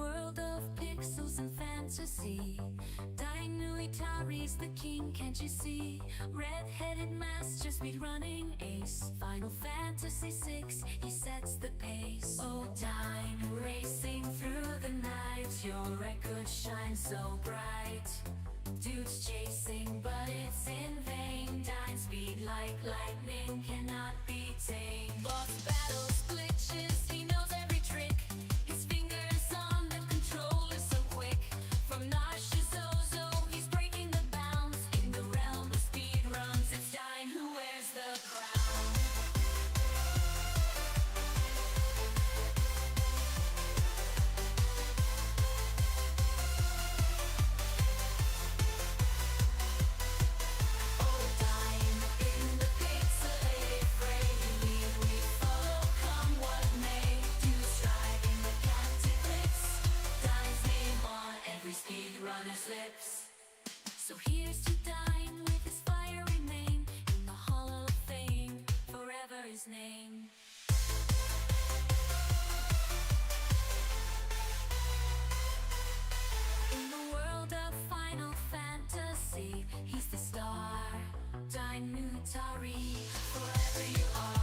world of pixels and fantasy, Atari's the king, can't you see? Red-headed master, speed-running ace, Final Fantasy VI, he sets the pace. Oh, time racing through the night, your record shines so bright. Dudes chasing, but it's in vain. Dine speed like lightning, cannot be tamed. Boss battles, glitches, he knows every trick. His fingers on the controller so quick. From nauseous Ozo, he's breaking the bounds. In the realm of speed runs, it's Dine who wears the crown. Lips. So here's to Dine with his fiery name, in the Hall of Fame, forever his name. In the world of Final Fantasy, he's the star. Dine Atari, forever you are.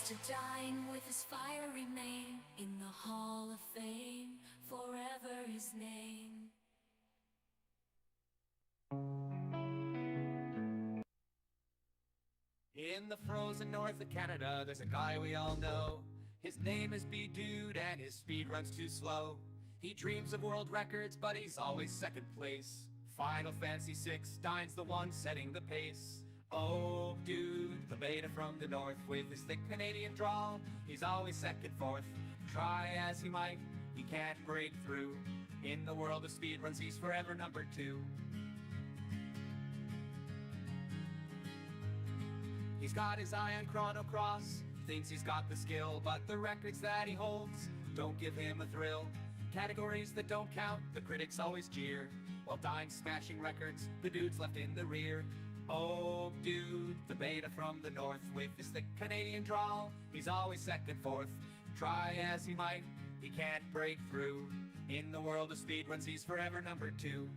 To Dine with his fiery name, in the Hall of Fame, forever his name. In the frozen north of Canada, there's a guy we all know. His name is B-Dude and his speed runs too slow. He dreams of world records, but he's always second place. Final Fantasy VI, Dine's the one setting the pace. Oh, dude, the beta from the north, with his thick Canadian drawl, he's always second, fourth. Try as he might, he can't break through. In the world of speedruns, he's forever number 2. He's got his eye on Chrono, thinks he's got the skill, but the records that he holds don't give him a thrill. Categories that don't count, the critics always jeer, while Dine's smashing records, the dude's left in the rear. Oh, dude, the beta from the north, with his thick Canadian drawl, he's always second, fourth. Try as he might, he can't break through. In the world of speedruns, he's forever number 2.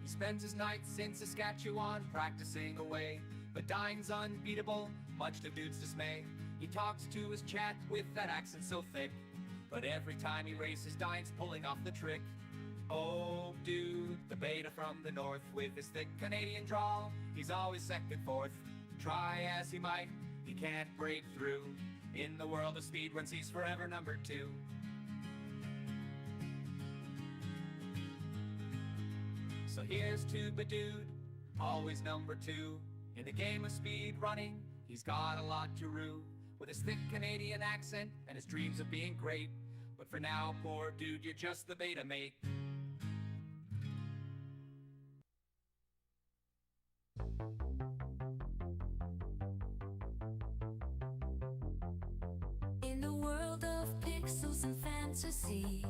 He spends his nights in Saskatchewan practicing away, but Dine's unbeatable, much to dude's dismay. He talks to his chat with that accent so thick, but every time he races, Dine's pulling off the trick. Oh, dude, the beta from the north, with his thick Canadian drawl, he's always second, fourth. Try as he might, he can't break through. In the world of speedruns, he's forever number 2. So here's to B-Dude, always number 2. In the game of speed running, he's got a lot to rue, with his thick Canadian accent and his dreams of being great. But for now, poor dude, you're just the beta mate. In the world of pixels and fantasy,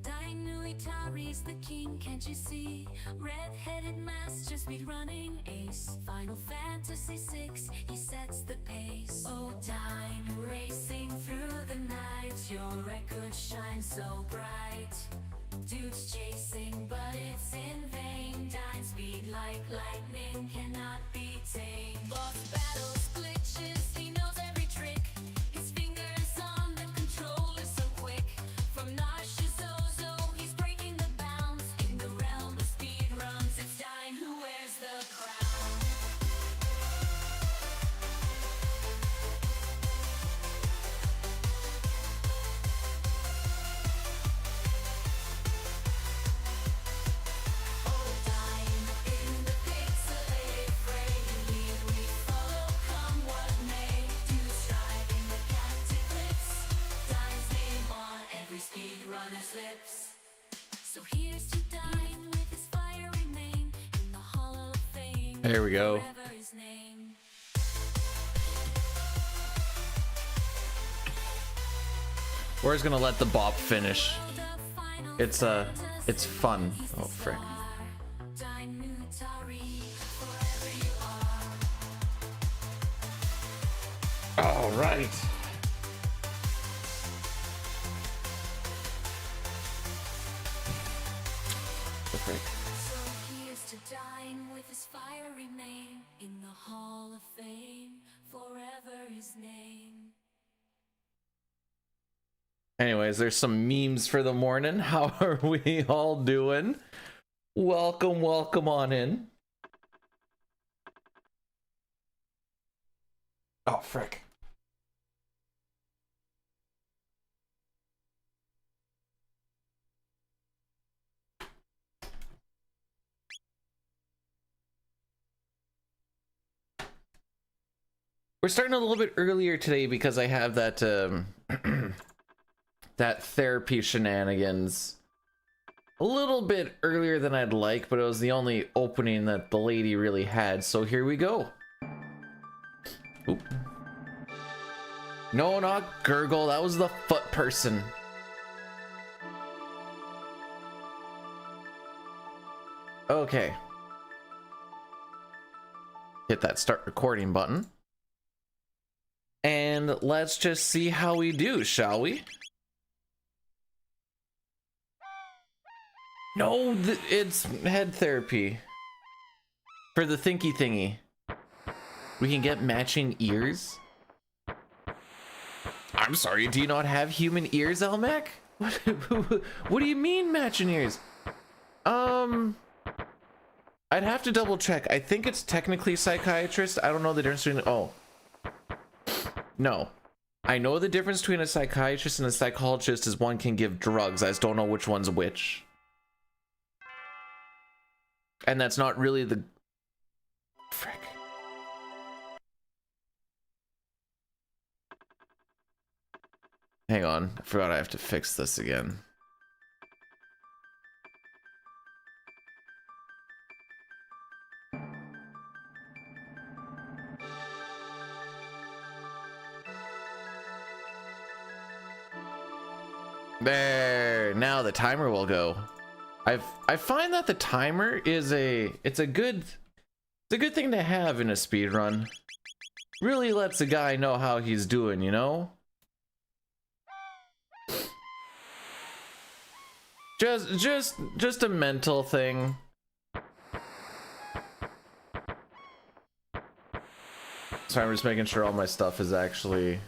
Dine Atari's the king, can't you see? Red-headed master, speed-running ace, Final Fantasy VI, he sets the pace. Oh, Dine racing through the night, your record shines so bright. Dudes chasing, but it's in vain. Dine speed like lightning, cannot be tamed. Boss battles, glitches, he knows every trick. His fingers on the controller so quick. From nauseous Ozo, he's breaking the bounds. In the realm of speed runs, it's Dine who wears the crown. Lips. So here's to Dine with his fiery name, in the Hall of Fame. There we go. Forever his name. We're just gonna let the bop finish. World of it's fun. Oh frick. All right. So here's to dine with his fiery name in the Hall of Fame, forever his name. Anyways, there's some memes for the morning. How are we all doing? Welcome on in. Oh frick. We're starting a little bit earlier today because I have that that therapy shenanigans a little bit earlier than I'd like, but it was the only opening that the lady really had, so here we go. Oop. No, not Gurgle, that was the foot person. Okay. Hit that start recording button. And let's just see how we do, shall we? No, it's head therapy. For the thinky thingy. We can get matching ears? I'm sorry, do you not have human ears, Elmac? What do you mean matching ears? I'd have to double check. I think it's technically psychiatrist. I don't know the difference between... Oh. No. I know the difference between a psychiatrist and a psychologist is one can give drugs. I just don't know which one's which. And that's not really the... Frick. Hang on. I forgot I have to fix this again. There, now the timer will go. I find that the timer is a good thing to have in a speed run. Really lets a guy know how he's doing, you know? Just a mental thing. Sorry, I'm just making sure all my stuff is actually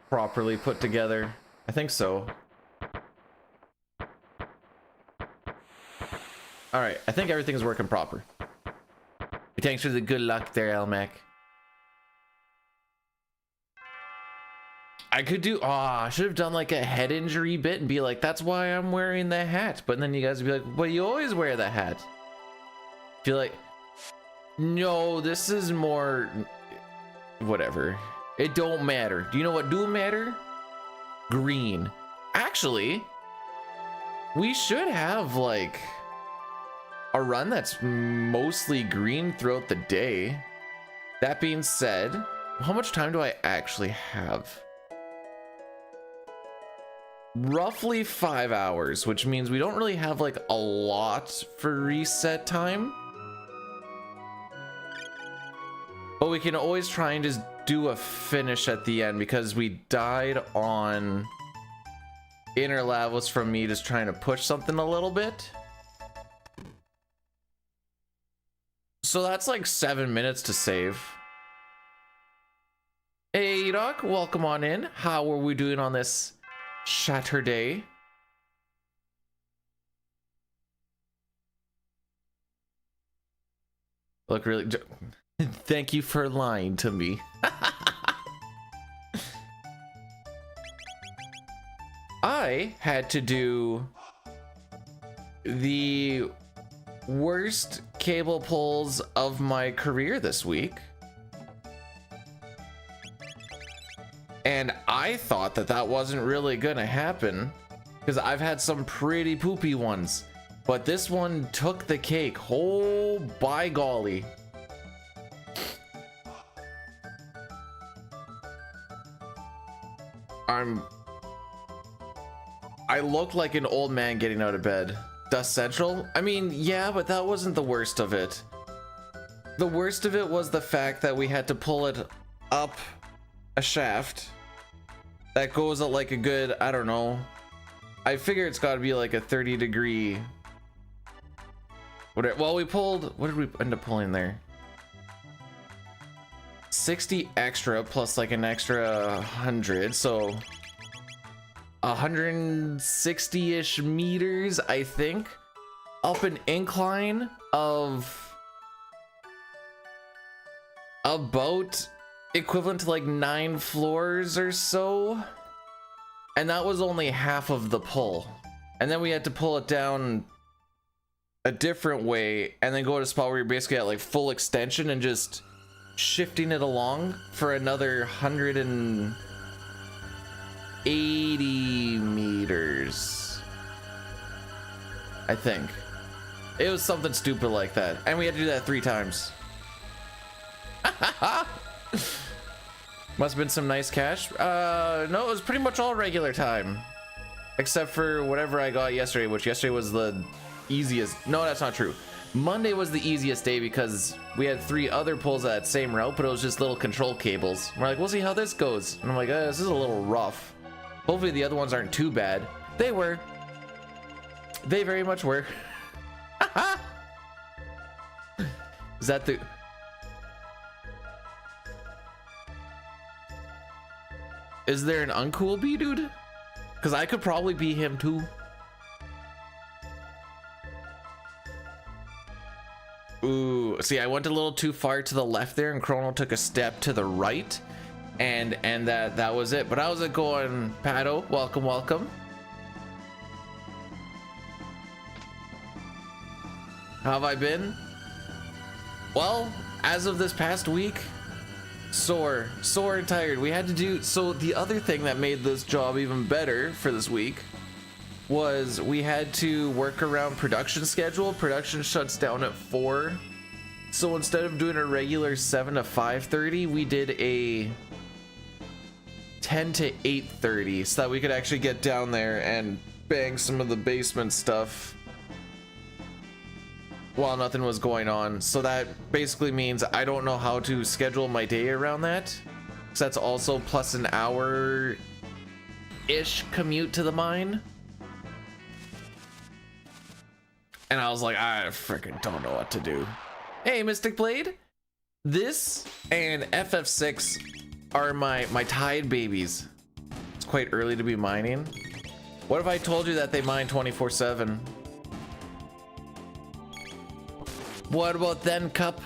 properly put together. I think so. Alright, I think everything's working proper. Thanks for the good luck there, Elmac. I could do... I should have done like a head injury bit and be like, that's why I'm wearing the hat. But then you guys would be like, well, you always wear the hat. Feel like... No, this is more... Whatever. It don't matter. Do you know what do matter? Green. Actually, we should have like a run that's mostly green throughout the day. That being said, how much time do I actually have? Roughly 5 hours, which means we don't really have like a lot for reset time. But we can always try and just do a finish at the end because we died on inner levels from me just trying to push something a little bit. So that's like 7 minutes to save. Hey Doc, welcome on in. How are we doing on this Saturday? Look really... Thank you for lying to me. I had to do the worst cable pulls of my career this week. And I thought that that wasn't really gonna happen because I've had some pretty poopy ones. But this one took the cake. Oh, by golly. I look like an old man getting out of bed. Dust Central? I mean, yeah, but that wasn't the worst of it. The worst of it was the fact that we had to pull it up a shaft that goes at like a good, I don't know. I figure it's got to be like a 30-degree. Well, we pulled, what did we end up pulling there? 60 extra plus like an extra 100, so 160-ish meters, I think, up an incline of about equivalent to like 9 floors or so, and that was only half of the pull. And then we had to pull it down a different way and then go to a spot where you're basically at like full extension and just shifting it along for another 180 meters, I think. It was something stupid like that, and we had to do that 3 times. Must have been some nice cash. No, it was pretty much all regular time, except for whatever I got yesterday, which yesterday was the easiest. No, that's not true. Monday was the easiest day because we had 3 other pulls of that same route, but it was just little control cables. We're like, we'll see how this goes. And I'm like, this is a little rough. Hopefully the other ones aren't too bad. They were. They very much were. Is that the... Is there an uncool bee dude? Because I could probably be him too. Ooh, see, I went a little too far to the left there, and Chrono took a step to the right, and that was it. But I was going, Pato, welcome, welcome. How have I been? Well, as of this past week, sore and tired. We had to do, so the other thing that made this job even better for this week was we had to work around production schedule. Production shuts down at 4, so instead of doing a regular 7 to 5:30, we did a 10 to 8:30 so that we could actually get down there and bang some of the basement stuff while nothing was going on. So that basically means I don't know how to schedule my day around that, because that's also plus an hour-ish commute to the mine. And I was like, I freaking don't know what to do. Hey, Mystic Blade. This and FF6 are my tide babies. It's quite early to be mining. What if I told you that they mine 24/7? What about then, Cup?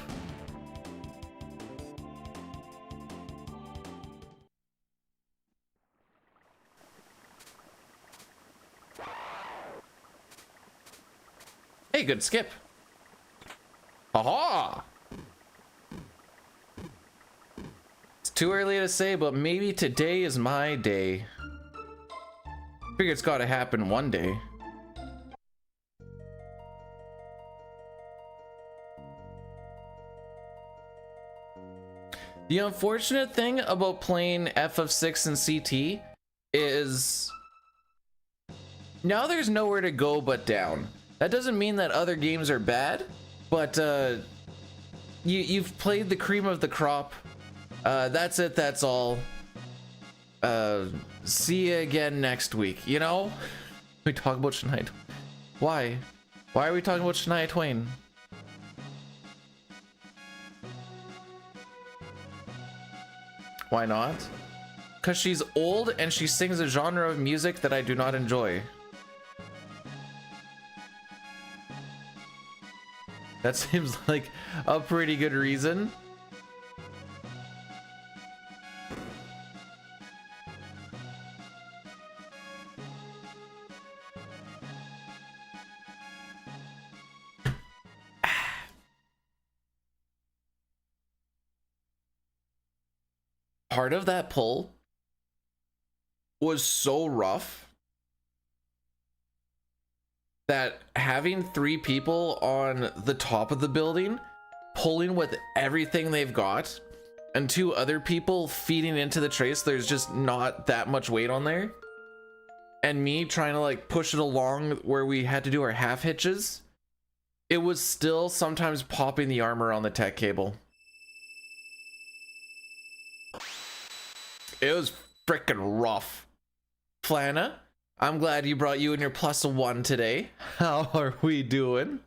Hey, good skip. Aha! It's too early to say, but maybe today is my day. Figure it's gotta happen one day. The unfortunate thing about playing FF6 and CT is now there's nowhere to go but down. That doesn't mean that other games are bad, but you've played the cream of the crop. That's it, that's all. See you again next week, you know? We talk about Shania. Why are we talking about Shania Twain? Why not? Because she's old and she sings a genre of music that I do not enjoy. That seems like a pretty good reason. Part of that pull was so rough that having 3 people on the top of the building pulling with everything they've got and 2 other people feeding into the trace, there's just not that much weight on there. and me trying to like push it along where we had to do our half hitches, it was still sometimes popping the armor on the tech cable. It was freaking rough. Flana, I'm glad you brought you and your +1 today. How are we doing?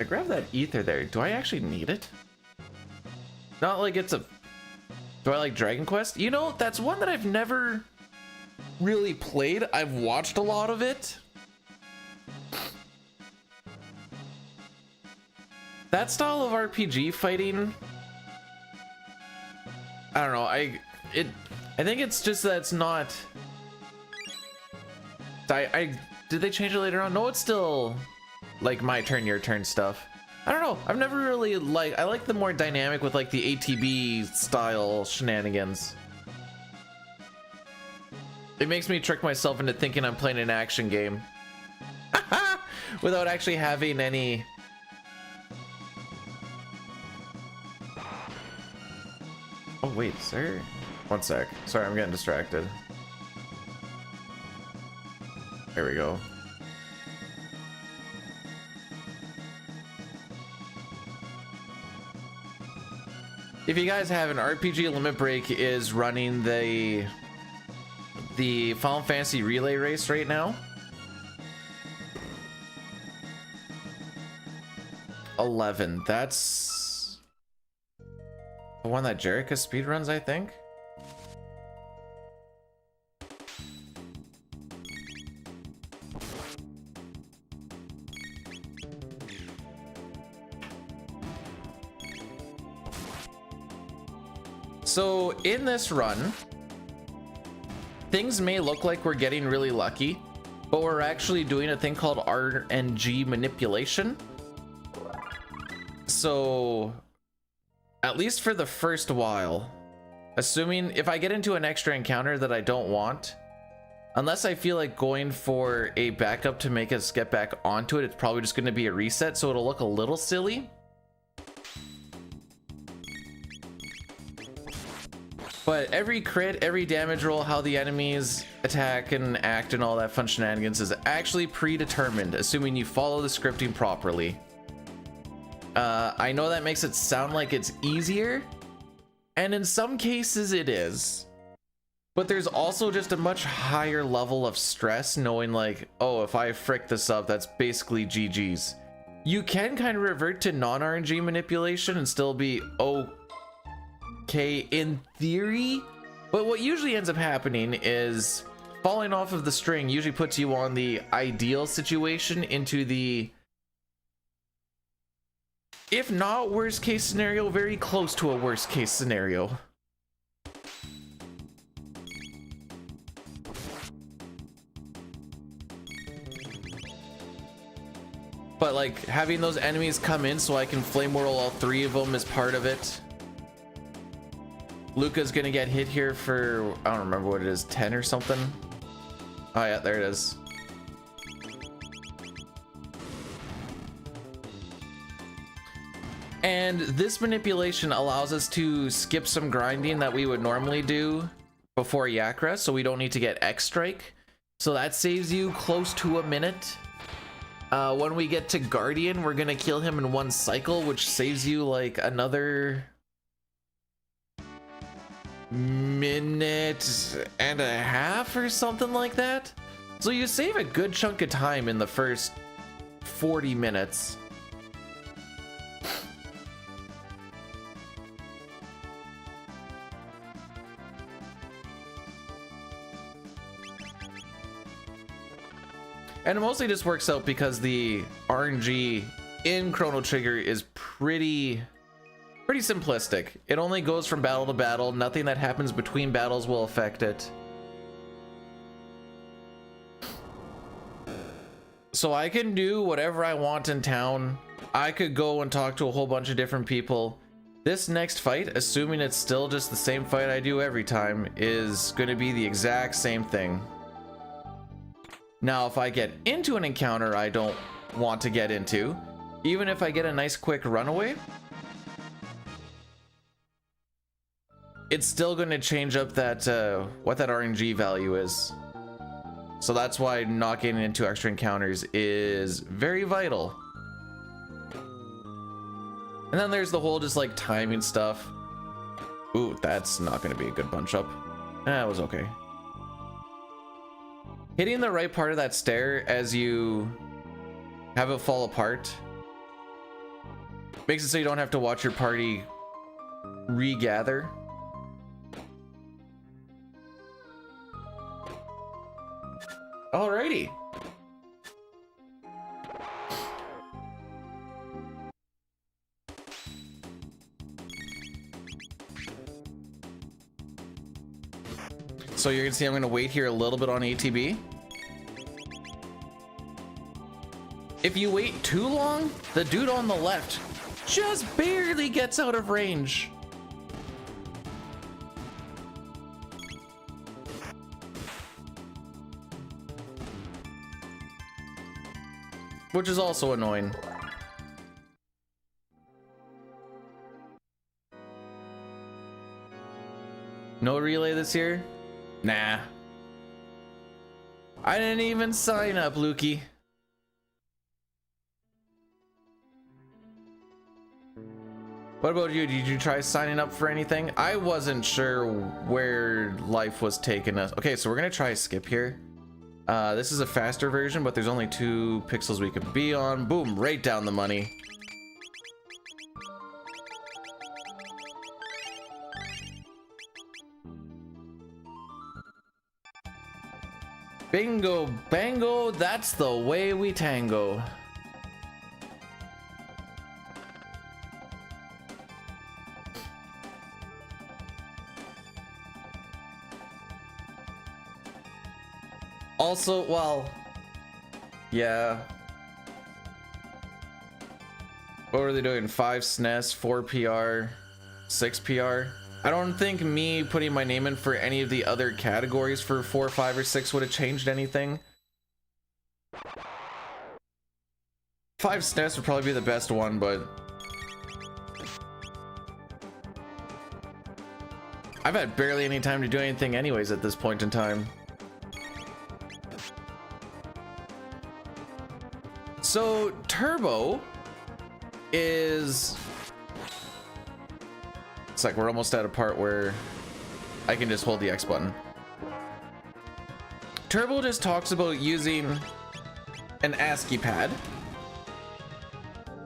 I grabbed that ether there. Do I actually need it? Not like it's a... Do I like Dragon Quest? You know, that's one that I've never really played. I've watched a lot of it. That style of RPG fighting, I don't know. I think it's just that it's not. Did they change it later on? No, it's still like my turn, your turn stuff. I don't know. I've never really I like the more dynamic with like the ATB style shenanigans. It makes me trick myself into thinking I'm playing an action game without actually having any. Oh wait, sir. One sec. Sorry, I'm getting distracted. There we go. If you guys haven't, RPG Limit Break is running the Final Fantasy Relay Race right now. 11. That's the one that Jerica speedruns, I think. So in this run, things may look like we're getting really lucky, but we're actually doing a thing called RNG manipulation. So at least for the first while, assuming if I get into an extra encounter that I don't want, unless I feel like going for a backup to make us get back onto it, it's probably just going to be a reset, so it'll look a little silly. But every crit, every damage roll, how the enemies attack and act and all that fun shenanigans is actually predetermined, assuming you follow the scripting properly. I know that makes it sound like it's easier, and in some cases it is. But there's also just a much higher level of stress knowing like, oh, if I frick this up, that's basically GG's. You can kind of revert to non-RNG manipulation and still be okay in theory, but what usually ends up happening is falling off of the string usually puts you on the ideal situation into the, if not worst case scenario, very close to a worst case scenario. But like having those enemies come in so I can flame whirl all three of them is part of it. Luca's gonna get hit here for, I don't remember what it is, 10 or something. Oh yeah, there it is. And this manipulation allows us to skip some grinding that we would normally do before Yakra, so we don't need to get X Strike. So that saves you close to a minute. When we get to Guardian, we're gonna kill him in one cycle, which saves you like another minute and a half or something like that. So you save a good chunk of time in the first 40 minutes. And it mostly just works out because the RNG in Chrono Trigger is pretty simplistic. It only goes from battle to battle. Nothing that happens between battles will affect it. So I can do whatever I want in town. I could go and talk to a whole bunch of different people. This next fight, assuming it's still just the same fight I do every time, is going to be the exact same thing. Now, if I get into an encounter I don't want to get into, even if I get a nice quick runaway, it's still going to change up that what that RNG value is. So that's why not getting into extra encounters is very vital. And then there's the whole just like timing stuff. Ooh, that's not going to be a good bunch up. That was okay. Hitting the right part of that stair as you have it fall apart makes it so you don't have to watch your party regather. Alrighty. So you're gonna see I'm gonna wait here a little bit on ATB. If you wait too long, the dude on the left just barely gets out of range. Which is also annoying. No relay this year? Nah. I didn't even sign up, Lukey. What about you? Did you try signing up for anything? I wasn't sure where life was taking us. Okay, so we're gonna try skip here. This is a faster version, but there's only 2 pixels we can be on. Boom, right down the money. Bingo, bango, that's the way we tango. Also, well, yeah. What were they doing? 5 SNES, 4 PR, 6 PR? I don't think me putting my name in for any of the other categories for 4, 5, or 6 would have changed anything. 5 SNES would probably be the best one, but I've had barely any time to do anything anyways at this point in time. So Turbo is, it's like we're almost at a part where I can just hold the X button. Turbo just talks about using an ASCII pad.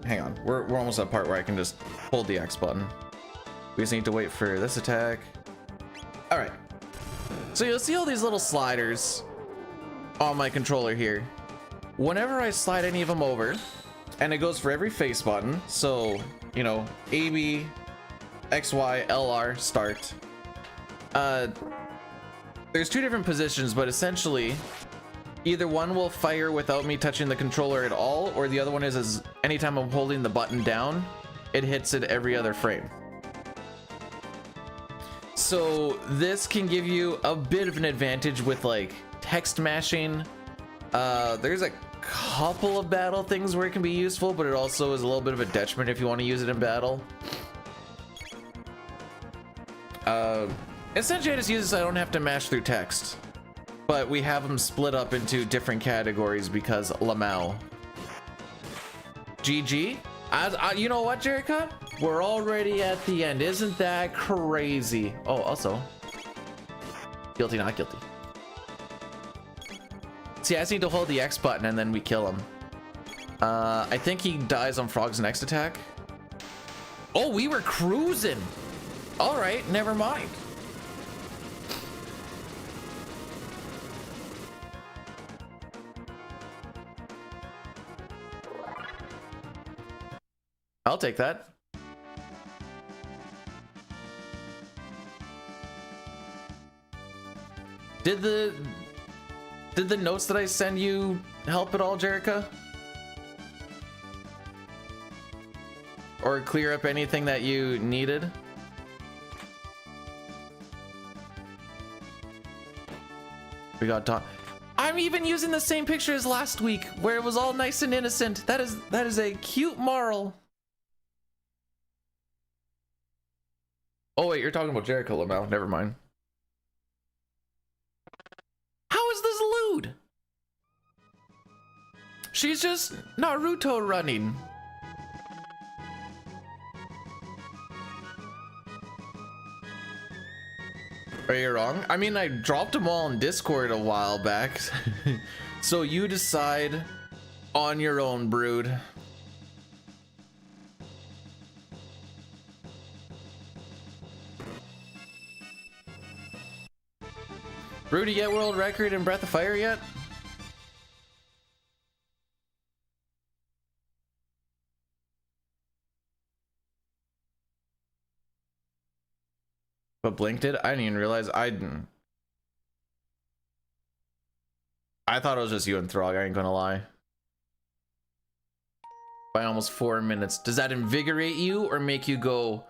Hang on, we're almost at a part where I can just hold the X button. We just need to wait for this attack. All right, so you'll see all these little sliders on my controller here. Whenever I slide any of them over, and it goes for every face button, so, you know, AB, XY, LR, start. There's 2 different positions, but essentially, either one will fire without me touching the controller at all, or the other one is anytime I'm holding the button down, it hits it every other frame. So this can give you a bit of an advantage with like text mashing. There's a couple of battle things where it can be useful, but it also is a little bit of a detriment if you want to use it in battle. Essentially I just use it so I don't have to mash through text, but we have them split up into different categories because Lamau. GG. You know what, Jerica? We're already at the end. Isn't that crazy? Oh, also, guilty, not guilty. See, I just need to hold the X button and then we kill him. I think he dies on Frog's next attack. Oh, we were cruising. All right, never mind. I'll take that. Did the notes that I send you help at all, Jerica? Or clear up anything that you needed? We got Don. I'm even using the same picture as last week, where it was all nice and innocent. That is a cute moral. Oh wait, you're talking about Jericho now. Never mind. How is this lewd? She's just Naruto running. Are you wrong? I mean, I dropped them all in Discord a while back. So you decide on your own, Brood. Brood, you get world record in Breath of Fire yet? But Blink did? I didn't even realize. I thought it was just you and Throg, I ain't gonna lie. By almost 4 minutes. Does that invigorate you or make you go,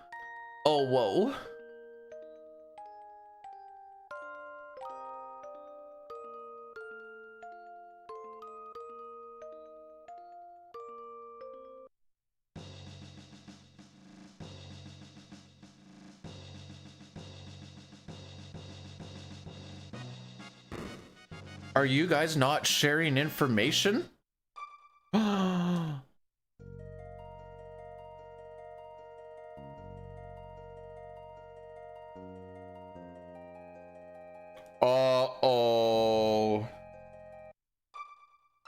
oh, whoa? Are you guys not sharing information? Uh-oh.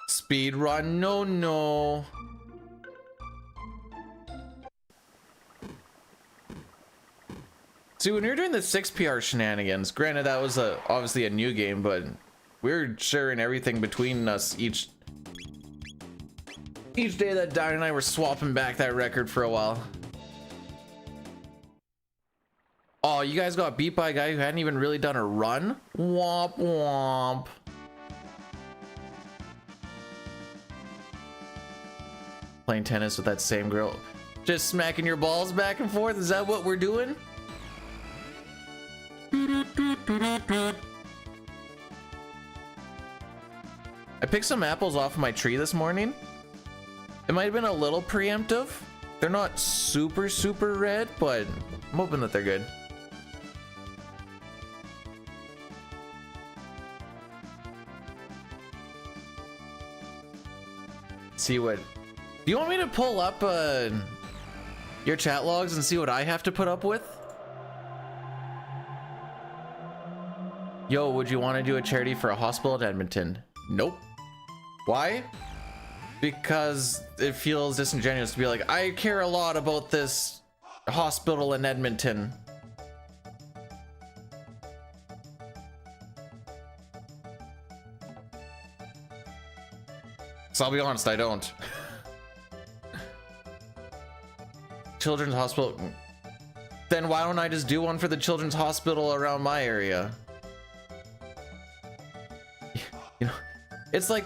Speed run, no. See, when you're doing the 6 PR shenanigans, granted that was obviously a new game, but we're sharing everything between us each day that Diane and I were swapping back that record for a while. Oh, you guys got beat by a guy who hadn't even really done a run? Womp womp. Playing tennis with that same girl. Just smacking your balls back and forth? Is that what we're doing? I picked some apples off of my tree this morning. It might have been a little preemptive. They're not super red, but I'm hoping that they're good. See what... Do you want me to pull up your chat logs and see what I have to put up with? Yo, would you want to do a charity for a hospital in Edmonton? Nope. Why? Because it feels disingenuous to be like, I care a lot about this hospital in Edmonton. So I'll be honest, I don't. Children's hospital. Then why don't I just do one for the children's hospital around my area? You know, it's like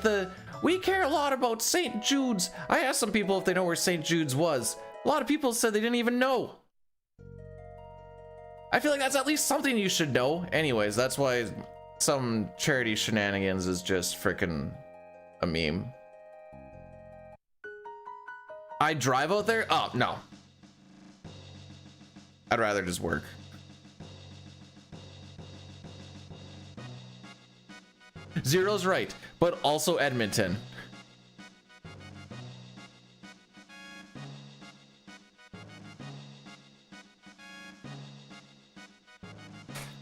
we care a lot about St. Jude's. I asked some people if they know where St. Jude's was. A lot of people said they didn't even know. I feel like that's at least something you should know. Anyways, that's why some charity shenanigans is just freaking a meme. I drive out there? Oh, no. I'd rather just work. Zero's right, but also Edmonton.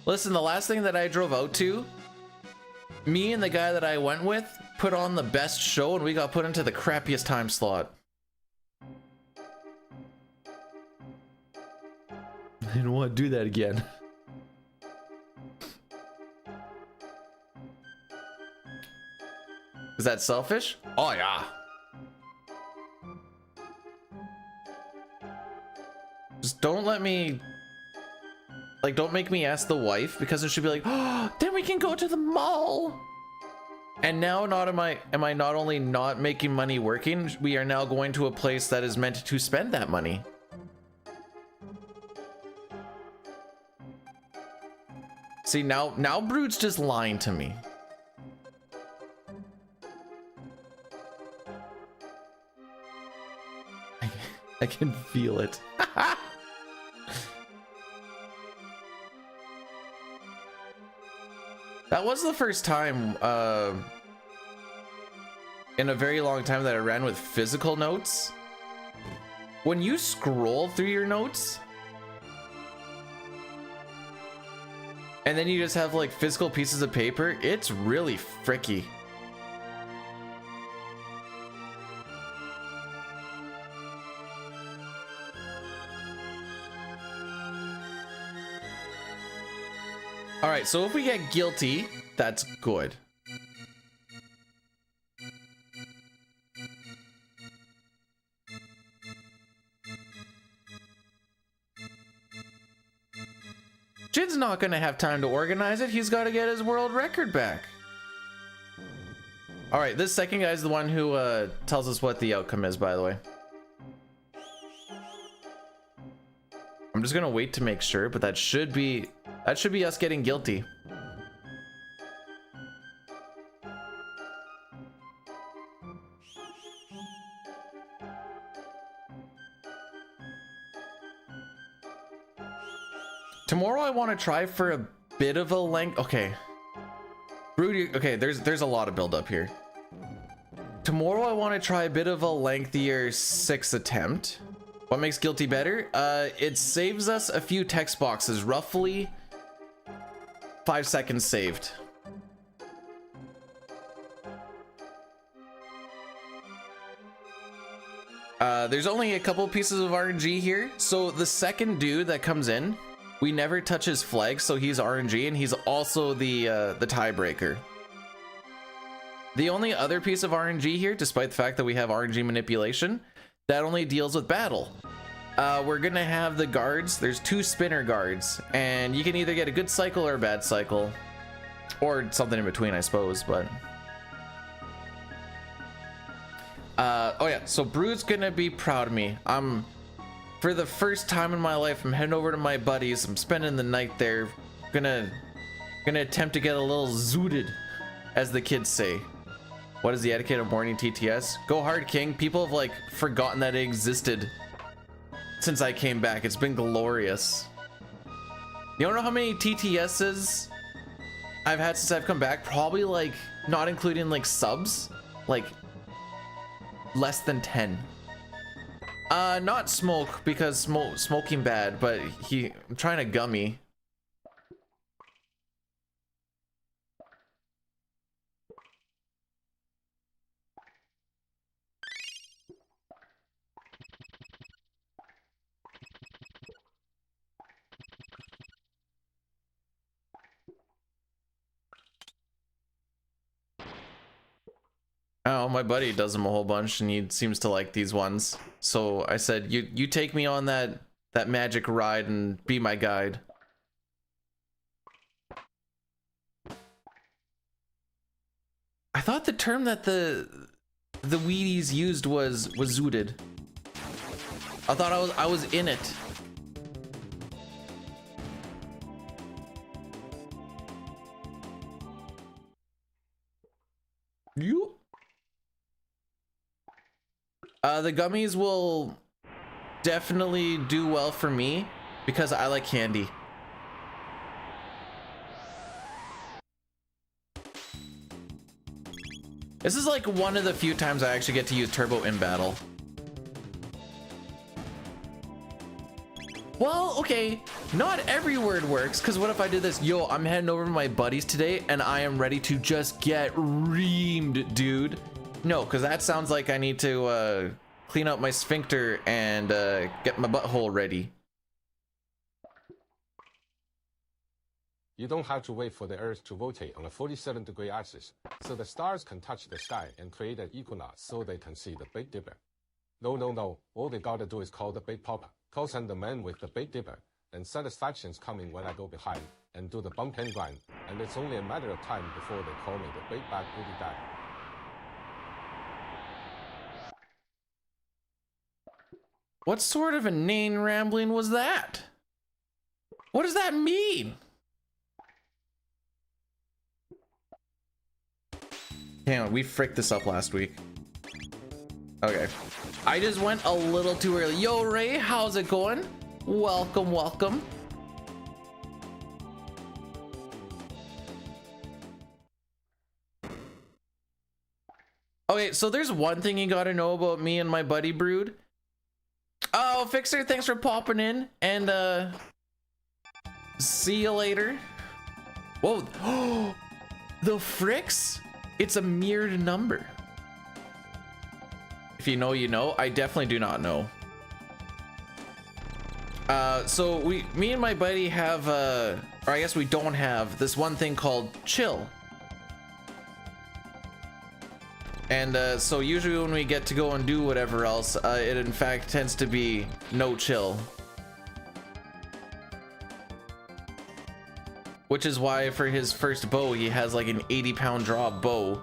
Listen, the last thing that I drove out to, me and the guy that I went with put on the best show and we got put into the crappiest time slot. I didn't want to do that again. Is that selfish? Oh yeah. Just don't let me, like, don't make me ask the wife, because it should be like, oh, then we can go to the mall. And now am I not only not making money working, we are now going to a place that is meant to spend that money. See, now Brood's just lying to me. I can feel it. That was the first time in a very long time that I ran with physical notes. When you scroll through your notes and then you just have like physical pieces of paper, it's really fricky. All right, so if we get guilty, that's good. Jin's not gonna have time to organize it. He's got to get his world record back. All right, this second guy's the one who tells us what the outcome is, by the way. I'm just gonna wait to make sure, but that should be us getting guilty. Tomorrow I want to try for a bit of a length. Okay. Rudy, okay, there's a lot of build up here. Tomorrow I want to try a bit of a lengthier 6th attempt. What makes guilty better? It saves us a few text boxes, roughly 5 seconds saved. There's only a couple pieces of RNG here. So the second dude that comes in, we never touch his flag, so he's RNG, and he's also the tiebreaker. The only other piece of RNG here, despite the fact that we have RNG manipulation, that only deals with battle. We're gonna have the guards. There's 2 spinner guards, and you can either get a good cycle or a bad cycle, or something in between, I suppose. But oh yeah, so Brew's gonna be proud of me. For the first time in my life, I'm heading over to my buddies. I'm spending the night there. Gonna attempt to get a little zooted, as the kids say. What is the etiquette of morning TTS? Go hard, King. People have like forgotten that it existed since I came back. It's been glorious. You don't know how many TTSs I've had since I've come back? Probably like, not including like subs, like less than 10. Not smoke, because smoking bad, but I'm trying to gummy. Oh, my buddy does them a whole bunch, and he seems to like these ones. So I said, you take me on that magic ride and be my guide. I thought the term that the Wheaties used was zooted. I thought I was in it. You. The gummies will definitely do well for me because I like candy. This is like one of the few times I actually get to use turbo in battle. Well, okay, not every word works, because what if I did this? Yo, I'm heading over to my buddies today and I am ready to just get reamed, dude. No, because that sounds like I need to clean out my sphincter and get my butthole ready. You don't have to wait for the Earth to rotate on a 47-degree axis, so the stars can touch the sky and create an equinox so they can see the Big Dipper. No. All they gotta do is call the Big Papa, call send the man with the Big Dipper, and satisfaction's coming when I go behind and do the bump and grind, and it's only a matter of time before they call me the Big Bad Booty Dad. What sort of inane rambling was that? What does that mean? Hang on, we fricked this up last week. Okay. I just went a little too early. Yo, Ray, how's it going? Welcome. Okay, so there's one thing you gotta know about me and my buddy Brood. Oh, Fixer, thanks for popping in, and see you later. Whoa, the fricks? It's a mirrored number. If you know, you know. I definitely do not know. So me and my buddy have, or I guess we don't have, this one thing called chill. And so usually when we get to go and do whatever else, it in fact tends to be no chill. Which is why for his first bow, he has like an 80-pound draw bow.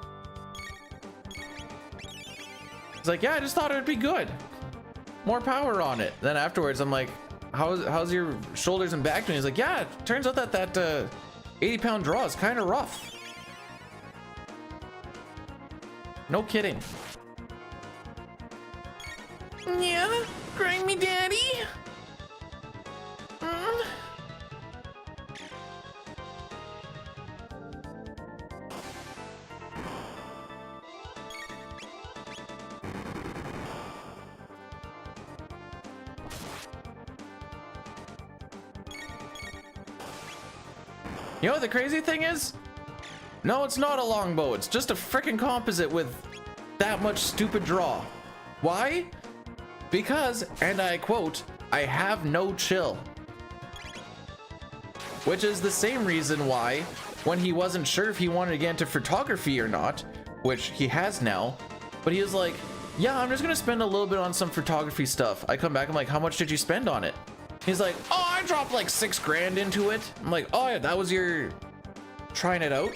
He's like, yeah, I just thought it would be good. More power on it. Then afterwards, I'm like, how's your shoulders and back doing? He's like, yeah, it turns out that 80-pound draw is kind of rough. No kidding. Yeah, grind me, daddy. You know what the crazy thing is? No, it's not a longbow. It's just a freaking composite with that much stupid draw. Why? Because, and I quote, I have no chill. Which is the same reason why, when he wasn't sure if he wanted to get into photography or not, which he has now, but he was like, yeah, I'm just gonna spend a little bit on some photography stuff. I come back, I'm like, how much did you spend on it? He's like, oh, I dropped like 6 grand into it. I'm like, oh yeah, that was your trying it out?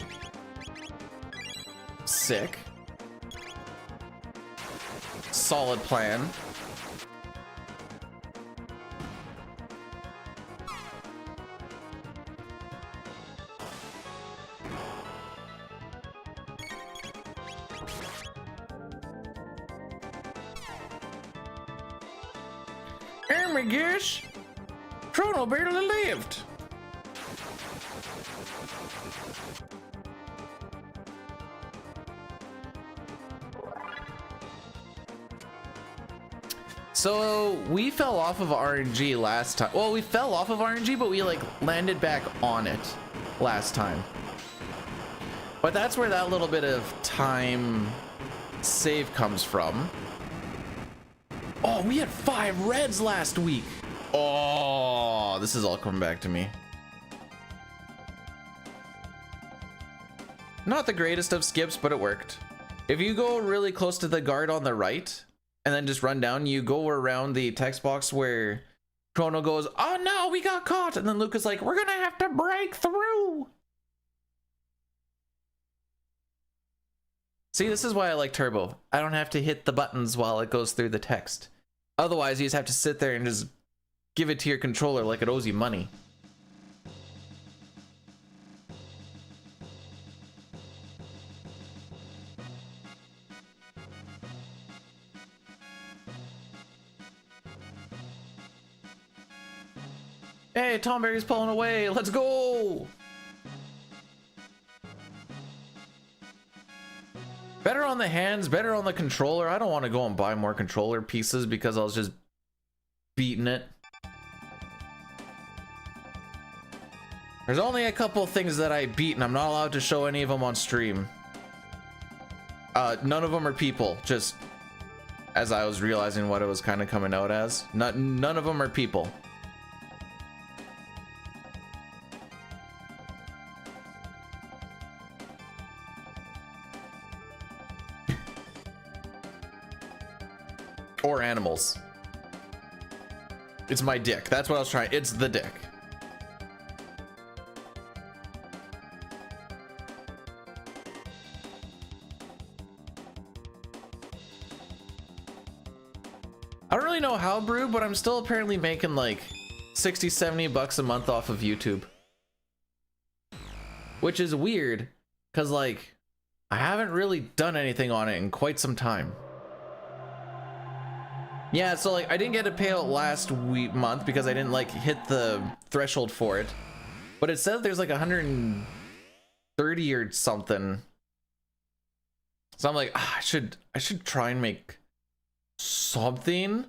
Sick. Solid plan. Oh my gosh, Chrono barely lived. So we fell off of RNG last time. Well, we fell off of RNG, but we like landed back on it last time. But that's where that little bit of time save comes from. Oh, we had 5 reds last week. Oh, this is all coming back to me. Not the greatest of skips, but it worked. If you go really close to the guard on the right and then just run down, you go around the text box where Chrono goes, oh no, we got caught. And then Luke is like, we're gonna have to break through. See, this is why I like Turbo. I don't have to hit the buttons while it goes through the text. Otherwise, you just have to sit there and just give it to your controller like it owes you money. Hey, Tom Berry's pulling away. Let's go. Better on the hands, better on the controller. I don't want to go and buy more controller pieces because I was just beating it. There's only a couple things that I beat and I'm not allowed to show any of them on stream. None of them are people, just as I was realizing what it was kind of coming out as. None of them are people. Or animals. It's my dick. That's what I was trying. It's the dick. I don't really know how, Brew, but I'm still apparently making like 60, 70 bucks a month off of YouTube. Which is weird, because like, I haven't really done anything on it in quite some time. Yeah, so like I didn't get a payout last month because I didn't like hit the threshold for it. But it says there's like 130 or something So I'm like, I should try and make something.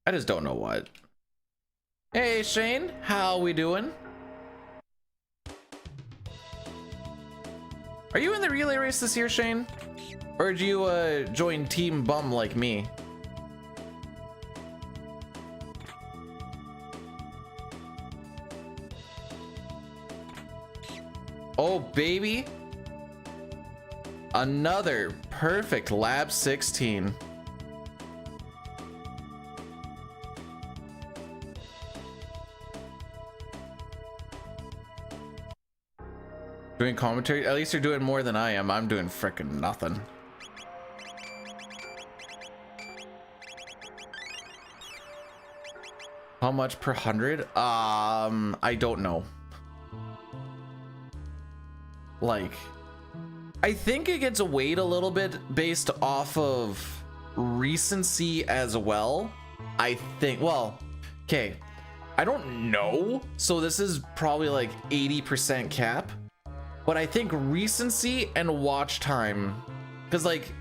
I just don't know what. Hey Shane, how we doing? Are you in the relay race this year, Shane? Or did you join Team Bum like me? Oh baby, another perfect lab 16. Doing commentary? At least you're doing more than I am. I'm doing frickin' nothing. How much per 100? I don't know. Like, I think it gets weighed a little bit based off of recency as well. I think, well, okay, I don't know, so this is probably like 80% cap, but I think recency and watch time, because like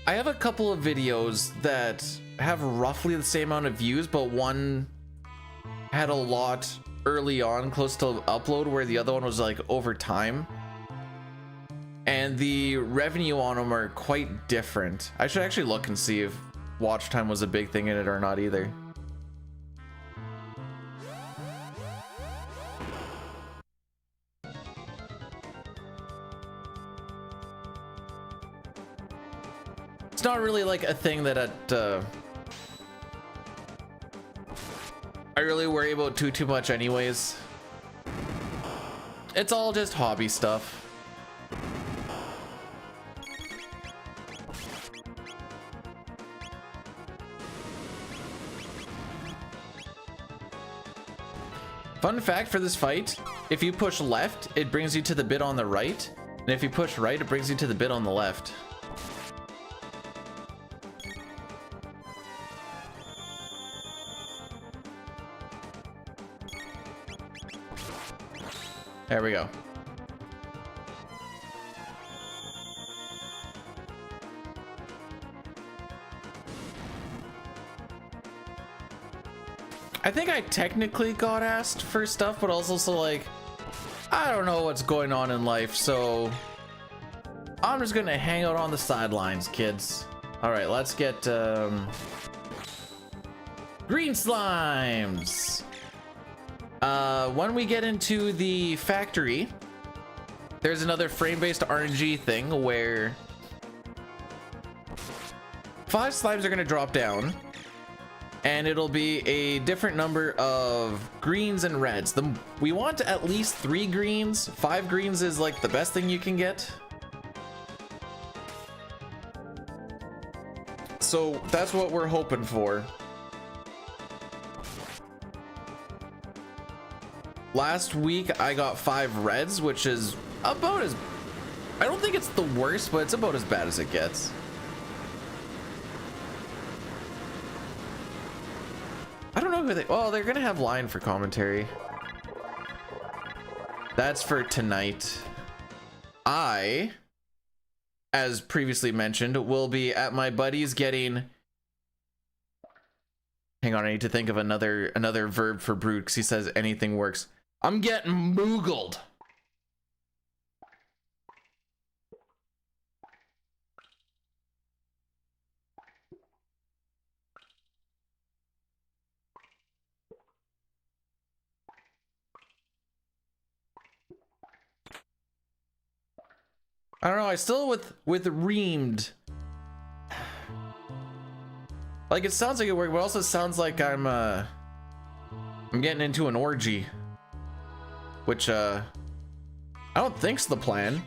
I have a couple of videos that have roughly the same amount of views, but one had a lot early on close to upload where the other one was like over time, and the revenue on them are quite different. I should actually look and see if watch time was a big thing in it or not either. It's not really like a thing that I really worry about too much anyways. It's all just hobby stuff. Fun fact for this fight, if you push left, it brings you to the bit on the right, and if you push right, it brings you to the bit on the left. There we go. I think I technically got asked for stuff, but also like, I don't know what's going on in life, so I'm just gonna hang out on the sidelines, kids. All right, let's get green slimes. When we get into the factory, there's another frame-based RNG thing where 5 slimes are gonna drop down, and it'll be a different number of greens and reds. We want at least 3 greens. 5 greens is like the best thing you can get. So that's what we're hoping for. Last week I got 5 reds, which is about as, I don't think it's the worst, but it's about as bad as it gets. I don't know who they, well, they're gonna have line for commentary. That's for tonight. I, as previously mentioned, will be at my buddy's getting, hang on, I need to think of another verb for brute, because he says anything works. I'm getting moogled. I don't know, I still with reamed. Like, it sounds like it worked, but also sounds like I'm getting into an orgy. Which, I don't think's the plan.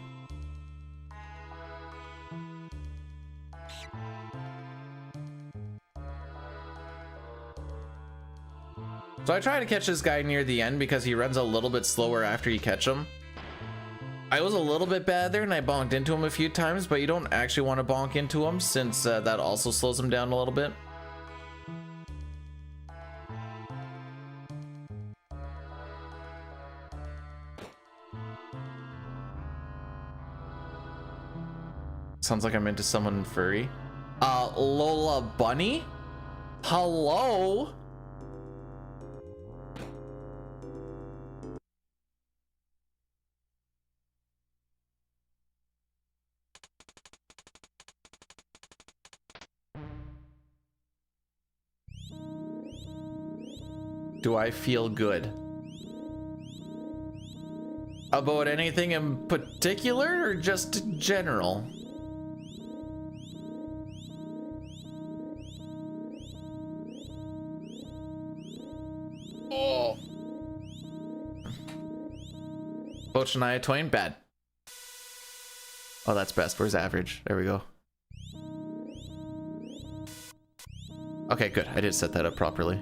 So I try to catch this guy near the end because he runs a little bit slower after you catch him. I was a little bit bad there and I bonked into him a few times, but you don't actually want to bonk into him since that also slows him down a little bit. Sounds like I'm into someone furry. Lola Bunny? Hello? Do I feel good? About anything in particular or just general? Oh. Both Shania Twain, bad. Oh, that's best. Where's average? There we go. Okay, good. I did set that up properly.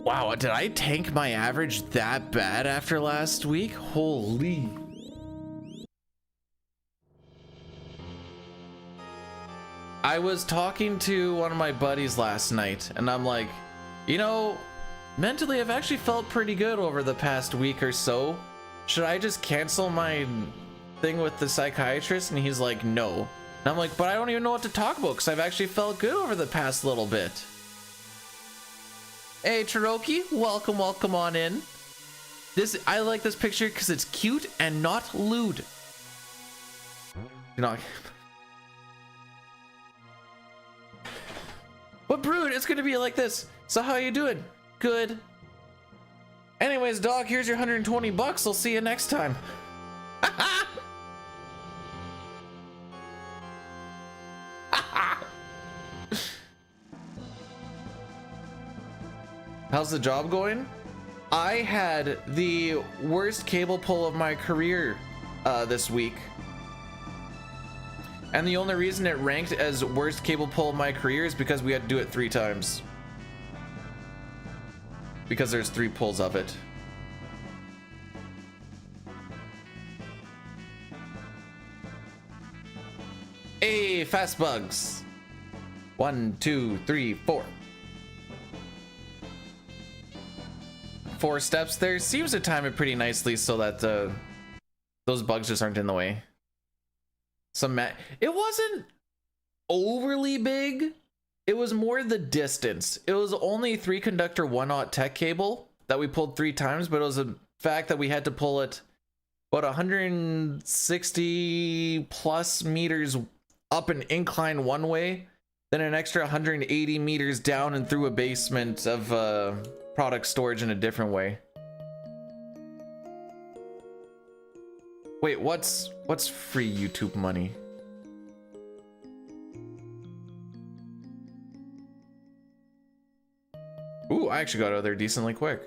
Wow, did I tank my average that bad after last week? Holy. I was talking to one of my buddies last night, and I'm like, you know, mentally I've actually felt pretty good over the past week or so. Should I just cancel my thing with the psychiatrist? And he's like, no. And I'm like, but I don't even know what to talk about because I've actually felt good over the past little bit. Hey Cherokee, welcome on in. I like this picture because it's cute and not lewd. You're not. But Brood, it's gonna be like this. So how you doing? Good. Anyways, dog, here's your 120 bucks. I'll see you next time. How's the job going? I had the worst cable pull of my career this week. And the only reason it ranked as worst cable pull of my career is because we had to do it 3 times. Because there's 3 pulls of it. Hey, fast bugs. 1, 2, 3, 4. 4 steps there. Seems to time it pretty nicely so that those bugs just aren't in the way. It wasn't overly big. It was more the distance. It was only 3 conductor 1/0 tech cable that we pulled 3 times, but it was a fact that we had to pull it about 160 plus meters up an incline one way, then an extra 180 meters down and through a basement of product storage in a different way. Wait, what's free YouTube money? Ooh, I actually got out of there decently quick.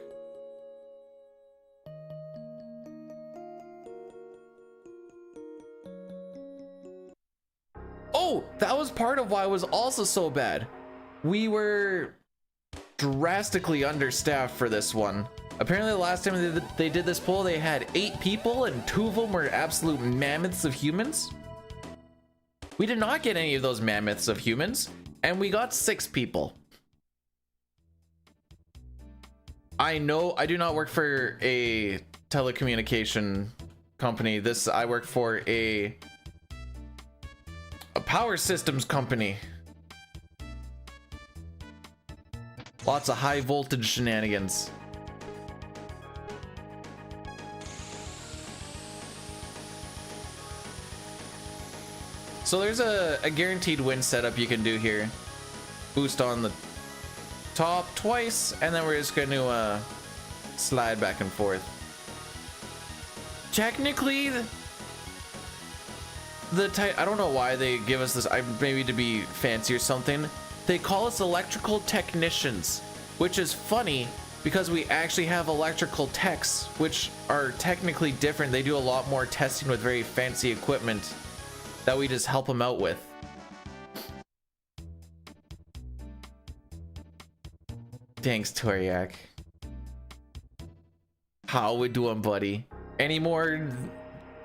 Oh, that was part of why it was also so bad. We were drastically understaffed for this one. Apparently the last time they did this poll, they had 8 people and 2 of them were absolute mammoths of humans. We did not get any of those mammoths of humans, and we got 6 people. I know I do not work for a telecommunication company. I work for a power systems company. Lots of high voltage shenanigans. So there's a guaranteed win setup you can do here. Boost on the top twice, and then we're just going to slide back and forth. Technically, I don't know why they give us this, maybe to be fancy or something. They call us electrical technicians, which is funny because we actually have electrical techs, which are technically different. They do a lot more testing with very fancy equipment that we just help them out with. Thanks, Toriak. How we doing, buddy? Any more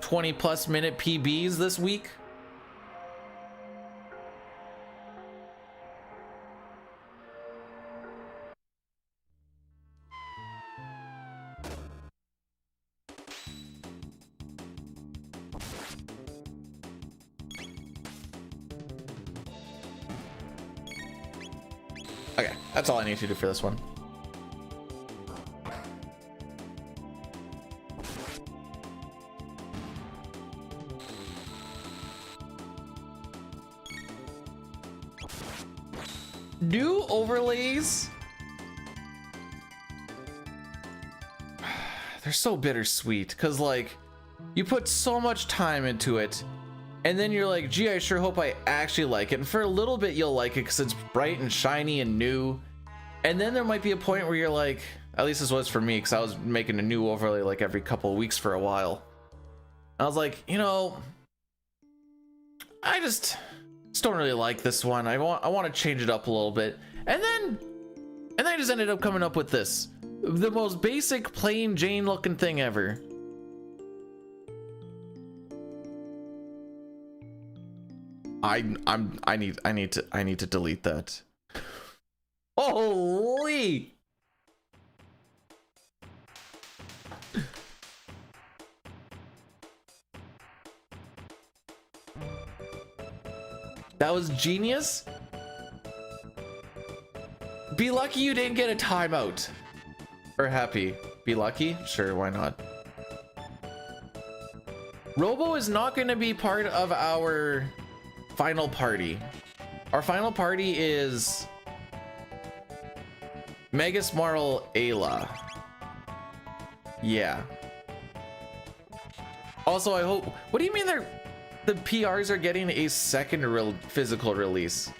20+ minute PBs this week? Okay, that's all I need to do for this one. New overlays. They're so bittersweet because, like, you put so much time into it and then you're like, gee, I sure hope I actually like it. And for a little bit you'll like it because it's bright and shiny and new, and then there might be a point where you're like, at least this was for me because I was making a new overlay like every couple of weeks for a while. I was like, you know, I just don't really like this one. I want to change it up a little bit. And then I just ended up coming up with this, the most basic plain Jane looking thing ever. I need to delete that. Holy! That was genius. Be lucky you didn't get a timeout. Or happy. Be lucky? Sure, why not? Robo is not going to be part of our final party. Our final party is Magus, Marl, Ayla. Yeah. Also, I hope. What do you mean the PRs are getting a second physical release?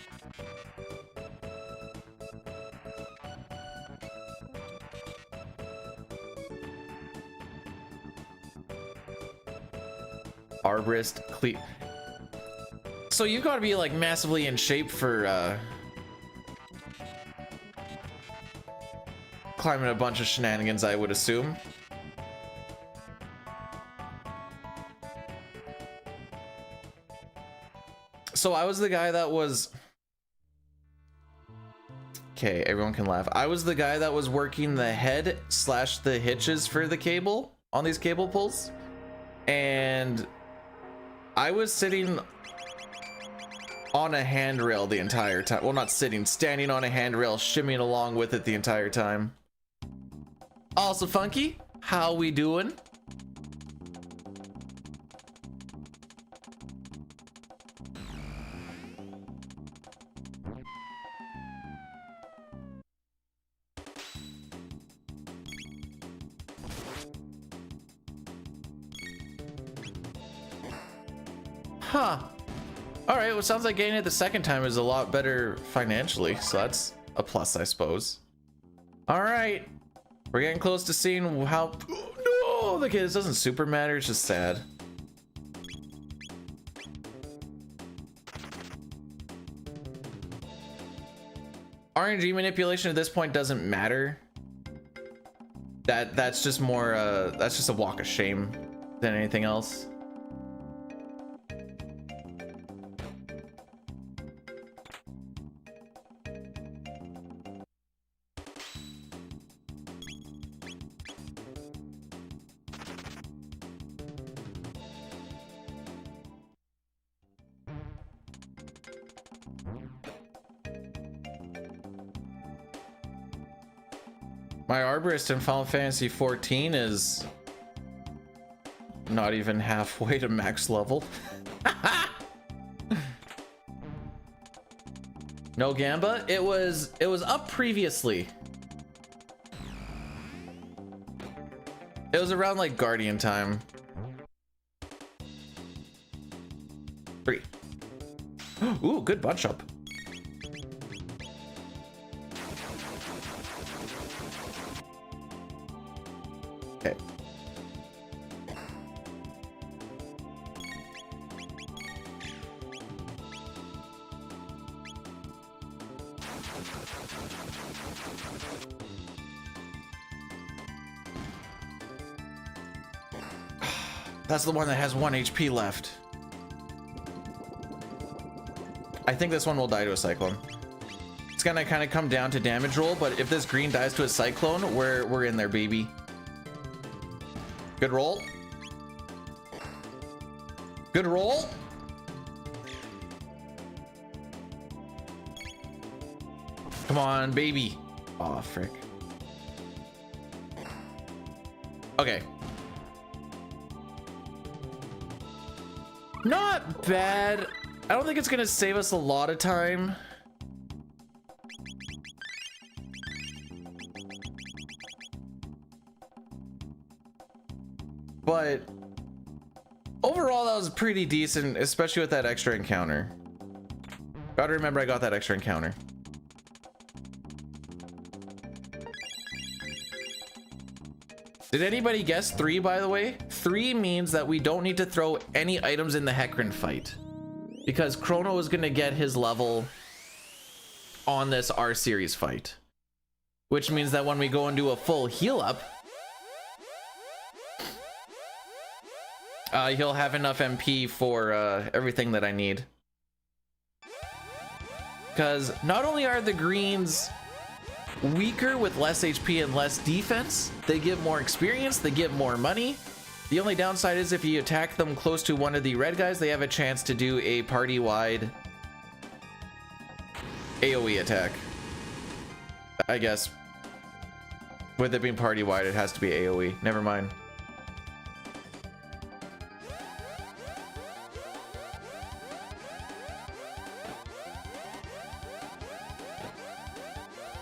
Arborist, so you've got to be like massively in shape for climbing a bunch of shenanigans, I would assume. So I was the guy that was... Okay, everyone can laugh. I was the guy that was working the head slash the hitches for the cable on these cable pulls. And I was sitting on a handrail the entire time. Well, not sitting, standing on a handrail, shimmying along with it the entire time. Also, Funky, how we doing? Huh. Alright, well, sounds like getting it the second time is a lot better financially, so that's a plus, I suppose. Alright. We're getting close to seeing how... Oh, no! Okay, this doesn't super matter, it's just sad. RNG manipulation at this point doesn't matter. That's just more, that's just a walk of shame than anything else. My Arborist in Final Fantasy 14 is not even halfway to max level. No Gamba? It was up previously. It was around like Guardian time. 3. Ooh, good bunch up. Okay. That's the one that has 1 HP left. I think this one will die to a Cyclone. It's gonna kind of come down to damage roll, but if this green dies to a Cyclone, we're in there, baby. Good roll. Good roll. Come on, baby. Oh, frick. Okay. Not bad. I don't think it's gonna save us a lot of time. But overall, that was pretty decent, especially with that extra encounter. Gotta remember I got that extra encounter. Did anybody guess 3, by the way? 3 means that we don't need to throw any items in the Hecarim fight, because Chrono is going to get his level on this R series fight, which means that when we go and do a full heal up, he'll have enough MP for everything that I need. Because not only are the greens weaker with less HP and less defense, they give more experience, they give more money. The only downside is if you attack them close to one of the red guys, they have a chance to do a party-wide AoE attack. I guess with it being party-wide, it has to be AoE. Never mind.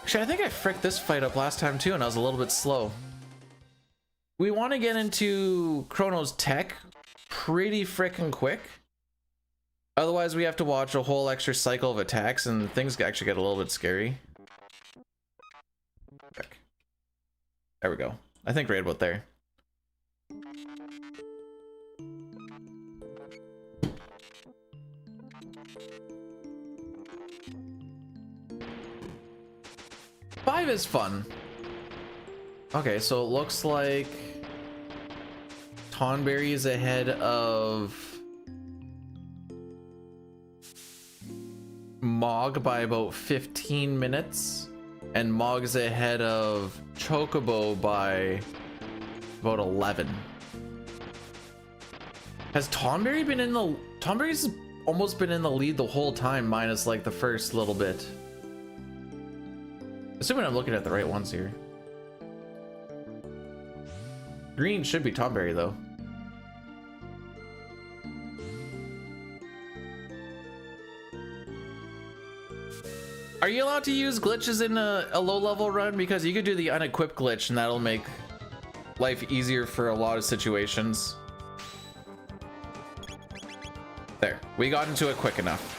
Actually, I think I fricked this fight up last time too, and I was a little bit slow. We want to get into Chrono's tech pretty frickin' quick. Otherwise, we have to watch a whole extra cycle of attacks, and things actually get a little bit scary. Frick. There we go. I think right about there. Five is fun. Okay, so it looks like Tonberry is ahead of Mog by about 15 minutes, and Mog's ahead of Chocobo by about 11. Has Tonberry been in the... Tonberry's almost been in the lead the whole time, minus like the first little bit. Assuming I'm looking at the right ones here. Green should be Tonberry though. Are you allowed to use glitches in a low level run? Because you could do the unequipped glitch and that'll make life easier for a lot of situations. There, we got into it quick enough.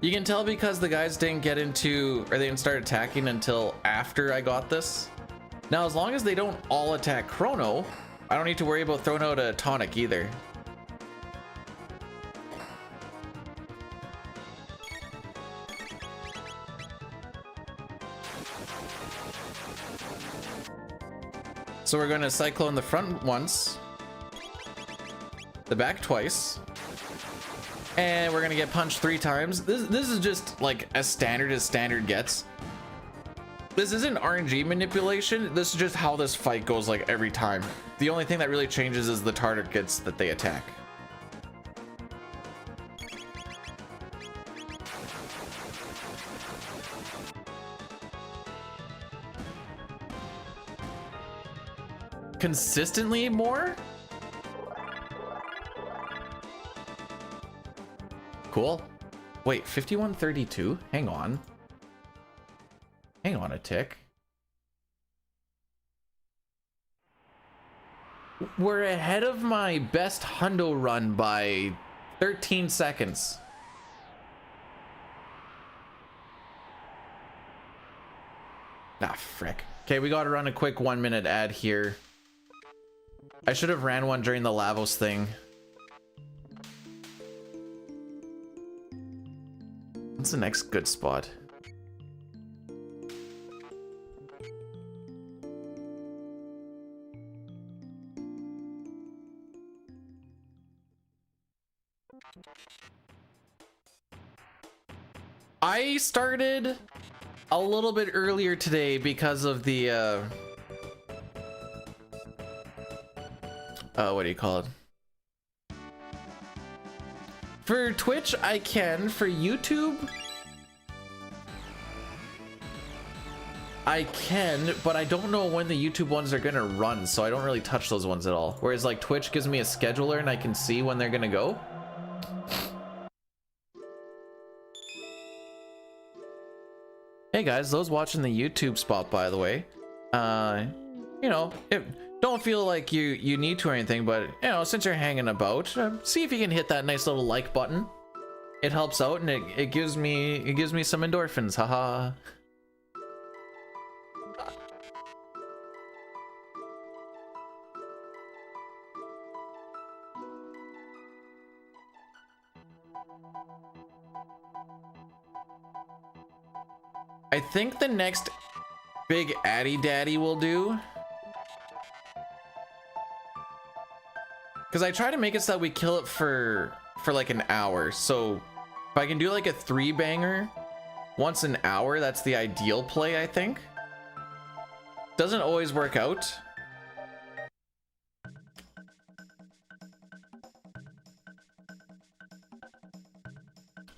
You can tell because the guys didn't get into, or they didn't start attacking until after I got this. Now, as long as they don't all attack Chrono, I don't need to worry about throwing out a tonic either. So we're going to Cyclone the front once, the back twice, and we're going to get punched 3 times. This is just like as standard gets. This isn't RNG manipulation. This is just how this fight goes like every time. The only thing that really changes is the targets that they attack. Consistently more? Cool. Wait, 5132? Hang on. Hang on a tick. We're ahead of my best hundo run by 13 seconds. Ah, frick. Okay, we gotta run a quick 1-minute ad here. I should have ran one during the Lavos thing. What's the next good spot? I started a little bit earlier today because of the what do you call it? For Twitch, I can. For YouTube, I can, but I don't know when the YouTube ones are gonna run, so I don't really touch those ones at all. Whereas like Twitch gives me a scheduler and I can see when they're gonna go. Hey guys, those watching the YouTube spot, by the way, you know, don't feel like you need to or anything, but you know, since you're hanging about, see if you can hit that nice little like button. It helps out and it gives me some endorphins, haha. I think the next big Addy Daddy will do, because I try to make it so that we kill it for like an hour. So if I can do like a 3-banger once an hour, that's the ideal play, I think. Doesn't always work out.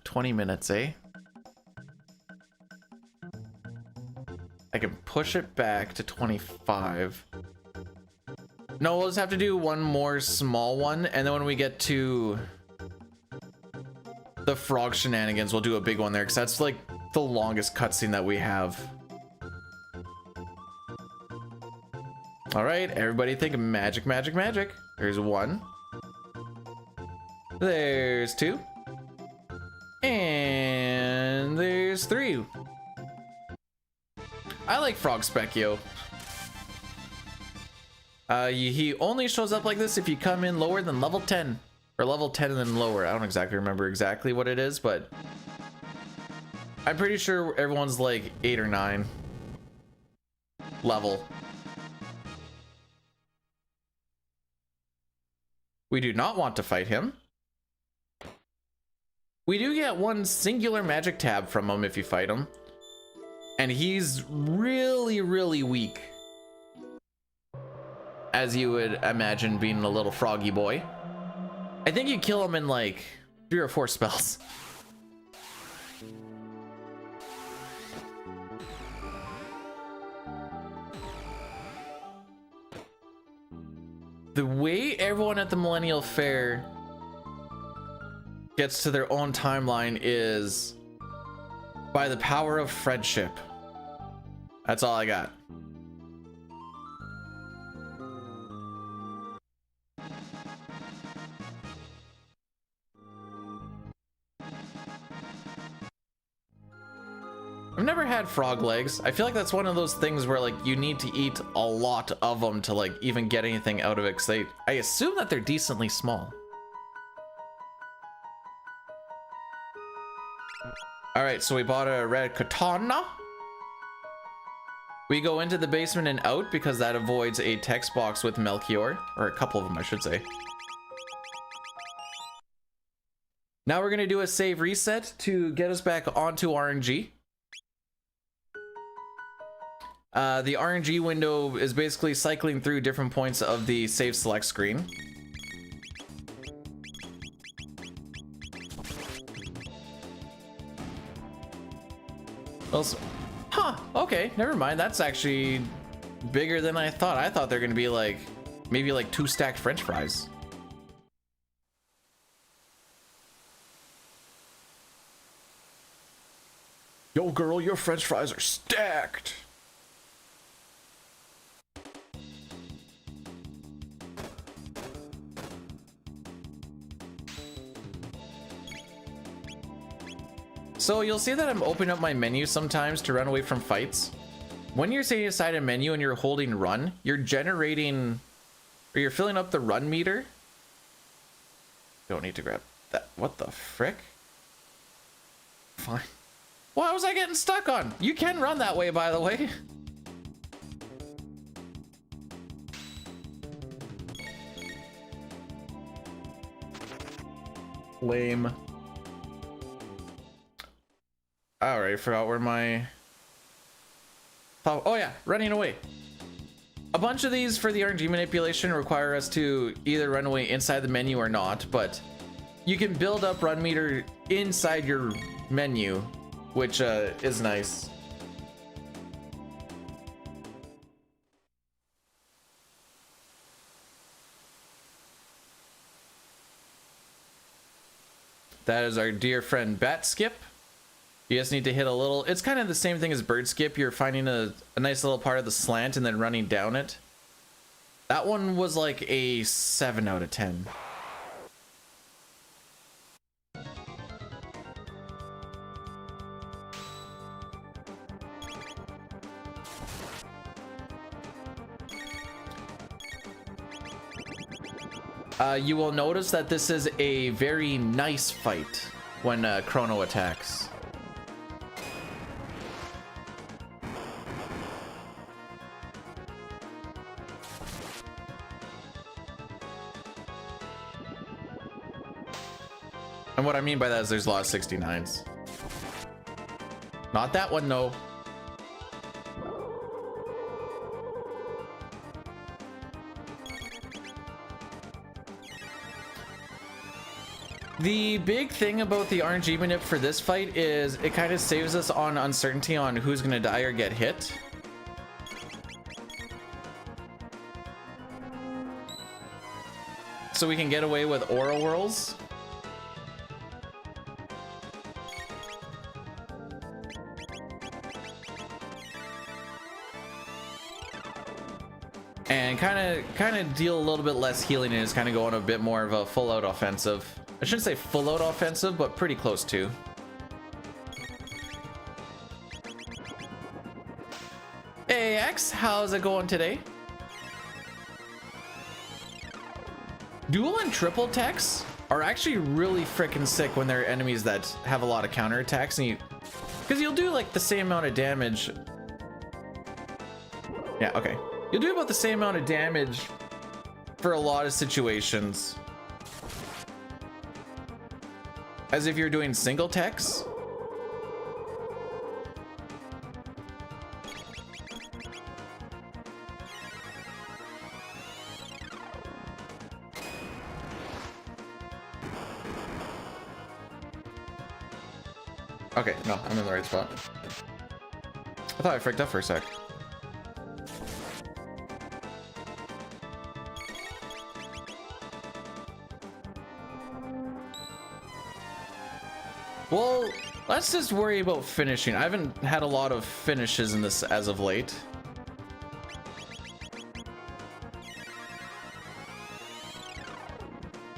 $20, eh? I can push it back to 25. No, we'll just have to do one more small one, and then when we get to the frog shenanigans, we'll do a big one there, because that's like the longest cutscene that we have. All right, everybody think magic, magic, magic. There's 1. There's 2. And there's 3. I like Frog Specchio. He only shows up like this if you come in lower than level 10. Or level 10 and then lower. I don't exactly remember exactly what it is, but I'm pretty sure everyone's like 8 or 9 level. We do not want to fight him. We do get one singular magic tab from him if you fight him. And he's really, really weak, as you would imagine, being a little froggy boy. I think you kill him in like 3 or 4 spells. The way everyone at the Millennial Fair gets to their own timeline is by the power of friendship. That's all I got. I've never had frog legs. I feel like that's one of those things where like you need to eat a lot of them to like even get anything out of it, because I assume that they're decently small. All right, so we bought a red katana. We go into the basement and out because that avoids a text box with Melchior, or a couple of them, I should say. Now we're gonna do a save reset to get us back onto RNG. The RNG window is basically cycling through different points of the save select screen. Also, huh, okay, never mind. That's actually bigger than I thought. I thought they're gonna be like, maybe like 2 stacked French fries. Yo girl, your French fries are stacked. So you'll see that I'm opening up my menu sometimes to run away from fights. When you're sitting inside a menu and you're holding run, you're generating, or you're filling up the run meter. Don't need to grab that. What the frick? Fine. Why was I getting stuck on? You can run that way, by the way. Lame. Alright, I forgot where my... Oh yeah, running away. A bunch of these for the RNG manipulation require us to either run away inside the menu or not, but you can build up run meter inside your menu, which is nice. That is our dear friend Bat Skip. You just need to hit a little, it's kind of the same thing as Bird Skip. You're finding a nice little part of the slant and then running down it. That one was like a 7 out of 10. You will notice that this is a very nice fight when Chrono attacks. And what I mean by that is there's a lot of 69s. Not that one, no. The big thing about the RNG manip for this fight is it kind of saves us on uncertainty on who's going to die or get hit. So we can get away with aura whirls. And kind of deal a little bit less healing and just kind of go on a bit more of a full out offensive. I shouldn't say full out offensive, but pretty close to. Hey X, how's it going today? Dual and triple techs are actually really freaking sick when they're enemies that have a lot of counter attacks, and because you'll do like the same amount of damage. Yeah, okay. You'll do about the same amount of damage for a lot of situations as if you're doing single techs. Okay, no, I'm in the right spot. I thought I fricked up for a sec. Well, let's just worry about finishing. I haven't had a lot of finishes in this as of late.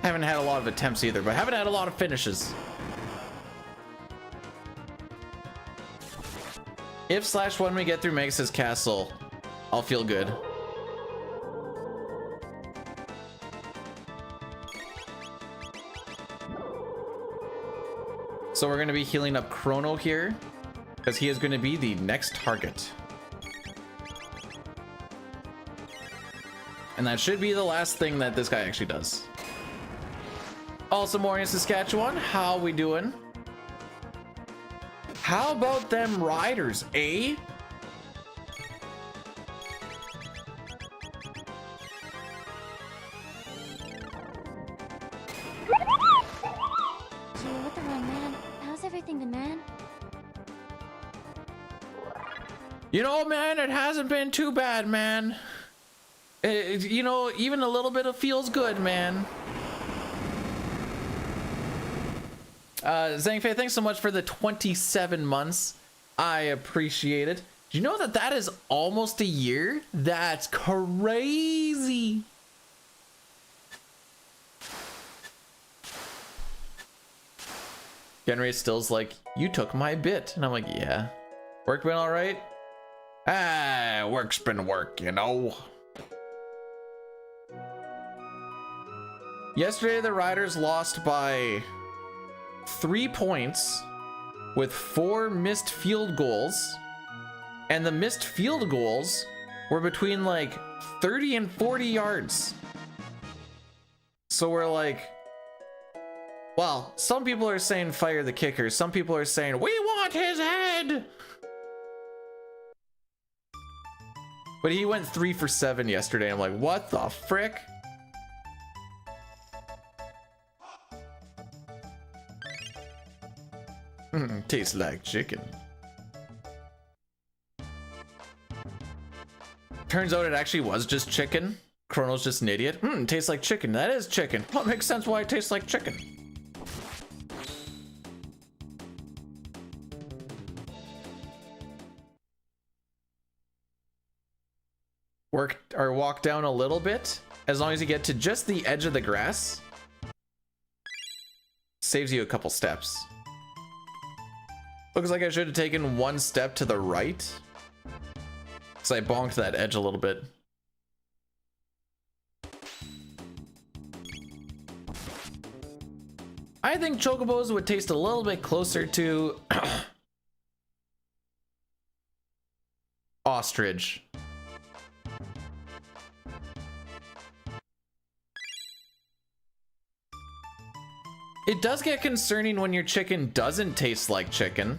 Haven't had a lot of attempts either, but haven't had a lot of finishes. If/when we get through Magus' castle, I'll feel good. So we're going to be healing up Chrono here, because he is going to be the next target. And that should be the last thing that this guy actually does. Also, more in Saskatchewan, how we doing? How about them riders, eh? You know, man, it hasn't been too bad, man. You know, even a little bit of feels good, man. Zhangfei, thanks so much for the 27 months. I appreciate it. Do you know that that is almost a year? That's crazy. Genray still's like, you took my bit. And I'm like, yeah. Work been all right? Ah, work's been work, you know. Yesterday, the Riders lost by 3 points with 4 missed field goals. And the missed field goals were between like 30 and 40 yards. So we're like, well, some people are saying fire the kicker. Some people are saying, we want his head. But he went 3 for 7 yesterday. I'm like, what the frick? Tastes like chicken. Turns out it actually was just chicken. Chrono's just an idiot. Tastes like chicken. That is chicken. Well, it makes sense why it tastes like chicken. work or walk down a little bit. As long as you get to just the edge of the grass, saves you a couple steps. Looks like I should have taken one step to the right, because I bonked that edge a little bit. I think chocobos would taste a little bit closer to ostrich. It does get concerning when your chicken doesn't taste like chicken.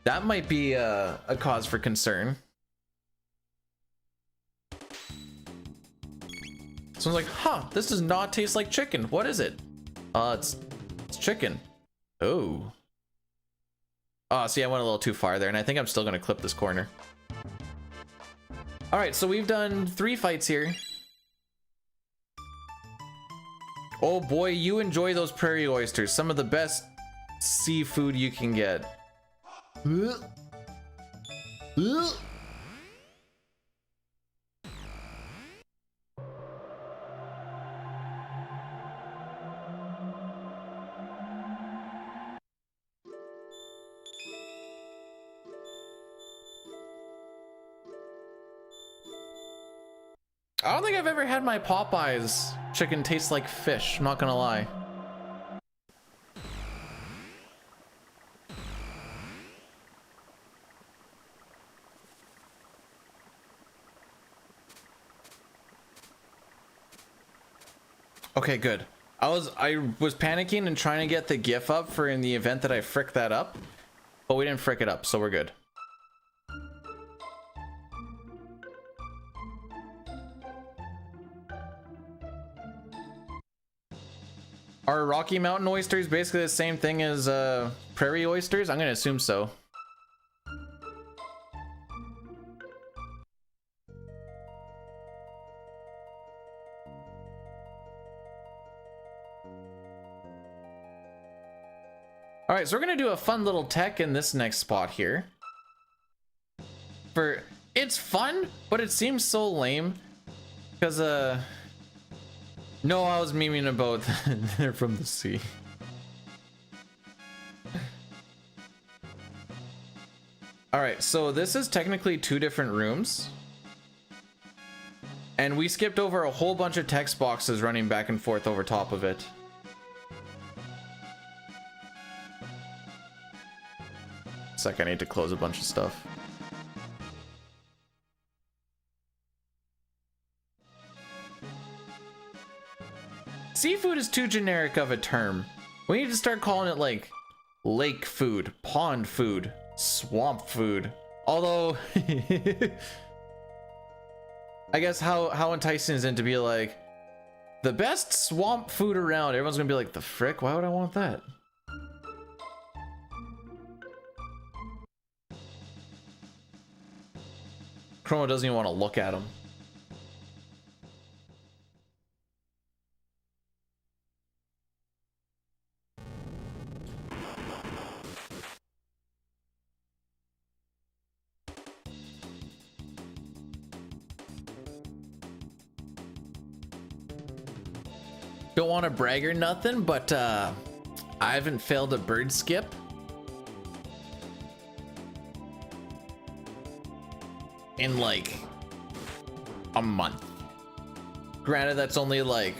That might be a cause for concern. Someone's like, huh, this does not taste like chicken. What is it? It's chicken. Oh. Oh, see, I went a little too far there, and I think I'm still gonna clip this corner. All right, so we've done 3 fights here. Oh boy, you enjoy those prairie oysters. Some of the best seafood you can get. I don't think I've ever had my Popeyes chicken taste like fish, I'm not gonna lie. Okay, good. I was panicking and trying to get the GIF up for in the event that I frick that up, but we didn't frick it up, so we're good. Are Rocky Mountain oysters basically the same thing as prairie oysters? I'm gonna assume so. All right, so we're gonna do a fun little tech in this next spot here. It's fun, but it seems so lame because no, I was memeing about they're from the sea. All right, so this is technically 2 different rooms. And we skipped over a whole bunch of text boxes running back and forth over top of it. It's like I need to close a bunch of stuff. Seafood is too generic of a term. We need to start calling it like lake food, pond food, swamp food. Although, I guess how enticing is it to be like the best swamp food around? Everyone's gonna be like, the frick? Why would I want that? Chrono doesn't even want to look at them. Don't want to brag or nothing, but I haven't failed a bird skip in like a month. Granted, that's only like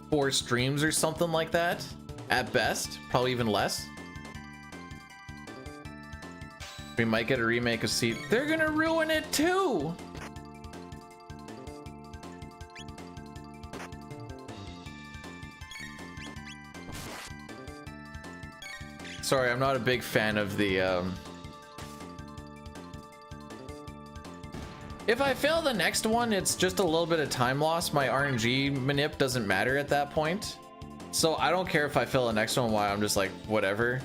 4 streams or something like that at best, probably even less. We might get a remake of Seed. They're gonna ruin it too. Sorry, I'm not a big fan of the if I fail the next one, it's just a little bit of time loss. My RNG manip doesn't matter at that point. So I don't care if I fail the next one, why I'm just like, whatever.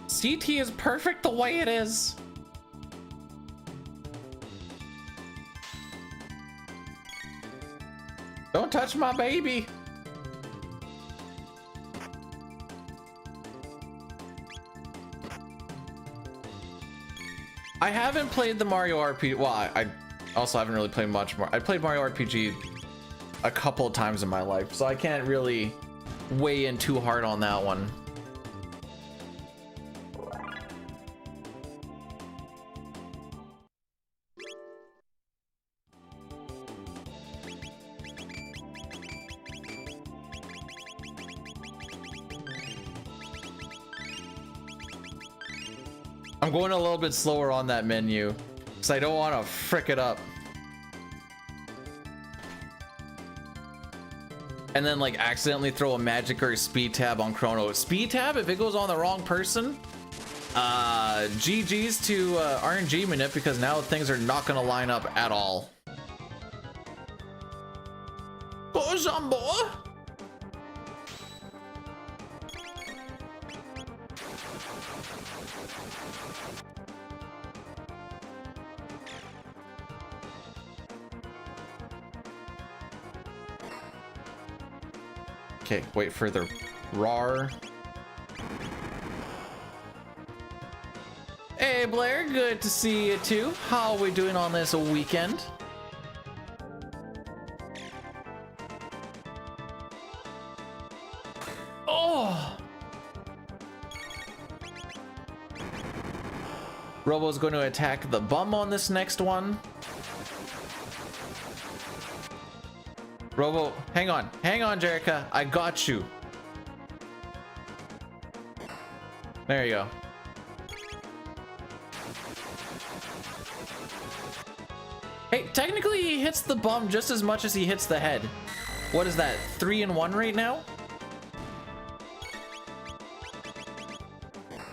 CT is perfect the way it is. Don't touch my baby. I haven't played the Mario RPG. Well, I also haven't really played much more. I played Mario RPG a couple of times in my life, so I can't really weigh in too hard on that one. I'm going a little bit slower on that menu because I don't want to frick it up. And then like accidentally throw a magic or a speed tab on Chrono. Speed tab, if it goes on the wrong person, GG's to RNG Manip, because now things are not going to line up at all. Oh, Jumbo! Okay, wait for the RAR. Hey Blair, good to see you too. How are we doing on this weekend? Oh! Robo's going to attack the bum on this next one. Robo, hang on, Jerica. I got you. There you go. Hey, technically he hits the bum just as much as he hits the head. What is that, 3 and 1 right now?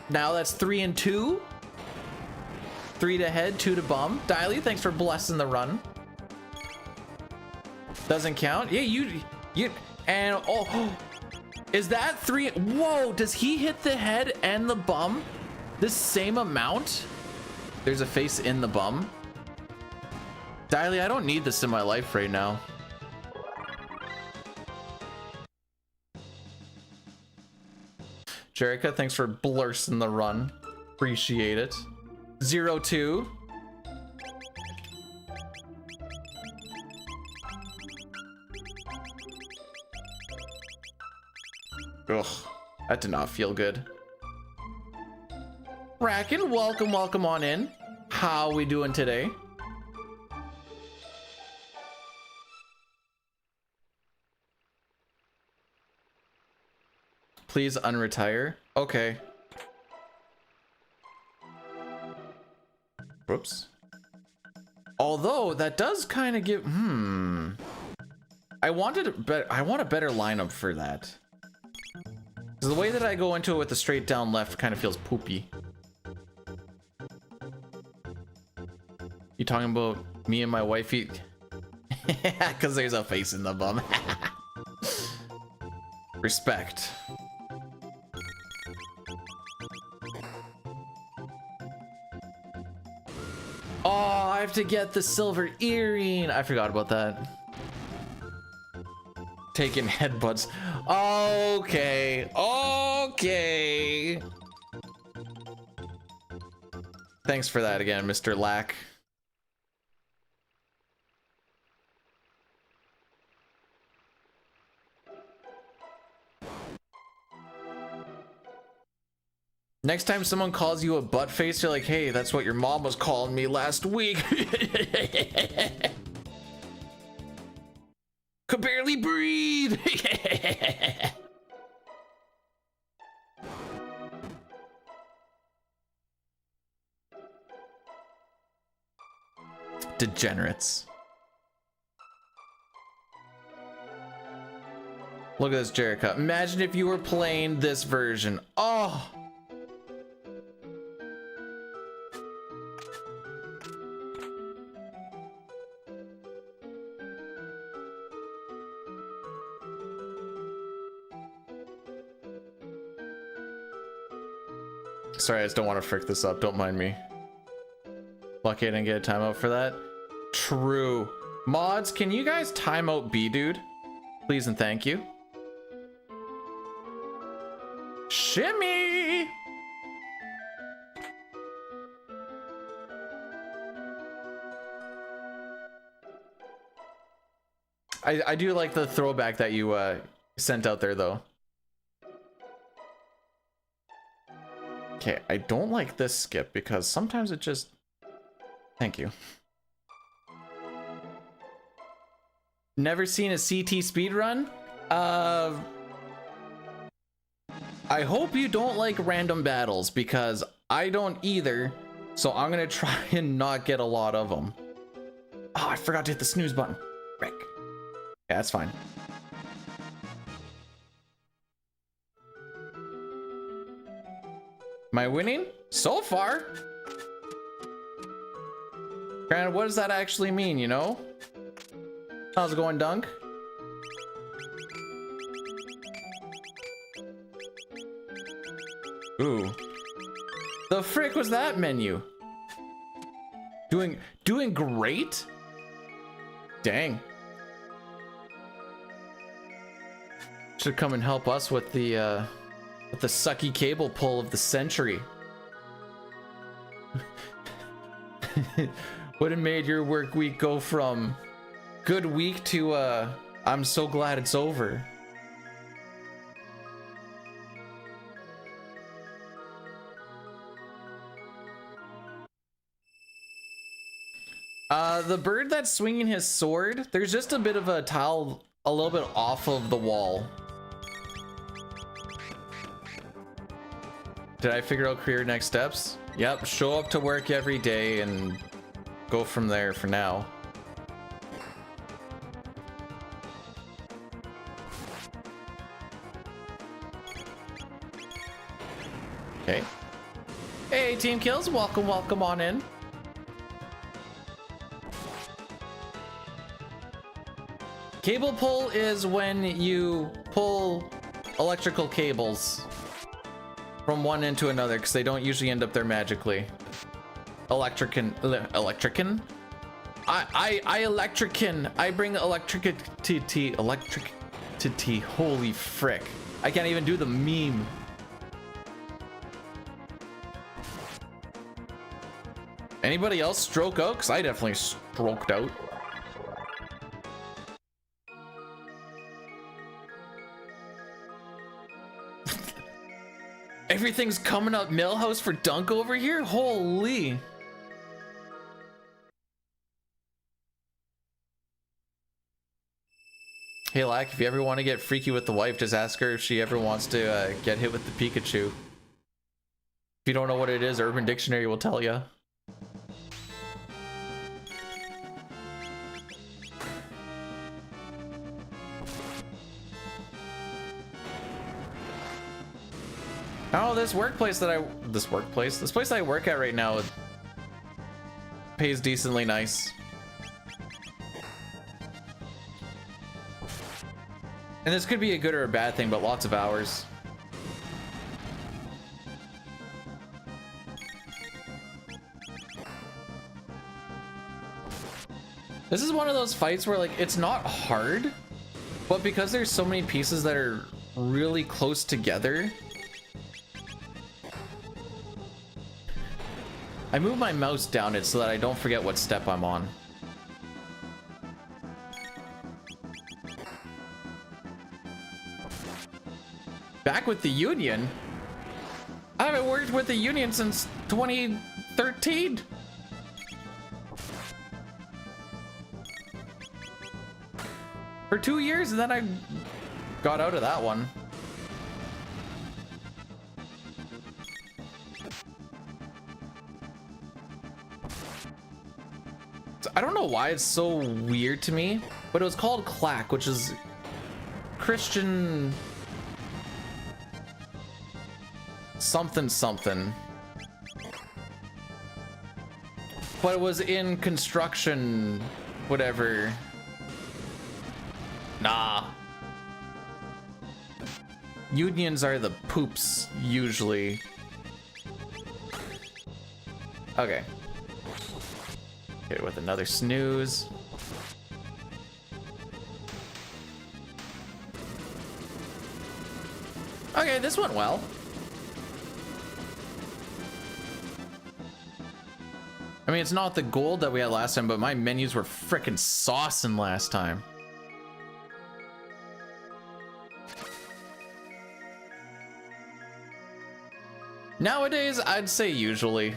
Now that's 3 and 2. 3 to head, 2 to bum. Diley, thanks for blessing the run. Doesn't count. Yeah, you, and oh, is that 3? Whoa, does he hit the head and the bum the same amount? There's a face in the bum. Diley, I don't need this in my life right now. Jerica, thanks for blursing the run. Appreciate it. 0-2. Ugh, that did not feel good. Bracken, welcome on in. How we doing today? Please unretire. Okay. Whoops. Although that does kind of give I want a better lineup for that. The way that I go into it with the straight down left kind of feels poopy. You talking about me and my wifey? Because there's a face in the bum. Respect. Oh, I have to get the silver earring. I forgot about that. Taking headbutts. Okay. Thanks for that again, Mr. Lack. Next time someone calls you a butt face, you're like, hey, that's what your mom was calling me last week. Could barely breathe. Degenerates. Look at this, Jerica. Imagine if you were playing this version. Oh. Sorry, I just don't want to frick this up. Don't mind me. Lucky I didn't get a timeout for that. True. Mods, can you guys timeout B, dude? Please and thank you. Shimmy! I do like the throwback that you sent out there though. Okay, I don't like this skip because sometimes it just... Thank you. Never seen a CT speedrun? I hope you don't like random battles because I don't either. So I'm gonna try and not get a lot of them. Oh, I forgot to hit the snooze button. Frick. Yeah, that's fine. Am I winning? So far. Granted, what does that actually mean, you know? How's it going, Dunk? Ooh. The frick was that menu? Doing great? Dang. Should come and help us with the sucky cable pull of the century. Would have made your work week go from good week to I'm so glad it's over. The bird that's swinging his sword, there's just a bit of a tile a little bit off of the wall. Did I figure out career next steps? Yep, show up to work every day and go from there for now. Okay. Hey, Team Kills, welcome on in. Cable pull is when you pull electrical cables from one end to another because they don't usually end up there magically. Electrican. I electrican. I bring electricity. Holy frick. I can't even do the meme. Anybody else stroke out? Because I definitely stroked out. Everything's coming up Millhouse for Dunk over here? Holy. Hey, Lack, if you ever want to get freaky with the wife, just ask her if she ever wants to get hit with the Pikachu. If you don't know what it is, Urban Dictionary will tell you. Oh, this place that I work at right now pays decently nice. And this could be a good or a bad thing, but lots of hours. This is one of those fights where, like, it's not hard, but because there's so many pieces that are really close together, I move my mouse down it so that I don't forget what step I'm on. Back with the Union? I haven't worked with the Union since 2013. For 2 years, and then I got out of that one. I don't know why it's so weird to me, but it was called Clack, which is Christian something something. But it was in construction, whatever. Nah. Unions are the poops, usually. Okay. Hit it with another snooze. Okay, this went well. I mean, it's not the gold that we had last time, but my menus were frickin' saucing last time. Nowadays, I'd say usually.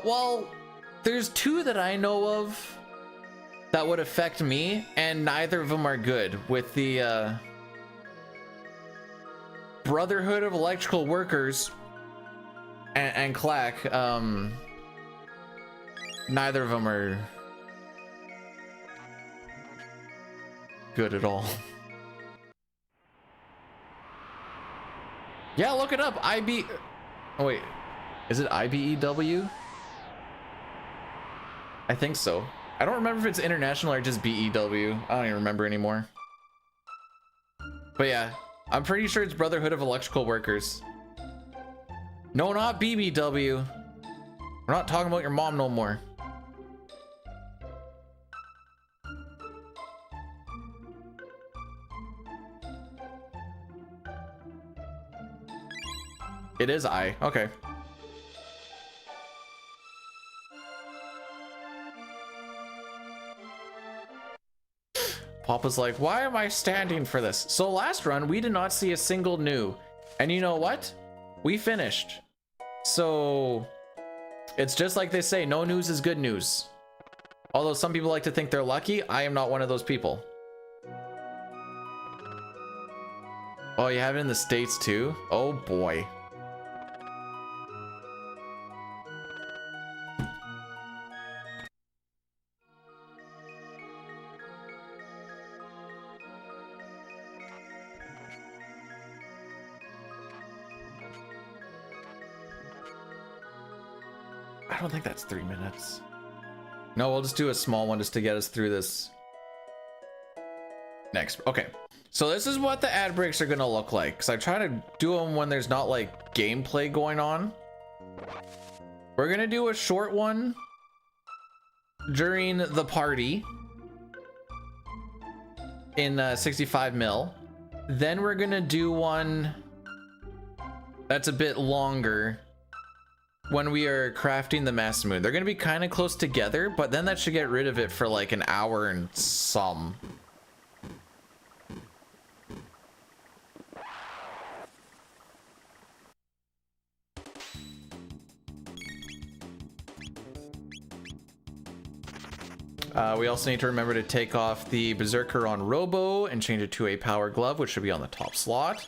Well, there's two that I know of that would affect me, and neither of them are good. With the Brotherhood of Electrical Workers and Clack, neither of them are good at all. Yeah, look it up. Oh wait, is it IBEW? I think so. I don't remember if it's international or just BEW. I don't even remember anymore. But yeah, I'm pretty sure it's Brotherhood of Electrical Workers. No, not BBW. We're not talking about your mom no more. It is I. Okay. Papa's like, why am I standing for this? So last run, we did not see a single new. And you know what? We finished. So it's just like they say, no news is good news. Although some people like to think they're lucky, I am not one of those people. Oh, you have it in the States too? Oh boy. I don't think that's 3 minutes. No, we'll just do a small one just to get us through this. Next. Okay. So this is what the ad breaks are going to look like. Because I try to do them when there's not like gameplay going on. We're going to do a short one during the party in 65 mil. Then we're going to do one that's a bit longer when we are crafting the Mass Moon. They're going to be kind of close together, but then that should get rid of it for like an hour and some. We also need to remember to take off the Berserker on Robo and change it to a Power Glove, which should be on the top slot.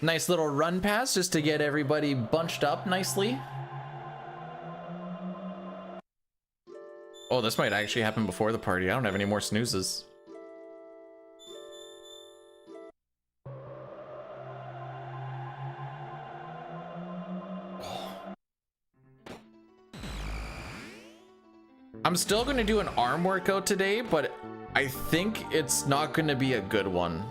Nice little run pass just to get everybody bunched up nicely. Oh, this might actually happen before the party. I don't have any more snoozes. I'm still going to do an arm workout today, but I think it's not going to be a good one.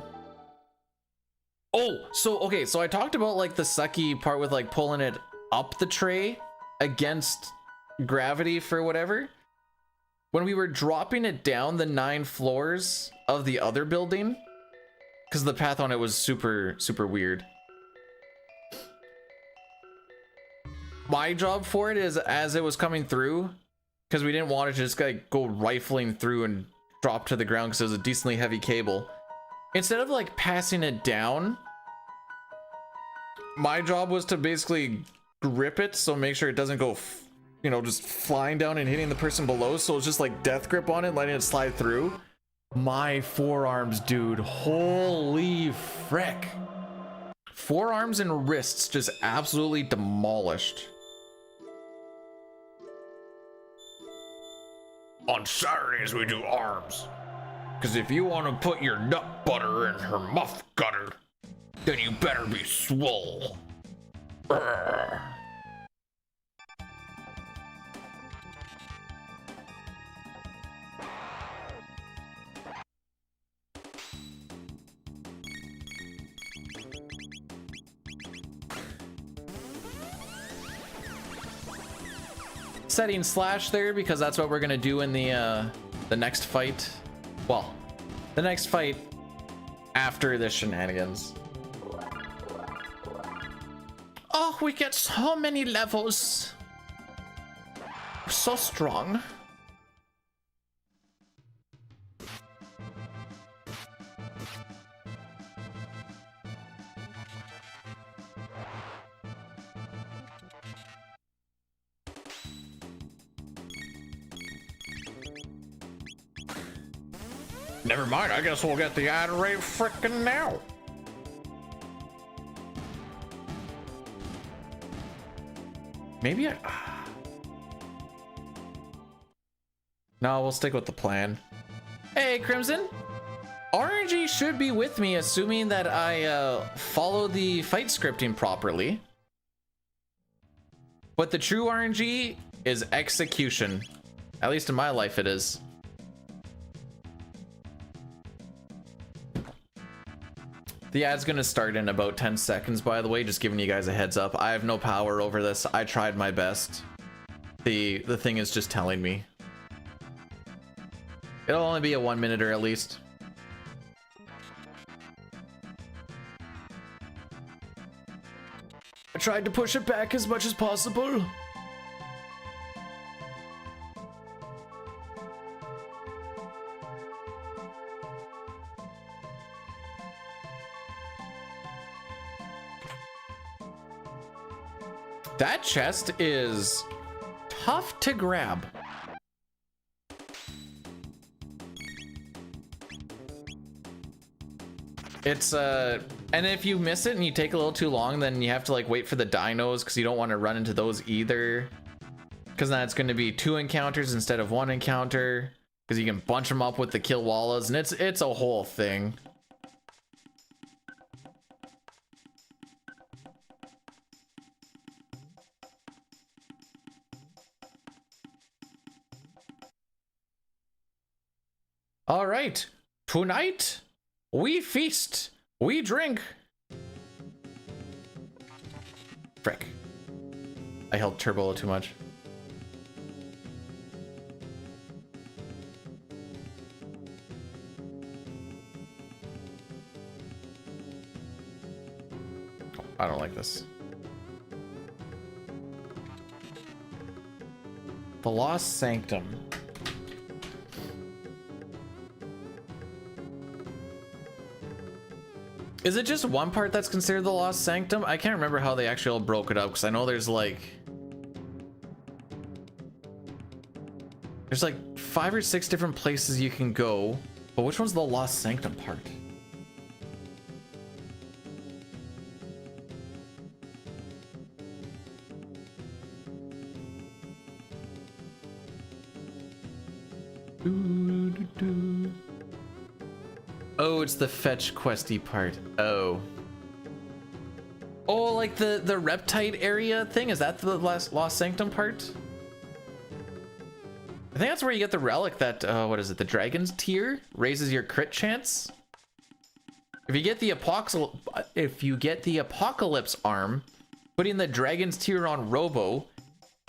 Oh, so, okay, so I talked about like the sucky part with like pulling it up the tray against gravity for whatever. When we were dropping it down the 9 floors of the other building, because the path on it was super, super weird. My job for it is as it was coming through, because we didn't want it to just like go rifling through and drop to the ground because it was a decently heavy cable. Instead of like passing it down, my job was to basically grip it, so make sure it doesn't go, you know, just flying down and hitting the person below. So it's just like death grip on it, letting it slide through. My forearms, dude, holy frick. Forearms and wrists just absolutely demolished. On Saturdays we do arms. Cause if you want to put your nut butter in her muff gutter, then you better be swole. Urgh. Setting slash there because that's what we're gonna do in the next fight. Well, the next fight after the shenanigans. Oh, we get so many levels. So strong. Never mind, I guess we'll get the ad right frickin' now. Maybe I... No, we'll stick with the plan. Hey, Crimson. RNG should be with me, assuming that I follow the fight scripting properly. But the true RNG is execution. At least in my life it is. The ad's gonna start in about 10 seconds, by the way, just giving you guys a heads up. I have no power over this. I tried my best. The thing is just telling me. It'll only be a 1 minute or at least. I tried to push it back as much as possible. That chest is tough to grab. It's and if you miss it and you take a little too long, then you have to like wait for the dinos because you don't want to run into those either. Because then it's going to be 2 encounters instead of 1 encounter. Because you can bunch them up with the kill wallas, and it's a whole thing. All right, tonight we feast, we drink. Frick, I held turbo too much. Oh, I don't like this. The Lost Sanctum. Is it just one part that's considered the Lost Sanctum? I can't remember how they actually all broke it up, because I know there's like 5 or 6 different places you can go, but which one's the Lost Sanctum part? Oh, it's the fetch questy part. Oh, like the reptite area thing? Is that the Lost Sanctum part? I think that's where you get the relic that what is it? The Dragon's Tear raises your crit chance. If you get the Apocalypse arm, putting the Dragon's Tear on Robo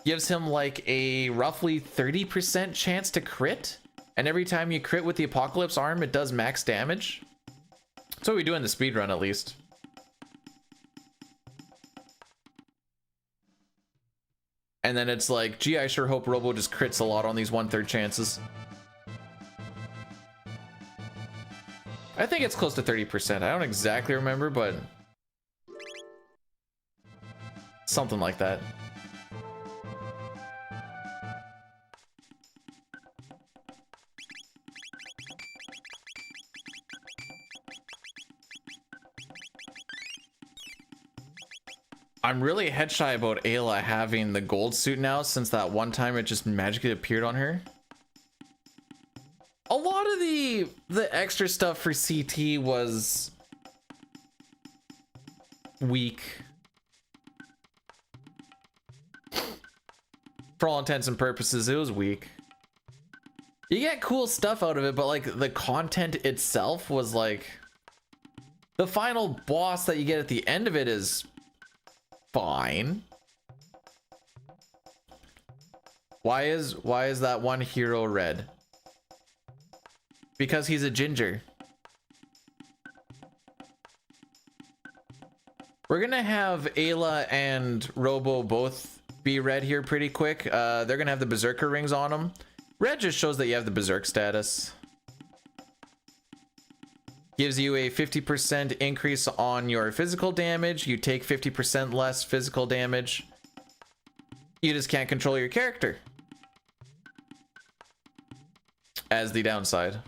gives him like a roughly 30% chance to crit. And every time you crit with the Apocalypse arm, it does max damage. That's what we do in the speedrun, at least. And then it's like, gee, I sure hope Robo just crits a lot on these 1/3 chances. I think it's close to 30%. I don't exactly remember, but something like that. I'm really head shy about Ayla having the gold suit now, since that one time it just magically appeared on her. A lot of the extra stuff for CT was weak. For all intents and purposes, it was weak. You get cool stuff out of it, but like the content itself was like, the final boss that you get at the end of it is fine. Why is that one hero red? Because he's a ginger. We're gonna have Ayla and Robo both be red here pretty quick. They're gonna have the Berserker rings on them. Red just shows that you have the Berserk status. Gives you a 50% increase on your physical damage. You take 50% less physical damage. You just can't control your character. As the downside.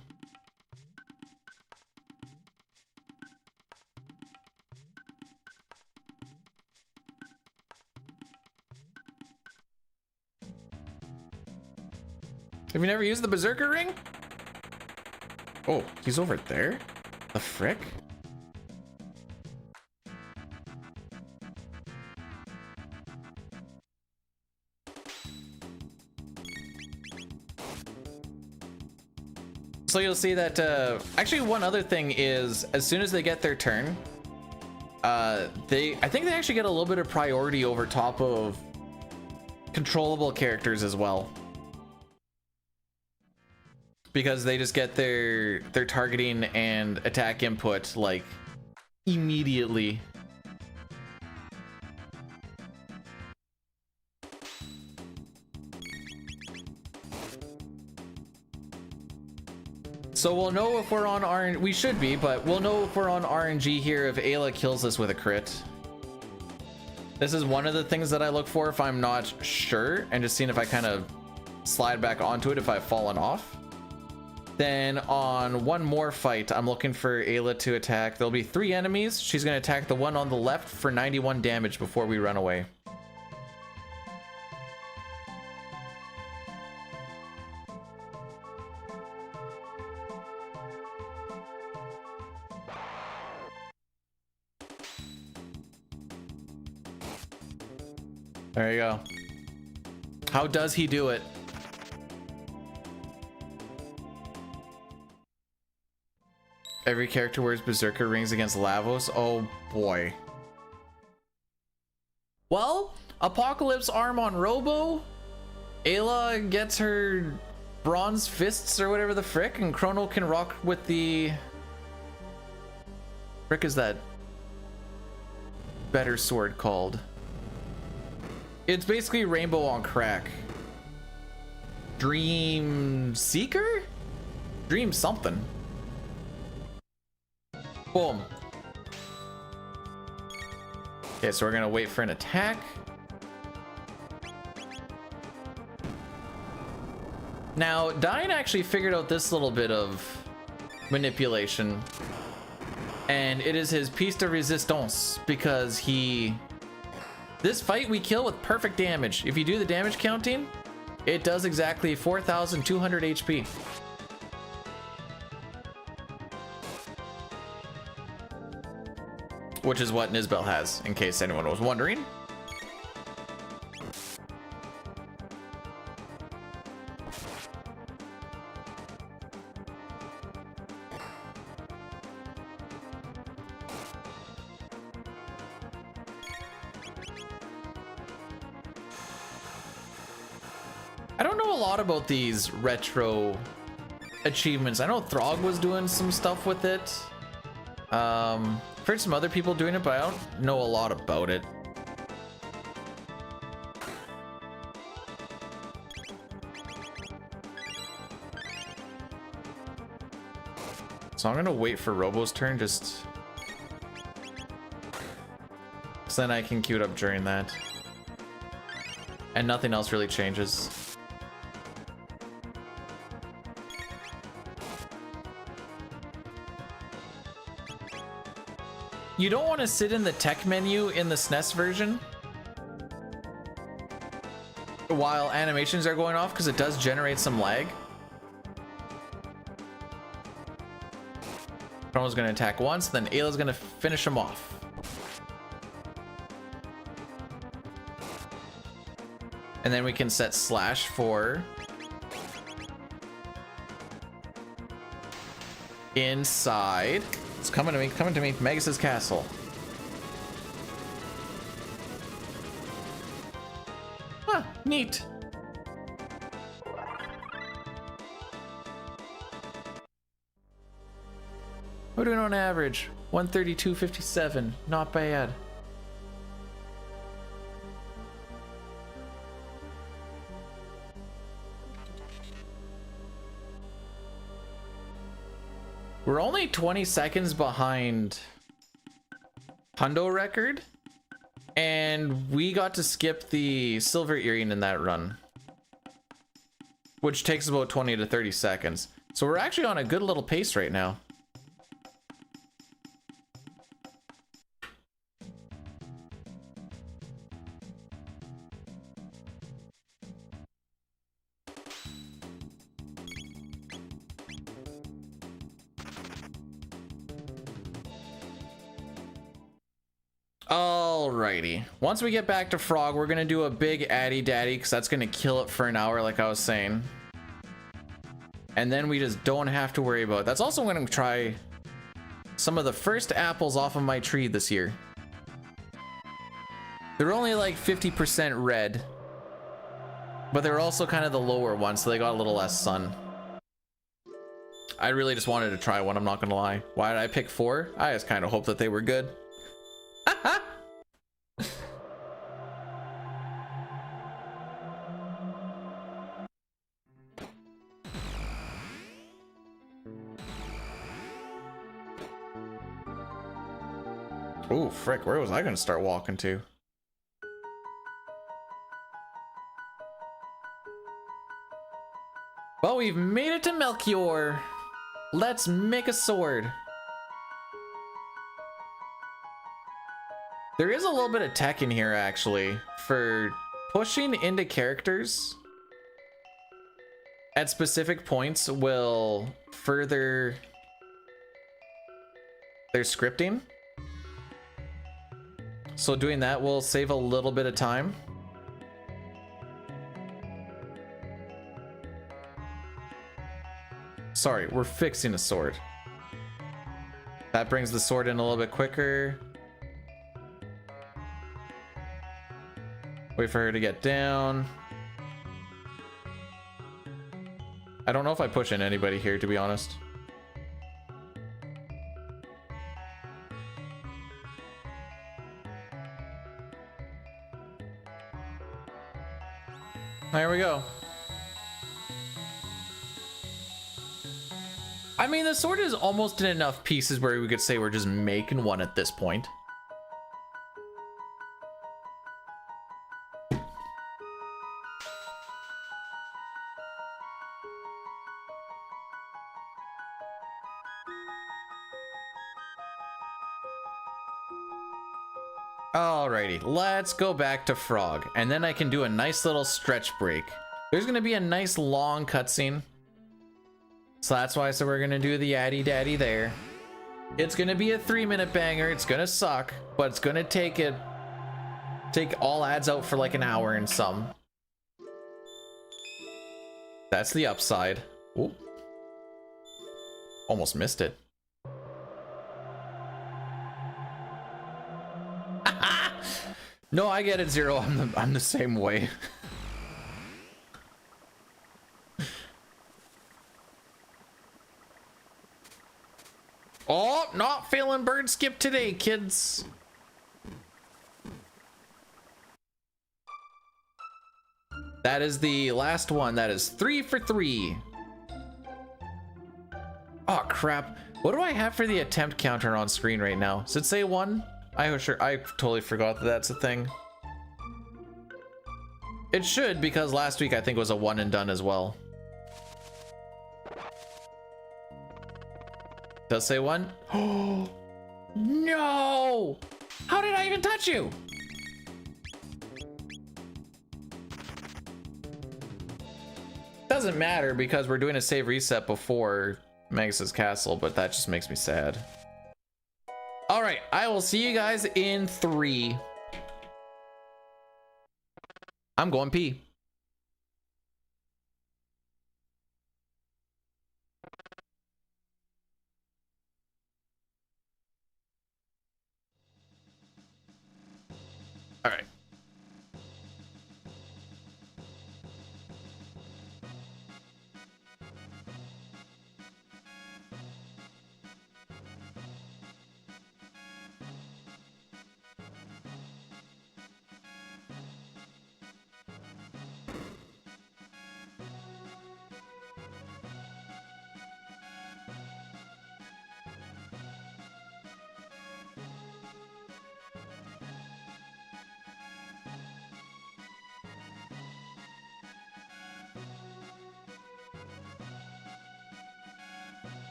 Have you never used the Berserker ring? Oh, he's over there? The frick? So you'll see that, actually one other thing is, as soon as they get their turn, I think they actually get a little bit of priority over top of controllable characters as well. Because they just get their targeting and attack input like immediately. So we'll know if we're on RNG. We should be, but we'll know if we're on RNG here if Ayla kills us with a crit. This is one of the things that I look for if I'm not sure, and just seeing if I kind of slide back onto it if I've fallen off. Then on one more fight, I'm looking for Ayla to attack. There'll be 3 enemies. She's going to attack the one on the left for 91 damage before we run away. There you go. How does he do it? Every character wears Berserker rings against Lavos. Oh boy. Well, Apocalypse arm on Robo. Ayla gets her bronze fists or whatever the frick, and Chrono can rock with the... frick is that better sword called? It's basically Rainbow on crack. Dream Seeker? Dream something. Boom. Okay, so we're gonna wait for an attack. Now, Dine actually figured out this little bit of manipulation. And it is his piece de resistance, because this fight we kill with perfect damage. If you do the damage counting, it does exactly 4,200 HP. Which is what Nizbel has, in case anyone was wondering. I don't know a lot about these retro achievements. I know Throg was doing some stuff with it. I've heard some other people doing it, but I don't know a lot about it. So I'm gonna wait for Robo's turn, just so then I can queue it up during that. And nothing else really changes. You don't want to sit in the tech menu in the SNES version while animations are going off, because it does generate some lag. Chrono's going to attack once, then Ayla's going to finish him off. And then we can set slash for inside. It's coming to me, Magus' castle. Huh, neat. We're doing on average 132.57, not bad. We're only 20 seconds behind Hundo record, and we got to skip the silver earring in that run, which takes about 20 to 30 seconds. So we're actually on a good little pace right now. Alrighty, once we get back to Frog, we're gonna do a big Addy Daddy because that's gonna kill it for an hour, like I was saying. And then we just don't have to worry about it. That's also gonna try some of the first apples off of my tree this year. They're only like 50% red, but they're also kind of the lower ones, so they got a little less sun. I really just wanted to try one, I'm not gonna lie. Why did I pick 4? I just kind of hoped that they were good. Ooh, frick, where was I gonna start walking to? Well, we've made it to Melchior. Let's make a sword. There is a little bit of tech in here, actually, for pushing into characters at specific points will further their scripting. So doing that will save a little bit of time. Sorry, we're fixing a sword. That brings the sword in a little bit quicker. Wait for her to get down. I don't know if I push in anybody here, to be honest. There we go. I mean, the sword is almost in enough pieces where we could say we're just making one at this point. Alrighty, let's go back to Frog, and then I can do a nice little stretch break. There's gonna be a nice long cutscene, so that's why I said we're gonna do the Addy Daddy there. It's gonna be a 3-minute banger. It's gonna suck, but it's gonna take all ads out for like an hour and some. That's the upside. Ooh. Almost missed it. No, I get it, Zero. I'm the same way. Oh, not feeling bird skip today, kids. That is the last one. That is 3 for 3. Oh crap. What do I have for the attempt counter on screen right now? Does it say 1? I totally forgot that that's a thing. It should, because last week I think was a 1 and done as well. Does say 1? Oh no! How did I even touch you? Doesn't matter because we're doing a save reset before Magus' castle, but that just makes me sad. All right, I will see you guys in 3. I'm going pee. All right.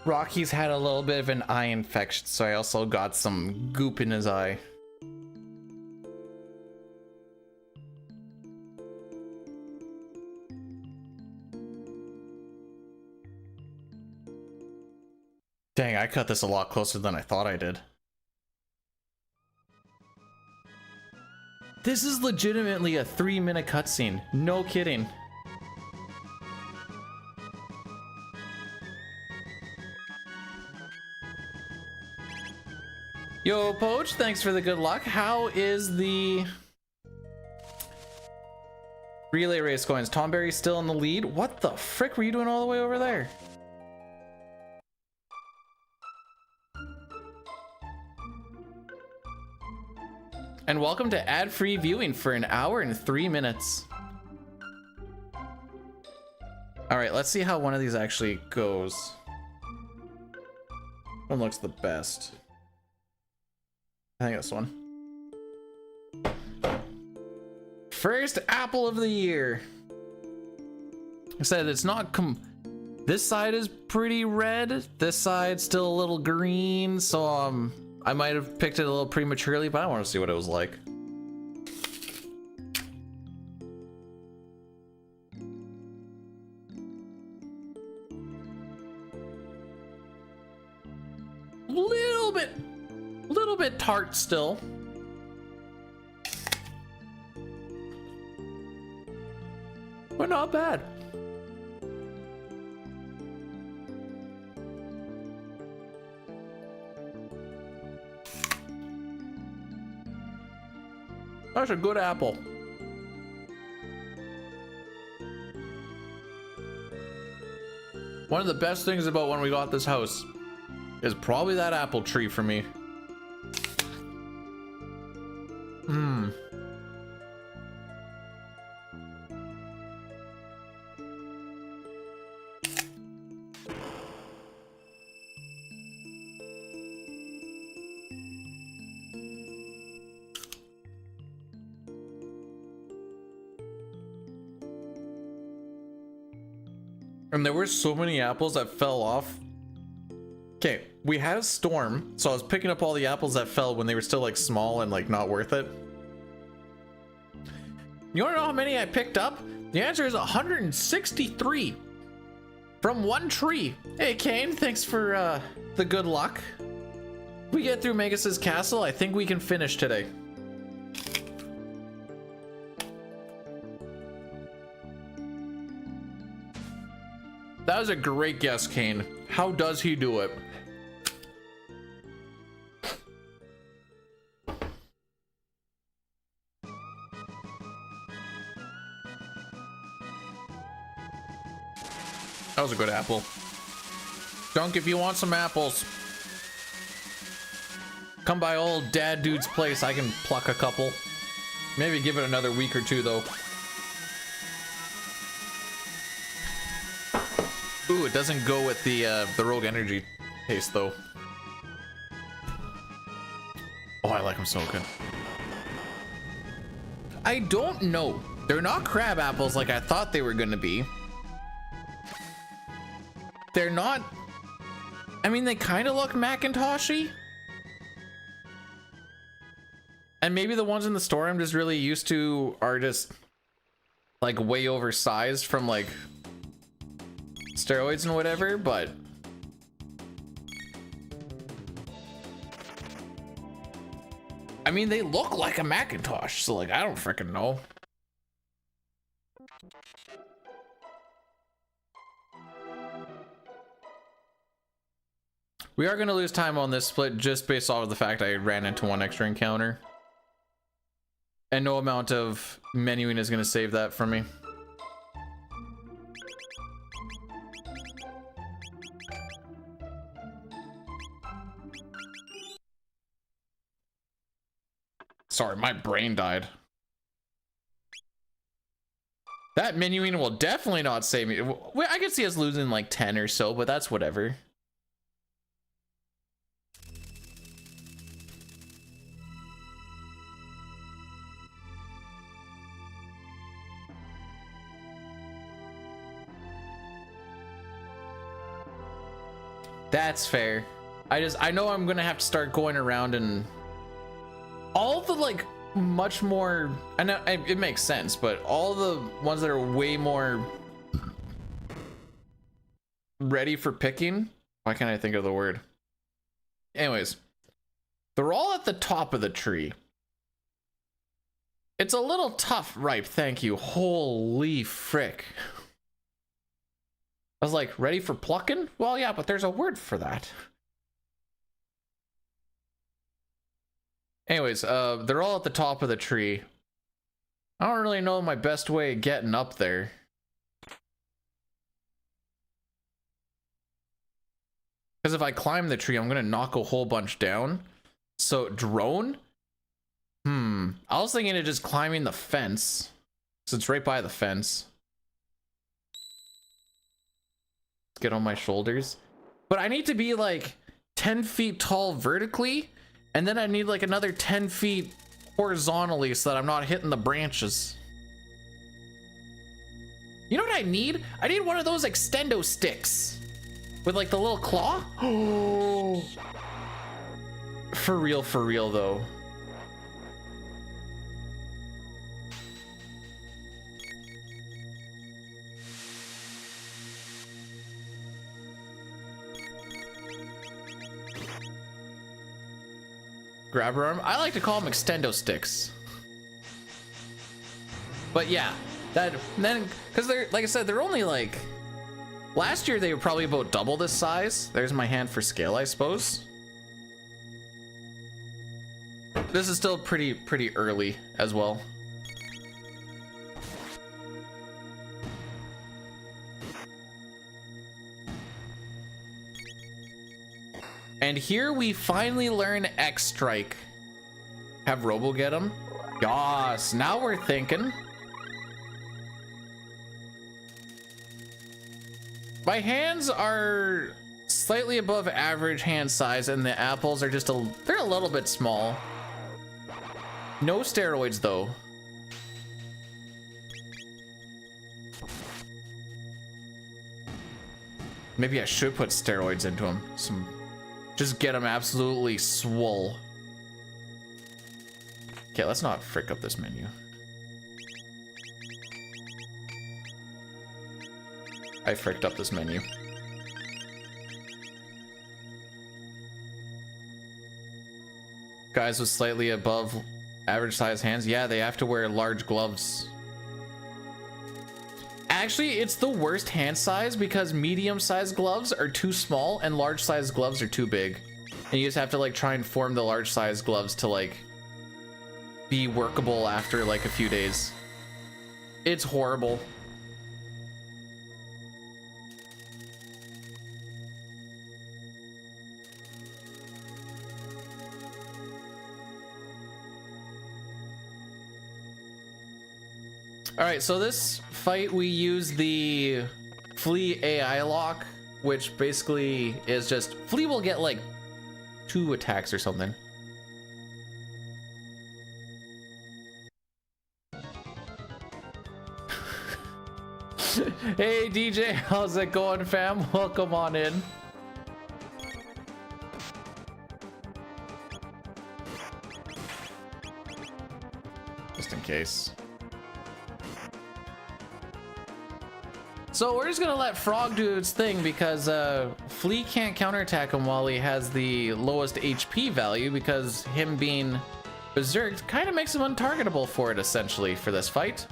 Rocky's had a little bit of an eye infection, so I also got some goop in his eye. Dang, I cut this a lot closer than I thought I did. This is legitimately a 3-minute cutscene. No kidding. Yo, Poach, thanks for the good luck. How is the relay race going? Is Tom Berry still in the lead? What the frick were you doing all the way over there? And welcome to ad-free viewing for an hour and 3 minutes. All right, let's see how one of these actually goes. One looks the best. I think this one. First apple of the year. I said it's not this side is pretty red. This side's still a little green, so I might have picked it a little prematurely, but I want to see what it was like. Little bit tart still. But not bad. That's a good apple. One of the best things about when we got this house is probably that apple tree for me. And there were so many apples that fell off. Okay, we had a storm, so I was picking up all the apples that fell when they were still like small and like not worth it. You wanna know how many I picked up? The answer is 163 from one tree. Hey Kane, thanks for the good luck. We get through Magus's castle, I think we can finish today. That was a great guess, Kane. How does he do it? That was a good apple. Dunk, if you want some apples, come by old dad dude's place. I can pluck a couple. Maybe give it another week or two though. Ooh, it doesn't go with the Rogue Energy taste though. Oh, I like them so good. I don't know. They're not crab apples like I thought they were gonna be. They're not. I mean, they kind of look Macintoshy. And maybe the ones in the store I'm just really used to are just like way oversized from like steroids and whatever, but I mean, they look like a Macintosh, so like I don't freaking know. We are going to lose time on this split just based off of the fact I ran into one extra encounter. And no amount of menuing is going to save that for me. Sorry, my brain died. That menuing will definitely not save me. Well, I could see us losing like 10 or so, but that's whatever. That's fair. I know I'm gonna have to start going around and all the like much more, I know it makes sense, but all the ones that are way more ready for picking, why can't I think of the word? Anyways, they're all at the top of the tree. It's a little tough, ripe, thank you. Holy frick. I was like, ready for plucking? Well, yeah, but there's a word for that. Anyways, they're all at the top of the tree. I don't really know my best way of getting up there. Because if I climb the tree, I'm gonna knock a whole bunch down. So, drone? I was thinking of just climbing the fence. So it's right by the fence. Get on my shoulders. But I need to be like 10 feet tall vertically. And then I need like another 10 feet horizontally so that I'm not hitting the branches. You know what I need? I need one of those extendo sticks. With like the little claw. Oh. For real though. Grabber arm. I like to call them extendo sticks. But yeah, that then because they're like I said, they're only like last year they were probably about double this size. There's my hand for scale, I suppose. This is still pretty early as well. And here we finally learn X Strike. Have Robo get him. Yas, now we're thinking. My hands are slightly above average hand size, and the apples are just they're a little bit small. No steroids though. Maybe I should put steroids into them. Just get them absolutely swole. Okay, let's not frick up this menu. I fricked up this menu. Guys with slightly above average size hands, yeah, they have to wear large gloves. Actually, it's the worst hand size because medium-sized gloves are too small and large-sized gloves are too big. And you just have to like try and form the large-sized gloves to like be workable after like a few days. It's horrible. All right, so this fight we use the Flea AI lock, which basically is just Flea will get like 2 attacks or something. Hey DJ, how's it going, fam? Welcome on in. Just in case. So we're just gonna let Frog do its thing because Flea can't counterattack him while he has the lowest HP value because him being berserked kind of makes him untargetable for it essentially for this fight.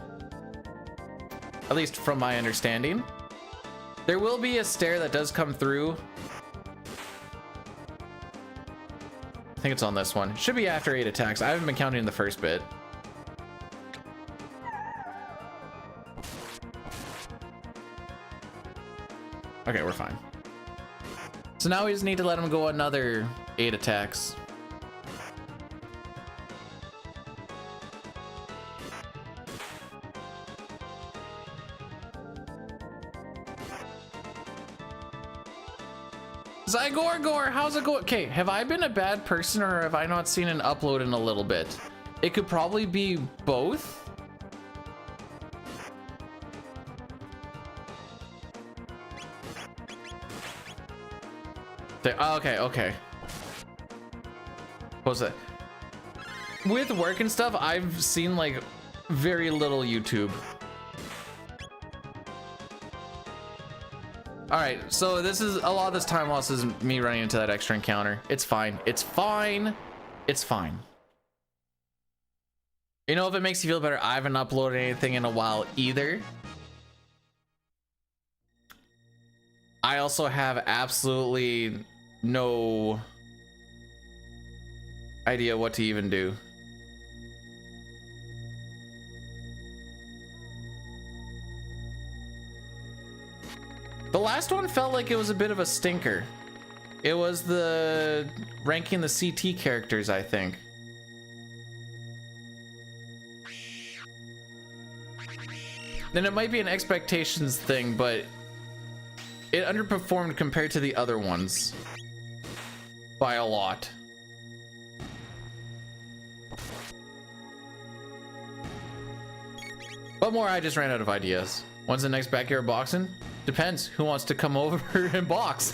At least from my understanding. There will be a stare that does come through. I think it's on this one. Should be after 8 attacks. I haven't been counting the first bit. Okay, we're fine. So now we just need to let him go another 8 attacks. Zygorgor, how's it going? Okay, have I been a bad person or have I not seen an upload in a little bit? It could probably be both. There. Oh, okay, okay. What was that? With work and stuff, I've seen like very little YouTube. All right, so this is a lot of this time loss is me running into that extra encounter. It's fine. It's fine. It's fine. You know, if it makes you feel better, I haven't uploaded anything in a while either. I also have absolutely no idea what to even do. The last one felt like it was a bit of a stinker. It was the ranking the CT characters, I think. Then it might be an expectations thing, but it underperformed compared to the other ones by a lot. But more, I just ran out of ideas. When's the next backyard boxing? Depends. Who wants to come over and box?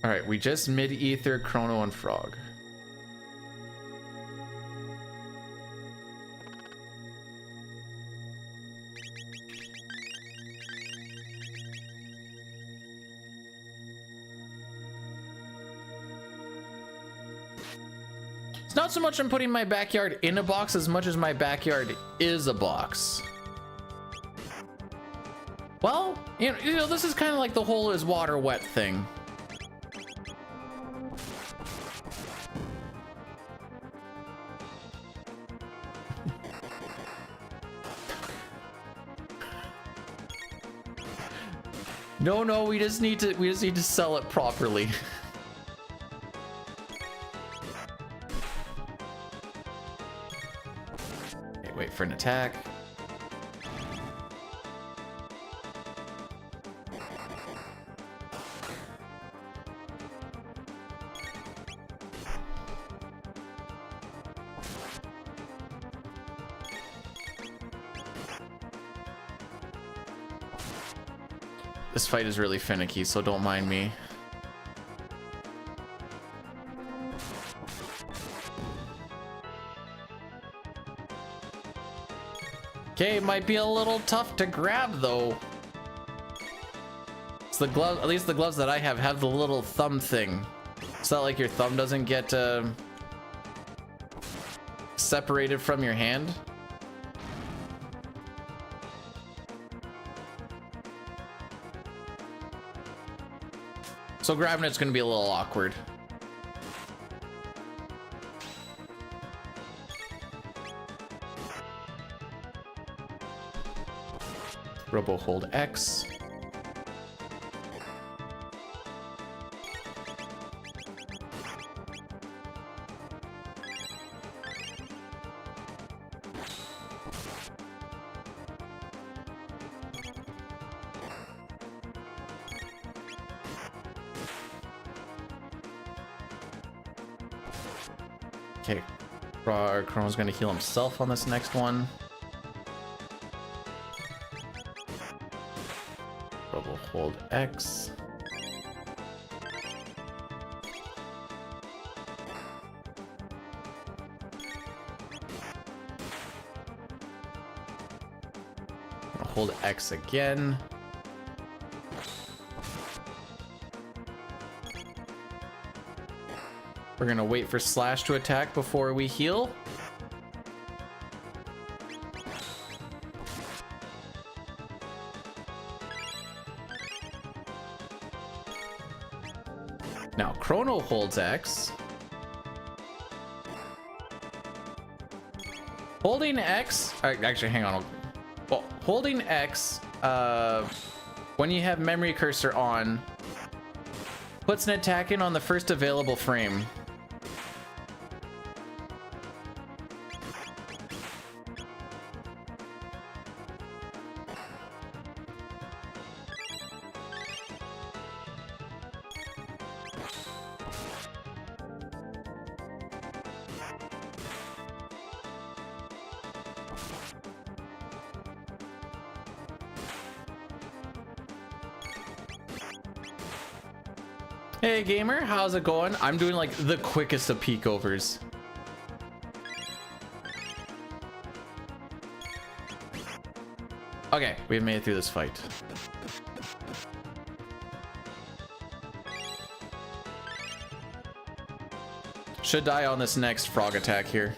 All right, we just mid-ether Chrono and Frog. It's not so much I'm putting my backyard in a box as much as my backyard is a box. Well, you know, this is kind of like the whole is water wet thing. No, we just need to sell it properly. Okay, wait for an attack. This fight is really finicky, so don't mind me. Okay, it might be a little tough to grab though. It's the glove, at least the gloves that I have the little thumb thing. It's not like your thumb doesn't get separated from your hand. So grabbing it's going to be a little awkward. Robo hold X. Okay, Chrono's gonna heal himself on this next one. Robo hold X. Hold X again. We're gonna wait for Slash to attack before we heal. Now Chrono holds X. Holding X, actually hang on. Well, holding X, when you have memory cursor on, puts an attack in on the first available frame. Hey gamer, how's it going? I'm doing like the quickest of peek overs. Okay, we've made it through this fight. Should die on this next frog attack here.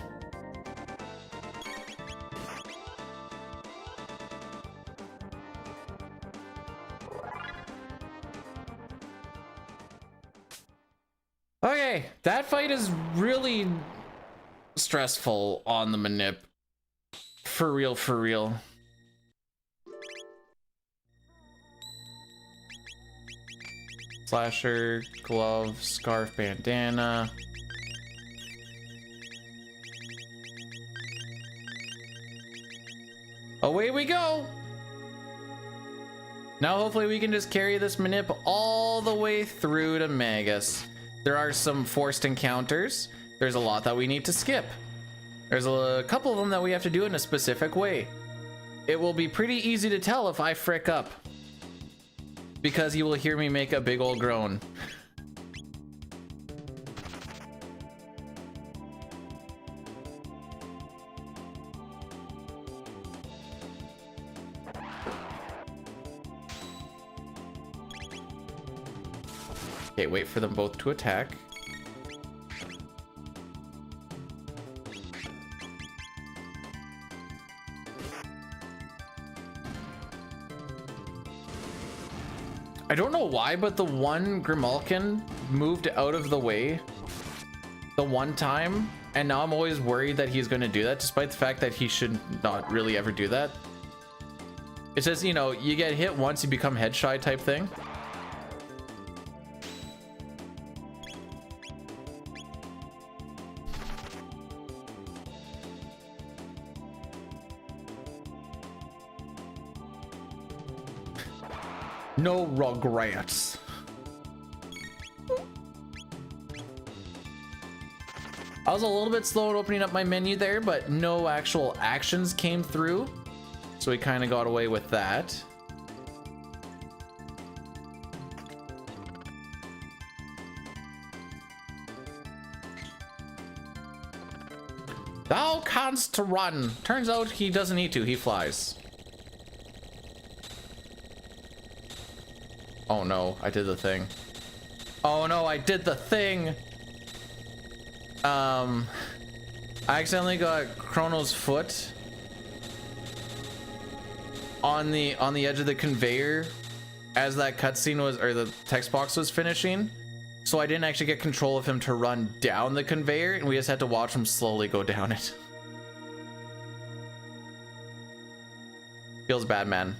Okay, that fight is really stressful on the manip. For real, for real. Slasher, glove, scarf, bandana. Away we go! Now hopefully we can just carry this manip all the way through to Magus. There are some forced encounters. There's a lot that we need to skip. There's a couple of them that we have to do in a specific way. It will be pretty easy to tell if I frick up, because you will hear me make a big old groan. Okay, wait for them both to attack. I don't know why, but the one Grimalkin moved out of the way the one time, and now I'm always worried that he's going to do that, despite the fact that he should not really ever do that. It says, you know, you get hit once, you become head shy type thing. No regrets. I was a little bit slow at opening up my menu there, but no actual actions came through, so we kind of got away with that. Thou canst run. Turns out he doesn't need to, he flies. Oh no, I did the thing. Oh no, I did the thing. I accidentally got Chrono's foot on the edge of the conveyor as that cutscene was, or the text box was finishing. So I didn't actually get control of him to run down the conveyor, and we just had to watch him slowly go down it. Feels bad, man.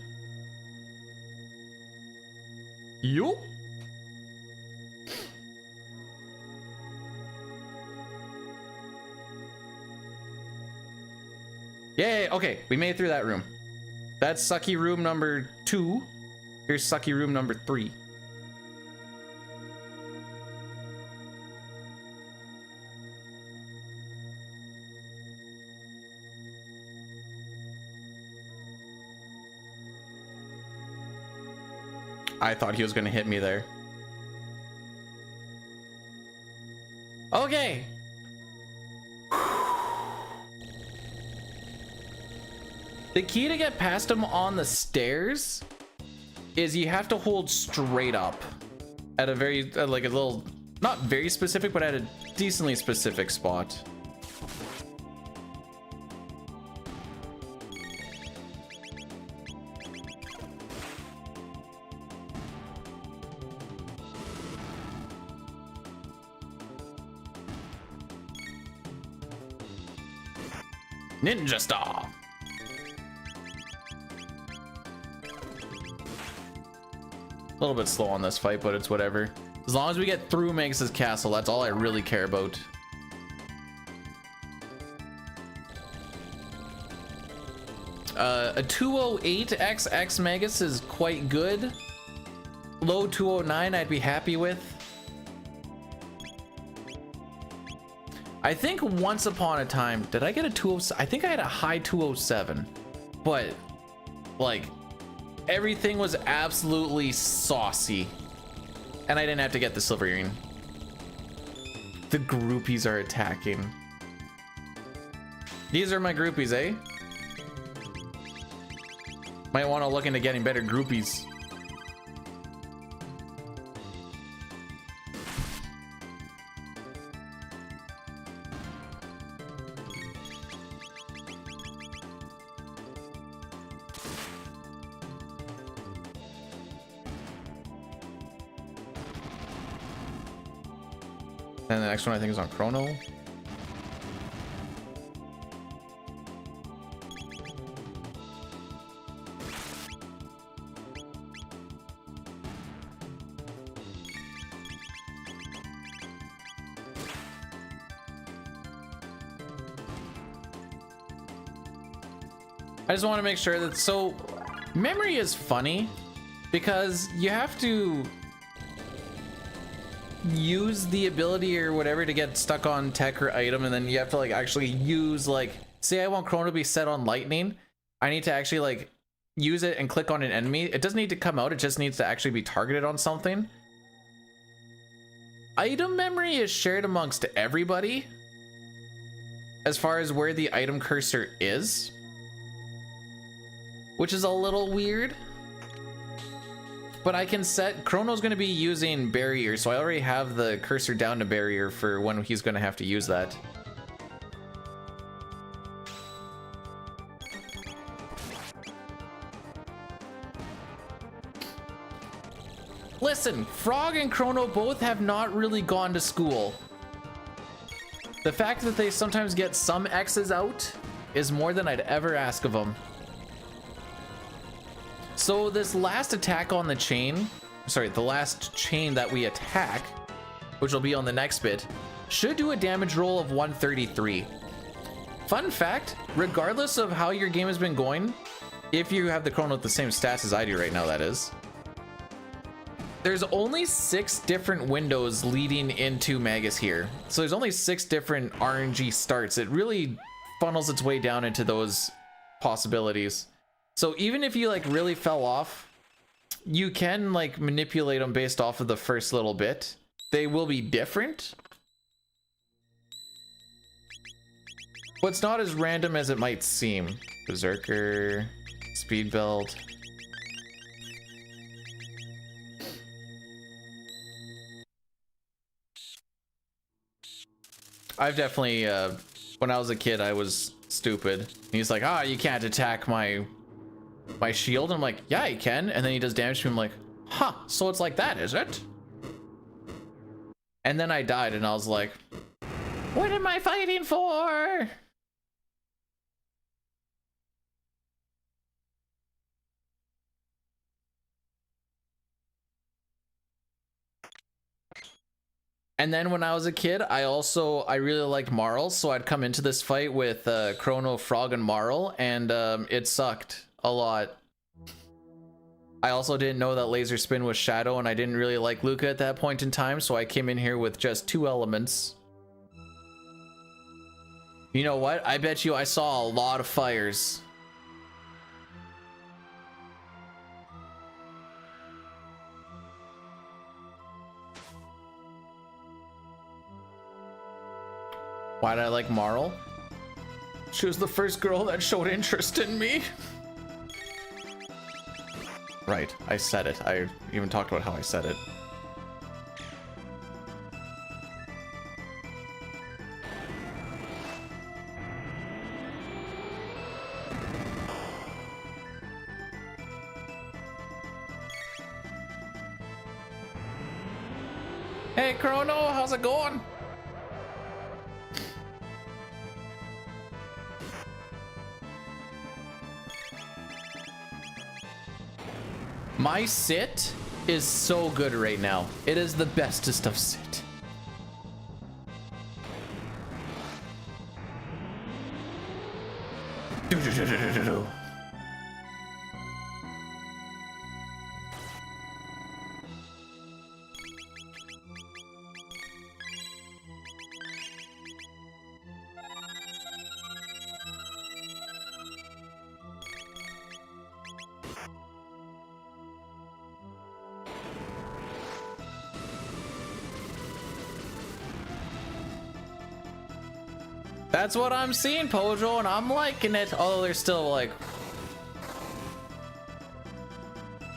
Yo. Yay, okay, we made it through that room. That's sucky room number 2. Here's sucky room number 3. I thought he was going to hit me there. Okay. The key to get past him on the stairs is you have to hold straight up at a very, like a little, not very specific, but at a decently specific spot. Ninja Star. A little bit slow on this fight, but it's whatever. As long as we get through Magus's castle, that's all I really care about. A 208XX Magus is quite good. Low 209 I'd be happy with. I think once upon a time, did I get a 207? I think I had a high 207, but like everything was absolutely saucy And I didn't have to get the silver earring. The groupies are attacking. These are my groupies, eh? Might want to look into getting better groupies. And the next one I think is on Chrono. I just want to make sure that, so memory is funny because you have to use the ability or whatever to get stuck on tech or item, and then you have to like actually use, like, say I want Chrono to be set on lightning, I need to actually like use it and click on an enemy. It doesn't need to come out, it just needs to actually be targeted on something. Item memory is shared amongst everybody as far as where the item cursor is, which is a little weird. But I can set, Chrono's going to be using barrier, so I already have the cursor down to barrier for when he's going to have to use that. Listen, Frog and Chrono both have not really gone to school. The fact that they sometimes get some X's out is more than I'd ever ask of them. So this last attack on the chain, sorry, the last chain that we attack, which will be on the next bit, should do a damage roll of 133. Fun fact, regardless of how your game has been going, if you have the Chrono with the same stats as I do right now, that is, there's only 6 different windows leading into Magus here. So there's only 6 different RNG starts. It really funnels its way down into those possibilities. So even if you like really fell off, you can like manipulate them based off of the first little bit. They will be different, but it's not as random as it might seem. Berserker, speed belt. I've definitely, when I was a kid, I was stupid. He's like, ah, you can't attack my shield. I'm like, yeah, you can. And then he does damage to me. I'm like, huh, so it's like that, is it? And then I died and I was like, what am I fighting for? And then when I was a kid, I really liked Marl, so I'd come into this fight with Chrono, Frog, and Marl, and it sucked a lot. I also didn't know that Laser Spin was Shadow, and I didn't really like Luca at that point in time, so I came in here with just 2 elements. You know what? I bet you I saw a lot of fires. Why did I like Marl? She was the first girl that showed interest in me. Right, I said it. I even talked about how I said it. Hey Chrono, how's it going? My sit is so good right now. It is the bestest of sit. That's what I'm seeing, Pojo, and I'm liking it. Although there's still like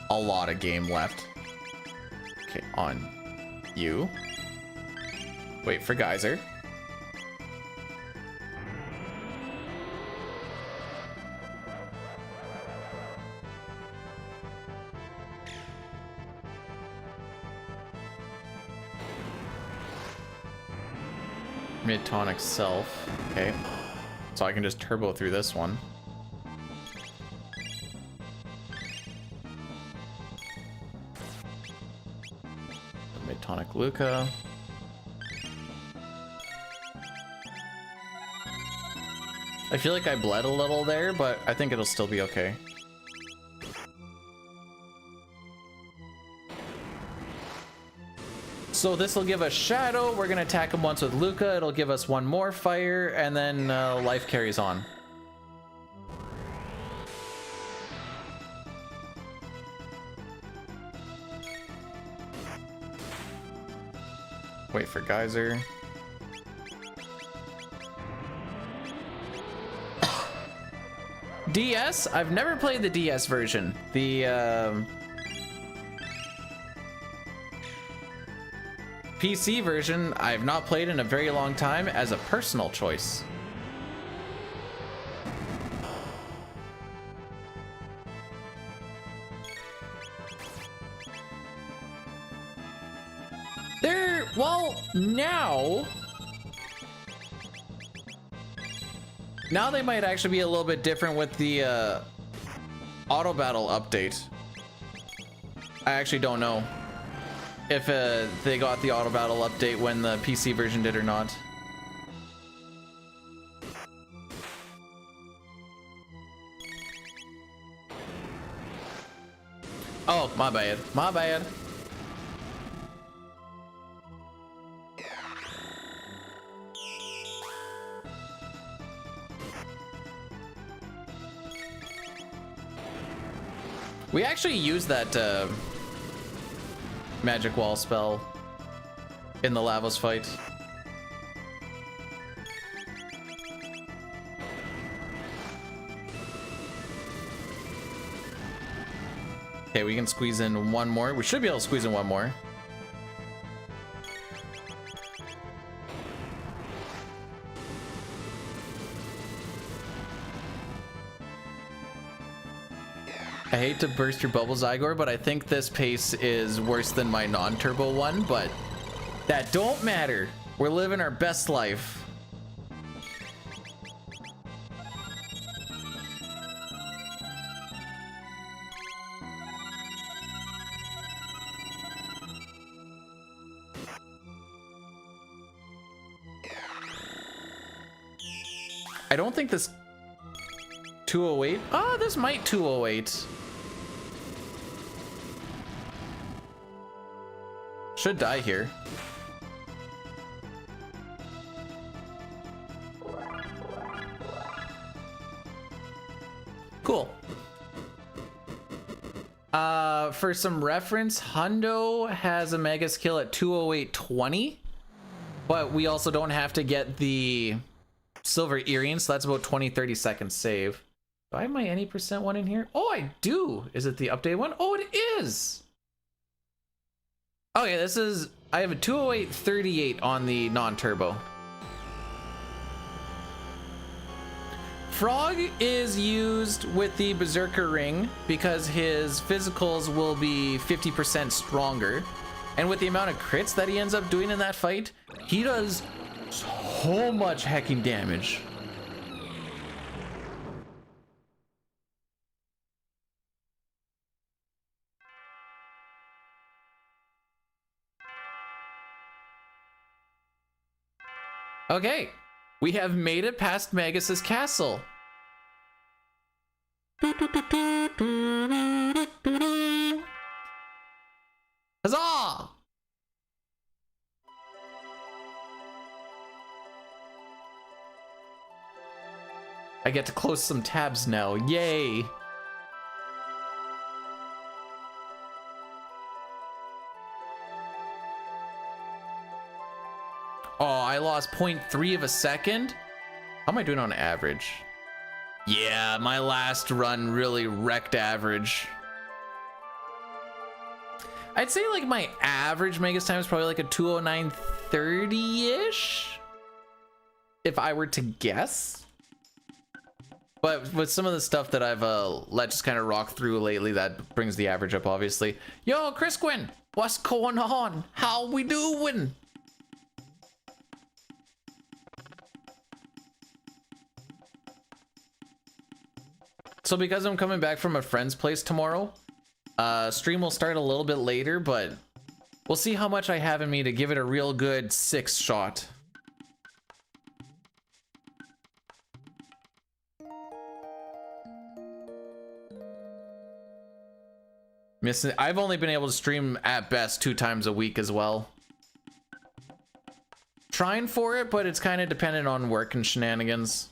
a lot of game left. Okay, on you. Wait for Geyser. Mid-tonic self. Okay. So I can just turbo through this one. Mid-tonic Luca. I feel like I bled a little there, but I think it'll still be okay. So this will give us Shadow. We're gonna attack him once with Luca. It'll give us one more fire, and then life carries on. Wait for Geyser. DS? I've never played the DS version. The PC version I've not played in a very long time as a personal choice. Well, now they might actually be a little bit different with the auto battle update. I actually don't know if they got the auto battle update when the PC version did or not. Oh, my bad. My bad. We actually used that magic wall spell in the Lavos fight. Okay, we can squeeze in one more. We should be able to squeeze in one more. I hate to burst your bubbles, Igor, but I think this pace is worse than my non-turbo one, but that don't matter. We're living our best life. I don't think this 208. Oh, this might 208. Should die here. Cool. For some reference, Hundo has a Magus kill at 208.20, but we also don't have to get the silver earring, so that's about 20-30 seconds save. Do I have my any percent one in here? Oh, I do. Is it the updated one? Oh, it is. Okay, this is, I have a 208.38 on the non-turbo. Frog is used with the Berserker Ring because his physicals will be 50% stronger. And with the amount of crits that he ends up doing in that fight, he does so much hecking damage. Okay, we have made it past Magus's castle. Huzzah! I get to close some tabs now. Yay! Oh, I lost 0.3 of a second? How am I doing on average? Yeah, my last run really wrecked average. I'd say like my average Magus time is probably like a 209.30-ish, if I were to guess. But with some of the stuff that I've let just kind of rock through lately, that brings the average up, obviously. Yo, Chris Quinn, what's going on? How we doing? So because I'm coming back from a friend's place tomorrow, stream will start a little bit later, but we'll see how much I have in me to give it a real good 6 shot. I've only been able to stream at best 2 times a week as well. Trying for it, but it's kind of dependent on work and shenanigans.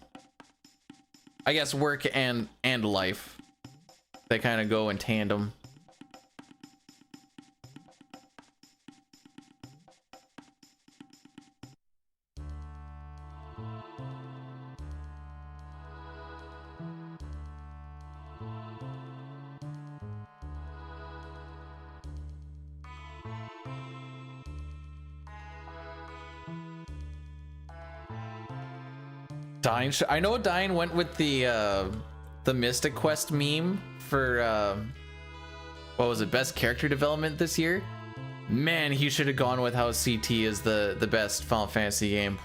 I guess work and life. They kind of go in tandem. I know Dine went with the Mystic Quest meme for what was it, best character development this year. Man, he should have gone with how CT is the best Final Fantasy game.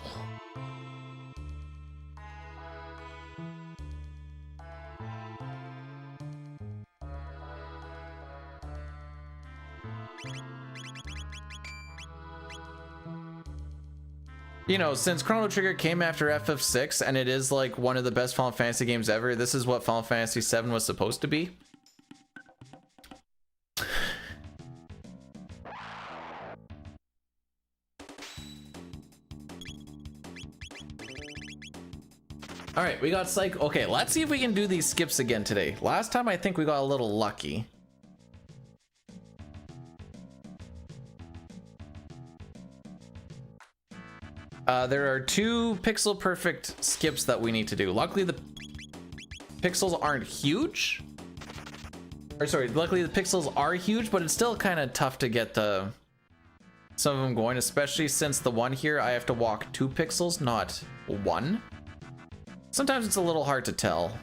You know, since Chrono Trigger came after FF6 and it is like one of the best Final Fantasy games ever, this is what Final Fantasy 7 was supposed to be. All right, we got Psych. Okay, let's see if we can do these skips again today. Last time I think we got a little lucky. There are 2 pixel perfect skips that we need to do. Luckily the pixels aren't huge. Or sorry, luckily the pixels are huge, but it's still kind of tough to get some of them going, especially since the one here I have to walk 2 pixels, not 1. Sometimes it's a little hard to tell.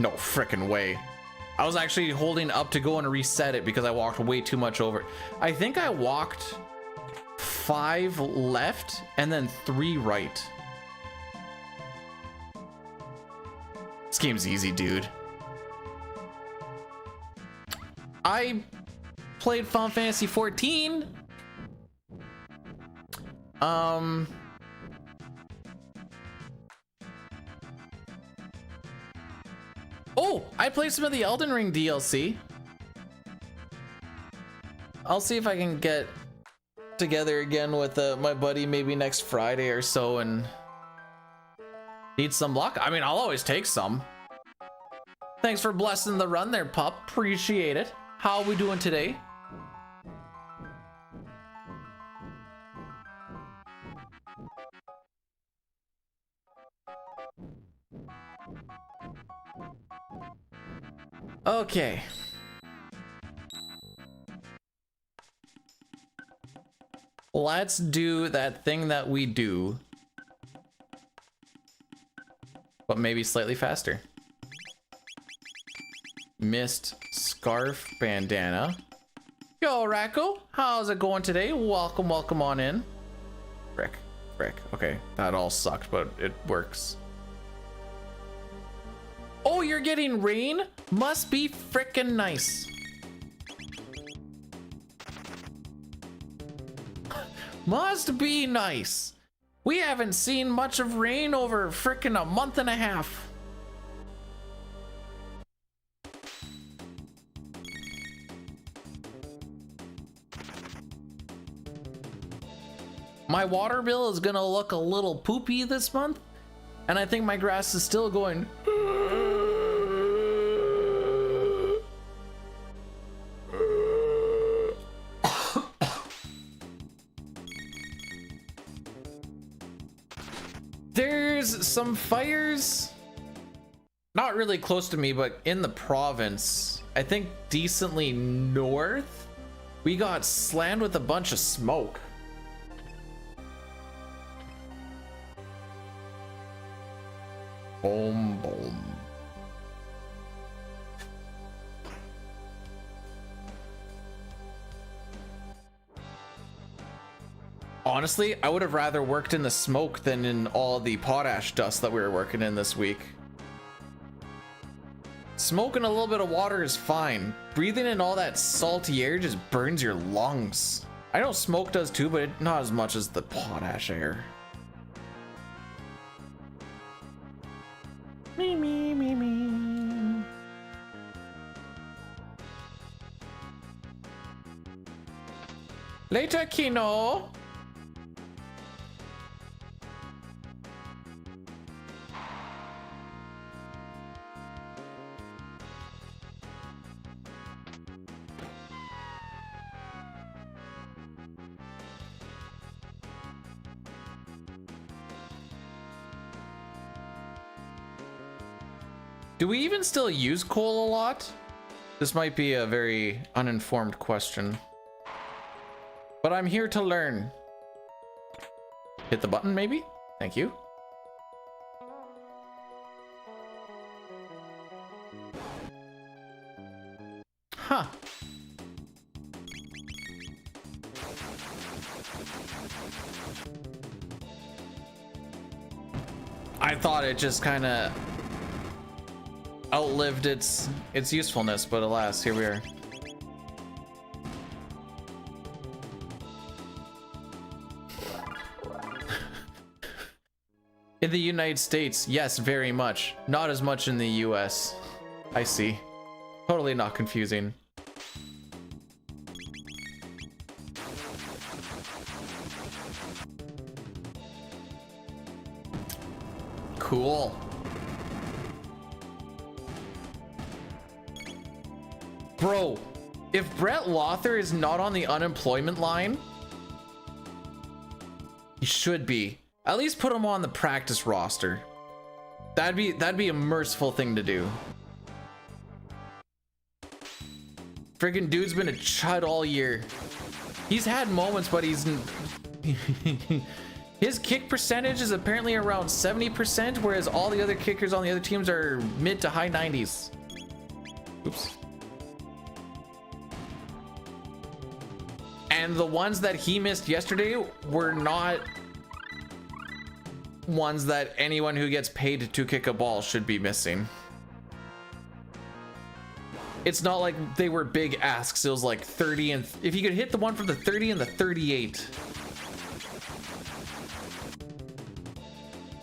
No frickin' way. I was actually holding up to go and reset it because I walked way too much over. I think I walked 5 left and then 3 right. This game's easy, dude. I played Final Fantasy 14. Oh, I played some of the Elden Ring DLC. I'll see if I can get together again with my buddy maybe next Friday or so and need some luck. I mean, I'll always take some. Thanks for blessing the run there, pup. Appreciate it. How are we doing today? Okay. Let's do that thing that we do, but maybe slightly faster. Mist scarf bandana. Yo, Racco, how's it going today? Welcome, welcome on in. Frick. Okay, that all sucked, but it works. Oh, you're getting rain? Must be frickin' nice. Must be nice. We haven't seen much of rain over frickin' a month and a half. My water bill is gonna look a little poopy this month, and I think my grass is still going. There's some fires, not really close to me, but in the province, I think decently north, we got slammed with a bunch of smoke. Boom, boom. Honestly, I would have rather worked in the smoke than in all the potash dust that we were working in this week. Smoking a little bit of water is fine. Breathing in all that salty air just burns your lungs. I know smoke does too, but not as much as the potash air. Me, me, me, me. Later, Kino. Do we even still use coal a lot? This might be a very uninformed question, but I'm here to learn. Hit the button, maybe? Thank you. Huh. I thought it just kind of outlived its usefulness, but alas, here we are. In the United States, yes, very much. Not as much in the US. I see. Totally not confusing. Cool. Bro, if Brett Lothar is not on the unemployment line, he should be. At least put him on the practice roster. That'd be a merciful thing to do. Friggin' dude's been a chud all year. He's had moments, but he's his kick percentage is apparently around 70%, whereas all the other kickers on the other teams are mid to high 90s. Oops. And the ones that he missed yesterday were not ones that anyone who gets paid to kick a ball should be missing. It's not like they were big asks. It was like 30 and if you could hit the one from the 30 and the 38.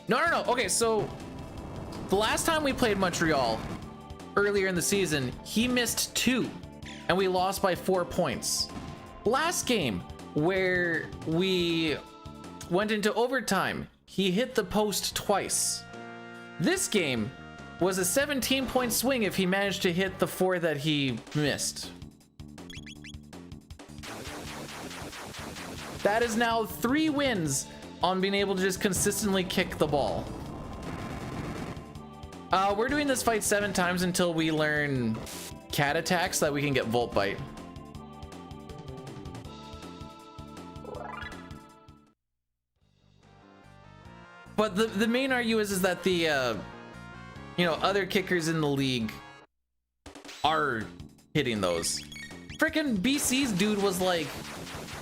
No. Okay, so the last time we played Montreal earlier in the season, he missed 2 and we lost by 4 points. Last game where we went into overtime, he hit the post twice. This game was a 17-point swing if he managed to hit the 4 that he missed. That is now 3 wins on being able to just consistently kick the ball. We're doing this fight 7 times until we learn cat attack so that we can get Volt Bite. But the main argument is that the other kickers in the league are hitting those. Frickin' BC's dude was like,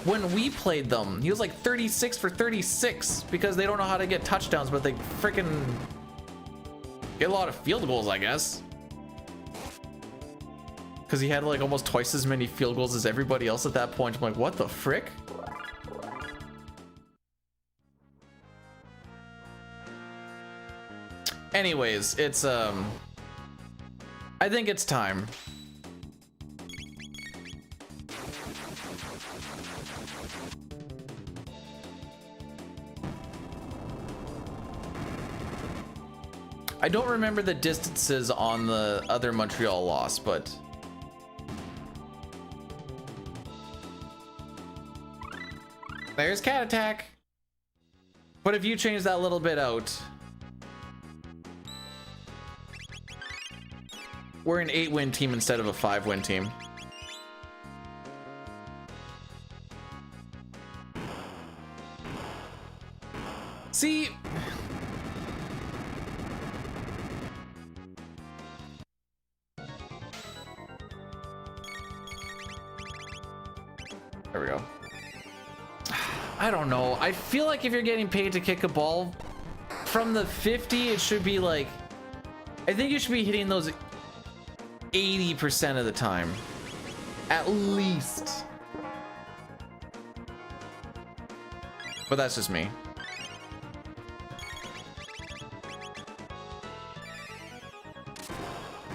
when we played them, he was like 36 for 36 because they don't know how to get touchdowns, but they frickin' get a lot of field goals, I guess. Because he had like almost twice as many field goals as everybody else at that point. I'm like, what the frick? Anyways, it's I think it's time. I don't remember the distances on the other Montreal loss, but there's cat attack. But if you change that little bit out, we're an 8-win team instead of a 5-win team. See, there we go. I don't know. I feel like if you're getting paid to kick a ball from the 50, it should be like, I think you should be hitting those 80% of the time, at least. But that's just me.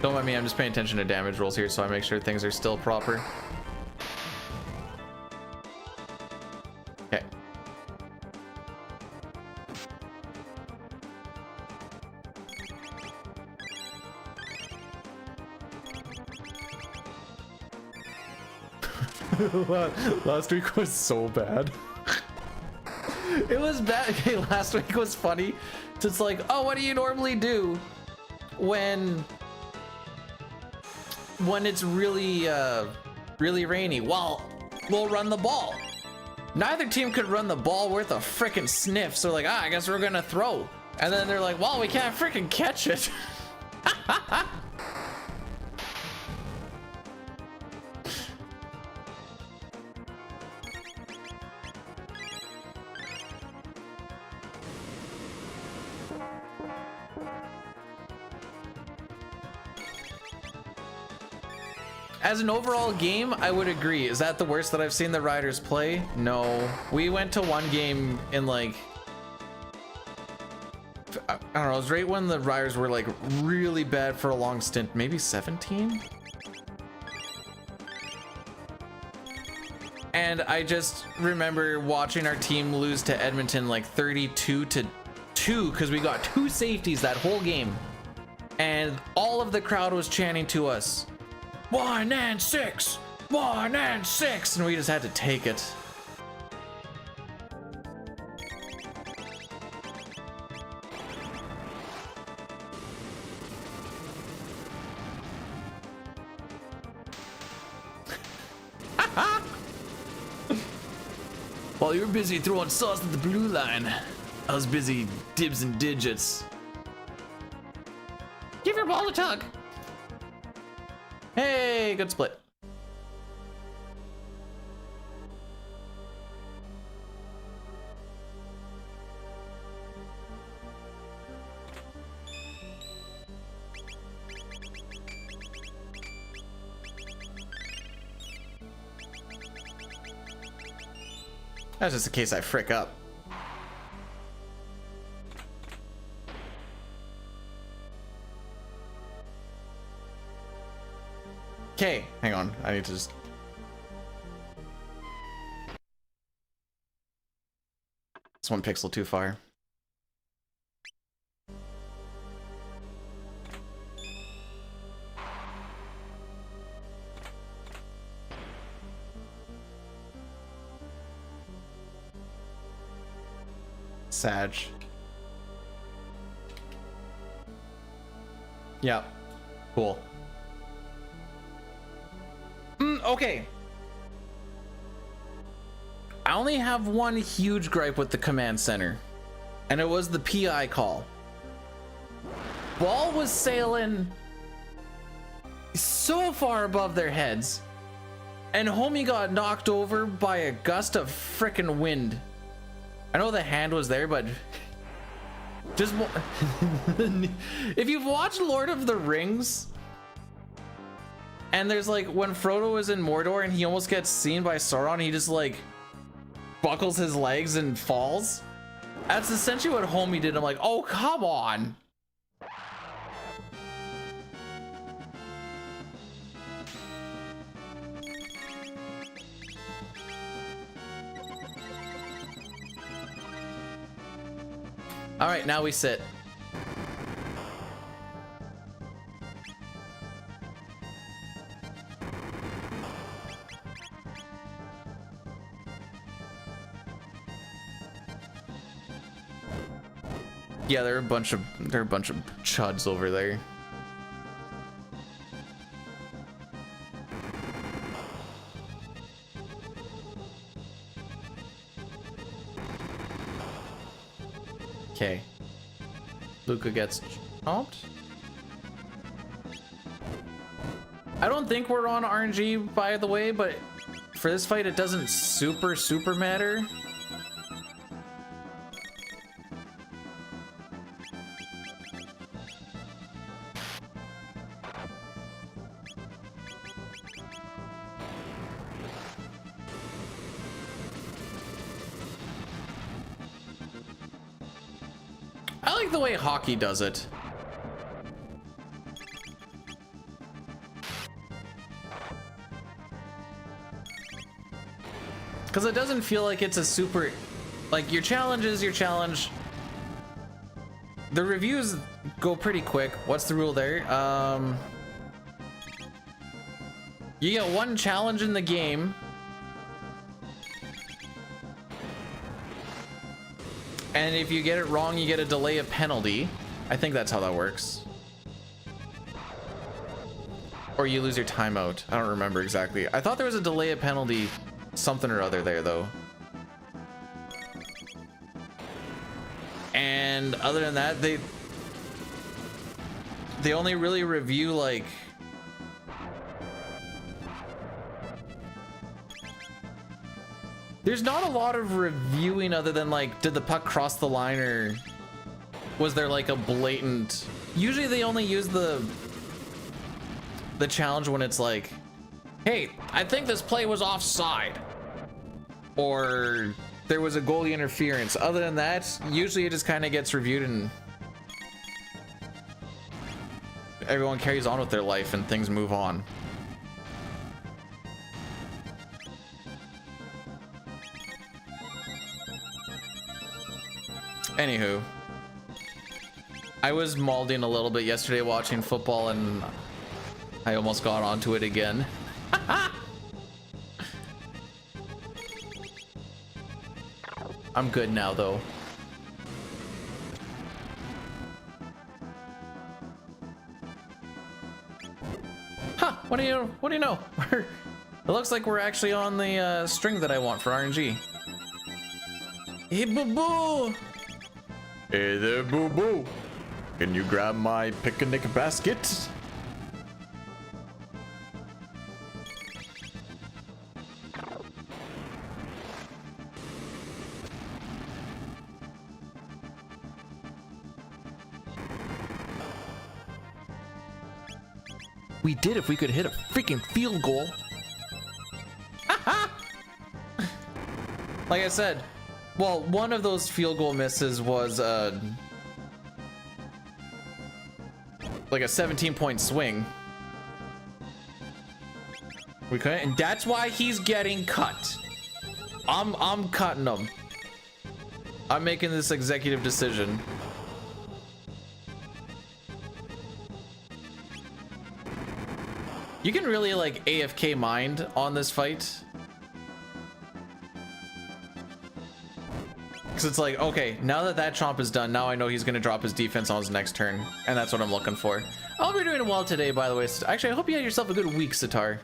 Don't mind me, I'm just paying attention to damage rolls here so I make sure things are still proper. Okay. Last week was so bad. It was bad. Okay, last week was funny. It's like, oh, what do you normally do when it's really really rainy? Well, we'll run the ball. Neither team could run the ball worth a frickin' sniff, so like, I guess we're gonna throw. And then they're like, well, we can't frickin' catch it. As an overall game, I would agree. Is that the worst that I've seen the Riders play? No. We went to one game in like, I don't know, it was right when the Riders were like really bad for a long stint, maybe 17? And I just remember watching our team lose to Edmonton like 32-2 because we got 2 safeties that whole game. And all of the crowd was chanting to us, 1 and 6, 1 and 6, and we just had to take it. While you were busy throwing sauce at the blue line, I was busy dibs and digits. Give your ball a tug. Hey, good split. That's just in case I frick up. Okay, hang on. I need to just... It's 1 pixel too far. Sag. Yeah. Cool. Okay. I only have one huge gripe with the command center, and it was the PI call. Ball was sailing so far above their heads, and homie got knocked over by a gust of frickin' wind. I know the hand was there, but just if you've watched Lord of the Rings, and there's like when Frodo is in Mordor and he almost gets seen by Sauron, he just like buckles his legs and falls. That's essentially what homie did. I'm like, oh, come on. All right, now we sit. Yeah, there are a bunch of chuds over there. Okay. Luca gets chomped. I don't think we're on RNG, by the way, but for this fight, it doesn't super matter. I like the way hockey does it. Because it doesn't feel like it's a super, like, your challenge is your challenge. The reviews go pretty quick. What's the rule there? You get one challenge in the game. And if you get it wrong, you get a delay of penalty. I think that's how that works. Or you lose your timeout. I don't remember exactly. I thought there was a delay of penalty something or other there, though. And other than that, they only really review, like, there's not a lot of reviewing other than, like, did the puck cross the line, or was there like a blatant, usually they only use the challenge when it's like, hey, I think this play was offside, or there was a goalie interference. Other than that, usually it just kind of gets reviewed and everyone carries on with their life and things move on. Anywho, I was mauling a little bit yesterday watching football and I almost got onto it again. I'm good now, though. Huh, what do you know? It looks like we're actually on the string that I want for RNG. Hey, boo-boo! Hey there, boo-boo! Can you grab my picnic basket? We did if we could hit a freaking field goal. Like I said, well, one of those field goal misses was like a 17-point swing. We couldn't, and that's why he's getting cut. I'm cutting him. I'm making this executive decision. You can really like AFK mind on this fight. Because it's like, okay, now that that chomp is done, now I know he's going to drop his defense on his next turn. And that's what I'm looking for. I hope you're doing well today, by the way. Actually, I hope you had yourself a good week, Sitar.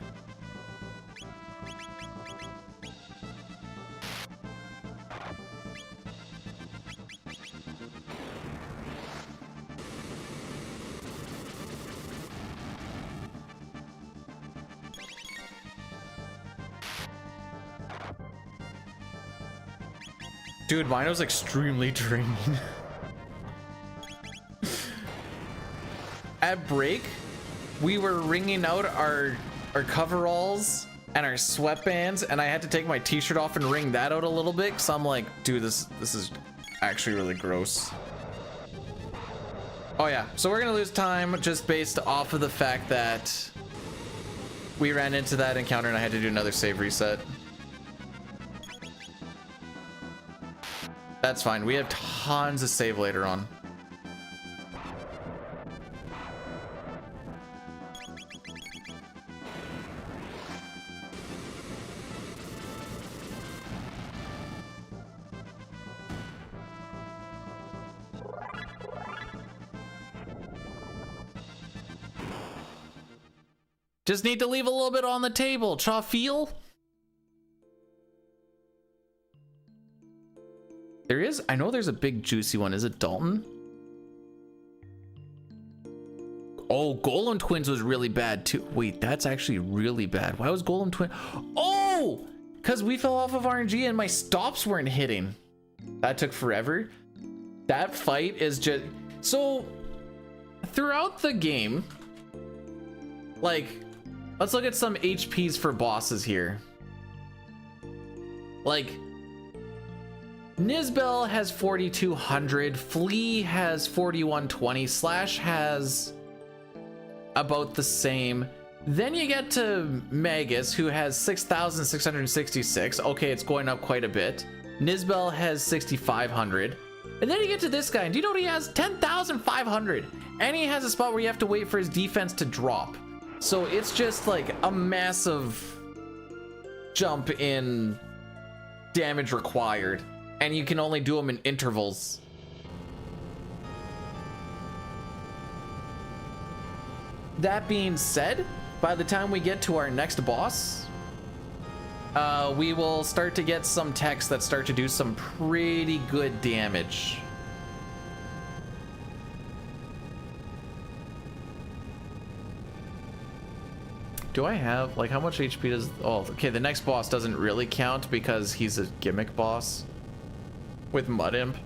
Dude, mine was extremely draining. At break, we were wringing out our coveralls and our sweatbands, and I had to take my t-shirt off and wring that out a little bit, so I'm like, dude, this is actually really gross. Oh yeah, so we're gonna lose time just based off of the fact that we ran into that encounter and I had to do another save reset. That's fine. We have tons of save later on. Just need to leave a little bit on the table. Cha feel? There is, I know there's a big juicy one. Is it Dalton? Oh, Golem Twins was really bad too. Wait, that's actually really bad. Why was Golem Twin? Oh, because we fell off of RNG and my stops weren't hitting. That took forever. That fight is just, so throughout the game, like, let's look at some HPs for bosses here. Like, Nizbel has 4,200, Flea has 4,120, Slash has about the same. Then you get to Magus, who has 6,666. Okay, it's going up quite a bit. Nizbel has 6,500. And then you get to this guy, and do you know what he has? 10,500. And he has a spot where you have to wait for his defense to drop. So it's just like a massive jump in damage required. And you can only do them in intervals. That being said, by the time we get to our next boss, we will start to get some techs that start to do some pretty good damage. Do I have, like, how much HP does, oh, okay, the next boss doesn't really count because he's a gimmick boss with Mud Imp.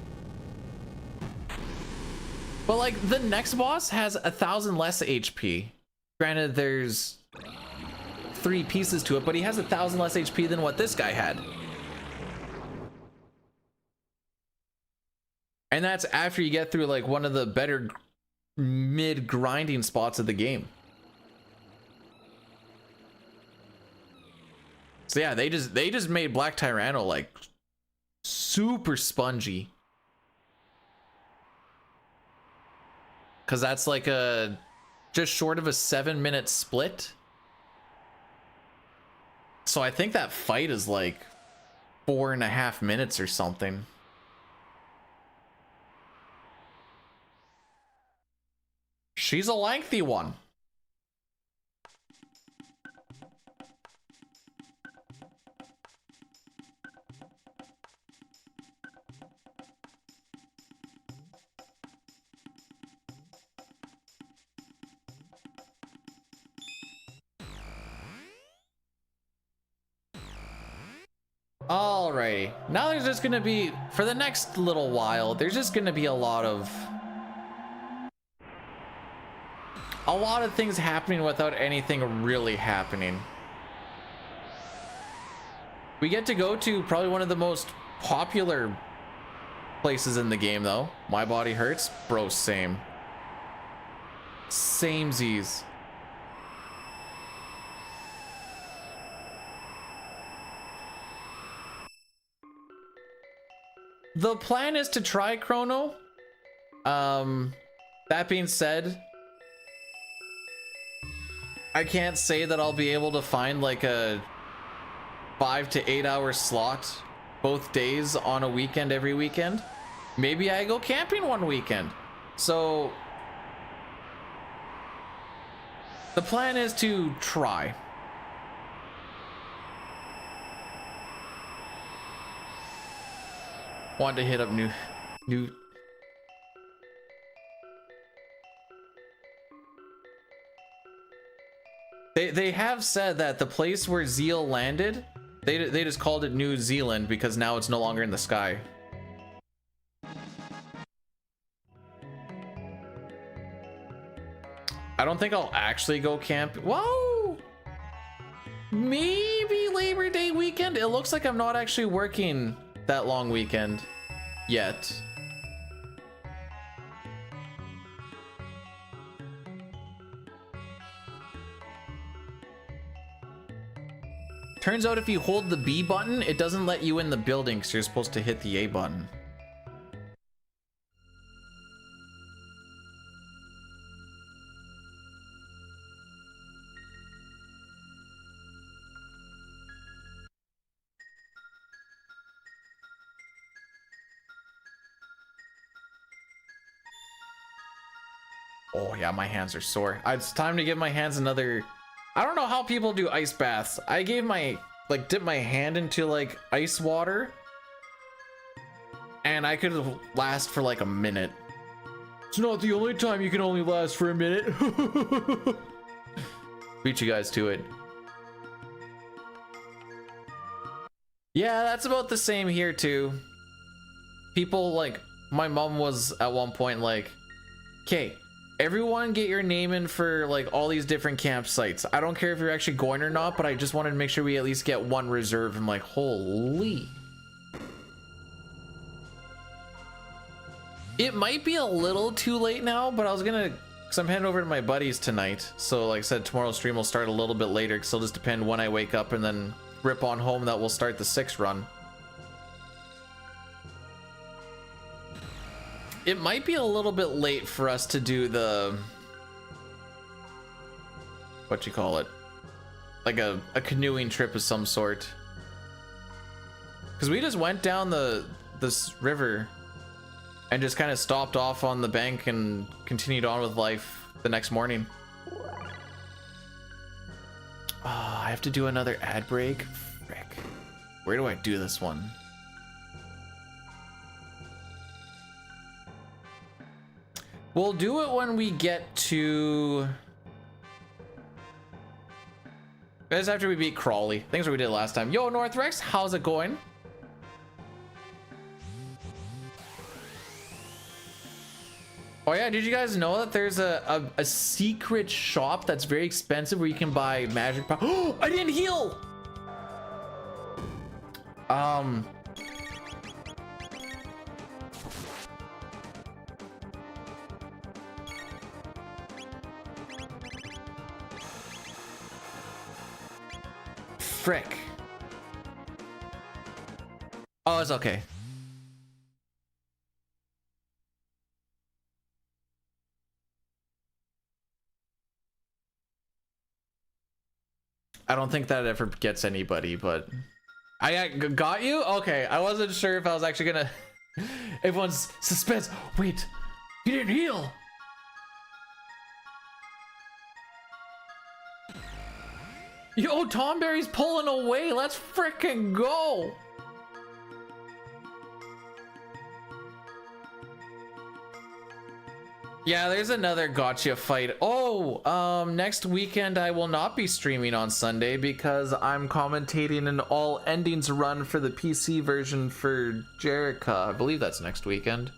But like the next boss has 1,000 less HP. Granted, there's 3 pieces to it, but he has 1,000 less HP than what this guy had. And that's after you get through like one of the better mid grinding spots of the game. So yeah, they just made Black Tyranno like super spongy. Cause that's like a just short of a 7-minute split. So I think that fight is like 4.5 minutes or something. She's a lengthy one. Alrighty, now there's just gonna be, for the next little while, there's just gonna be a lot of things happening without anything really happening. We get to go to probably one of the most popular places in the game though. My Body Hurts, bro, same. Samesies. The plan is to try Chrono. That being said, I can't say that I'll be able to find like a 5 to 8 hour slot both days on a weekend every weekend. Maybe I go camping one weekend. So the plan is to try. Want to hit up new They have said that the place where Zeal landed, they just called it New Zealand because now it's no longer in the sky. I don't think I'll actually go camp. Whoa! Maybe Labor Day weekend? It looks like I'm not actually working that long weekend yet. Turns out if you hold the B button, it doesn't let you in the building, so you're supposed to hit the A button. Oh yeah, my hands are sore. It's time to give my hands another... I don't know how people do ice baths. I gave my, like, dipped my hand into like ice water and I could last for like a minute. It's not the only time you can only last for a minute. Beat you guys to it. Yeah, that's about the same here too. People like, my mom was at one point like, okay, everyone get your name in for like all these different campsites. I don't care if you're actually going or not, but I just wanted to make sure we at least get one reserve. I'm like, holy. It might be a little too late now, but I was gonna, cause I'm heading over to my buddies tonight. So like I said, tomorrow's stream will start a little bit later, cause it'll just depend when I wake up, and then rip on home that will start the 6 run. It might be a little bit late for us to do the, what you call it, like a canoeing trip of some sort. Cause we just went down this river and just kind of stopped off on the bank and continued on with life the next morning. Oh, I have to do another ad break. Frick. Where do I do this one? We'll do it when we get to... That's after we beat Crawley. Things what we did last time. Yo, Northrex, how's it going? Oh yeah, did you guys know that there's a secret shop that's very expensive where you can buy magic power? Oh, I didn't heal! Frick. Oh, it's okay. I don't think that ever gets anybody, but I got you? Okay, I wasn't sure if I was actually gonna... Everyone's suspense. Wait, you didn't heal. Yo, Tomberry's pulling away. Let's frickin' go. Yeah, there's another gotcha fight. Oh, next weekend I will not be streaming on Sunday because I'm commentating an all endings run for the PC version for Jerica. I believe that's next weekend.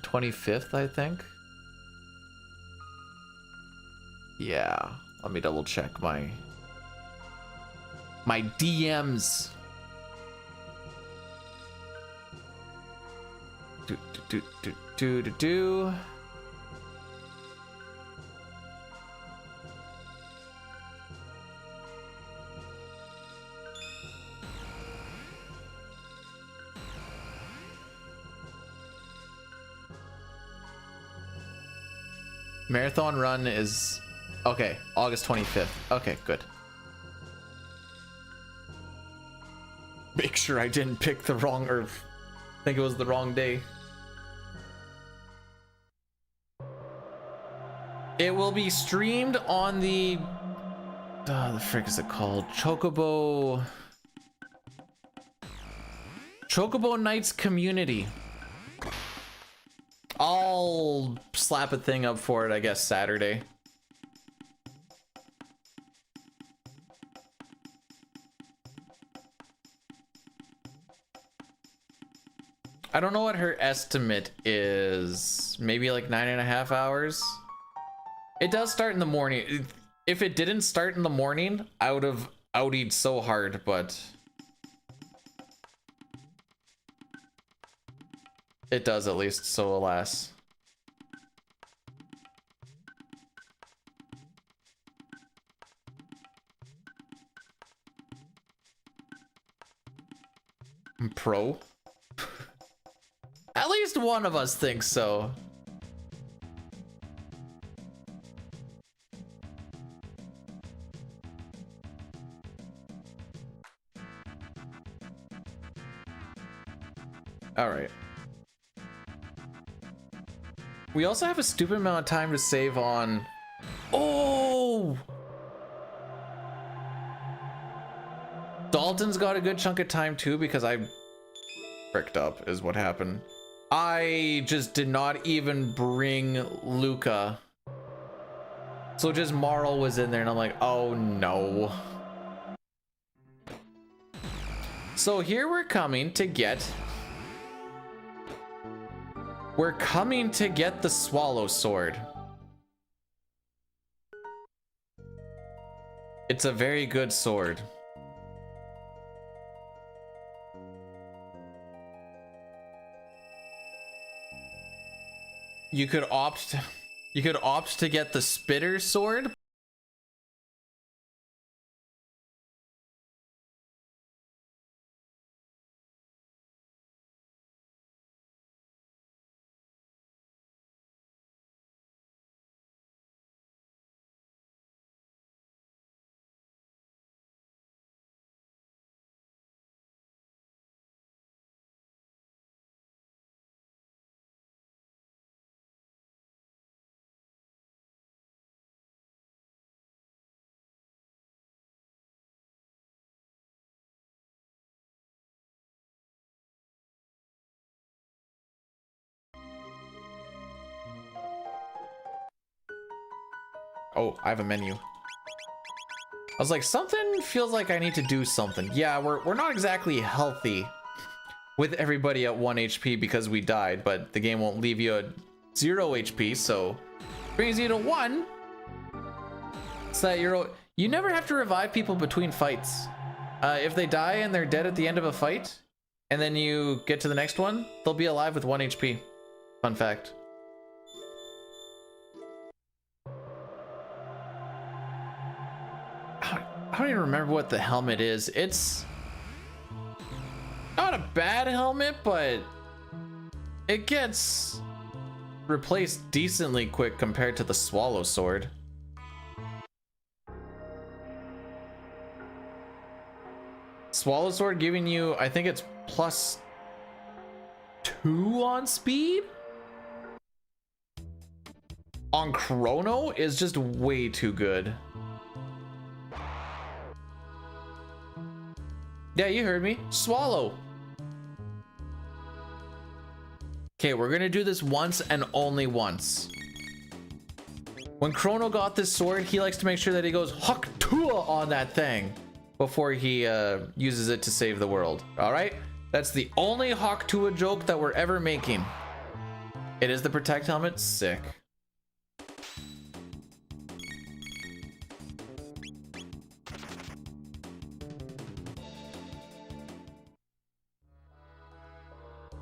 25th, I think. Yeah, let me double check my DMs. Do. Marathon run is okay, August 25th. Okay, good. Make sure I didn't pick the wrong, or think it was the wrong day. It will be streamed on the the frick is it called? Chocobo Nights community. I'll slap a thing up for it, I guess, Saturday. I don't know what her estimate is. Maybe like 9.5 hours. It does start in the morning. If it didn't start in the morning, I would have outed so hard, but it does at least, so alas. I'm pro? At least one of us thinks so. All right. We also have a stupid amount of time to save on. Oh! Dalton's got a good chunk of time too because I fricked up is what happened. I just did not even bring Luca. So just Marl was in there and I'm like, oh no. So here we're coming to get the Swallow Sword. It's a very good sword. You could opt to get the Spitter Sword. Oh, I have a menu. I was like, something feels like I need to do something. Yeah, we're not exactly healthy with everybody at 1 HP because we died, but the game won't leave you at 0 HP, so brings you to 1. So that you never have to revive people between fights. If they die and they're dead at the end of a fight, and then you get to the next one, they'll be alive with 1 HP. Fun fact. I don't even remember what the helmet is. It's not a bad helmet, but it gets replaced decently quick compared to the Swallow Sword. Swallow Sword giving you, I think it's +2 on speed? On Chrono is just way too good. Yeah, you heard me. Swallow. Okay, we're gonna do this once and only once. When Chrono got this sword, he likes to make sure that he goes Hak Tua on that thing before he uses it to save the world. All right? That's the only Hak Tua joke that we're ever making. It is the Protect helmet. Sick.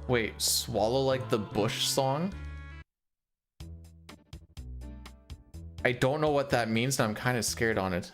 Wait, swallow like the Bush song? I don't know what that means, and I'm kind of scared on it.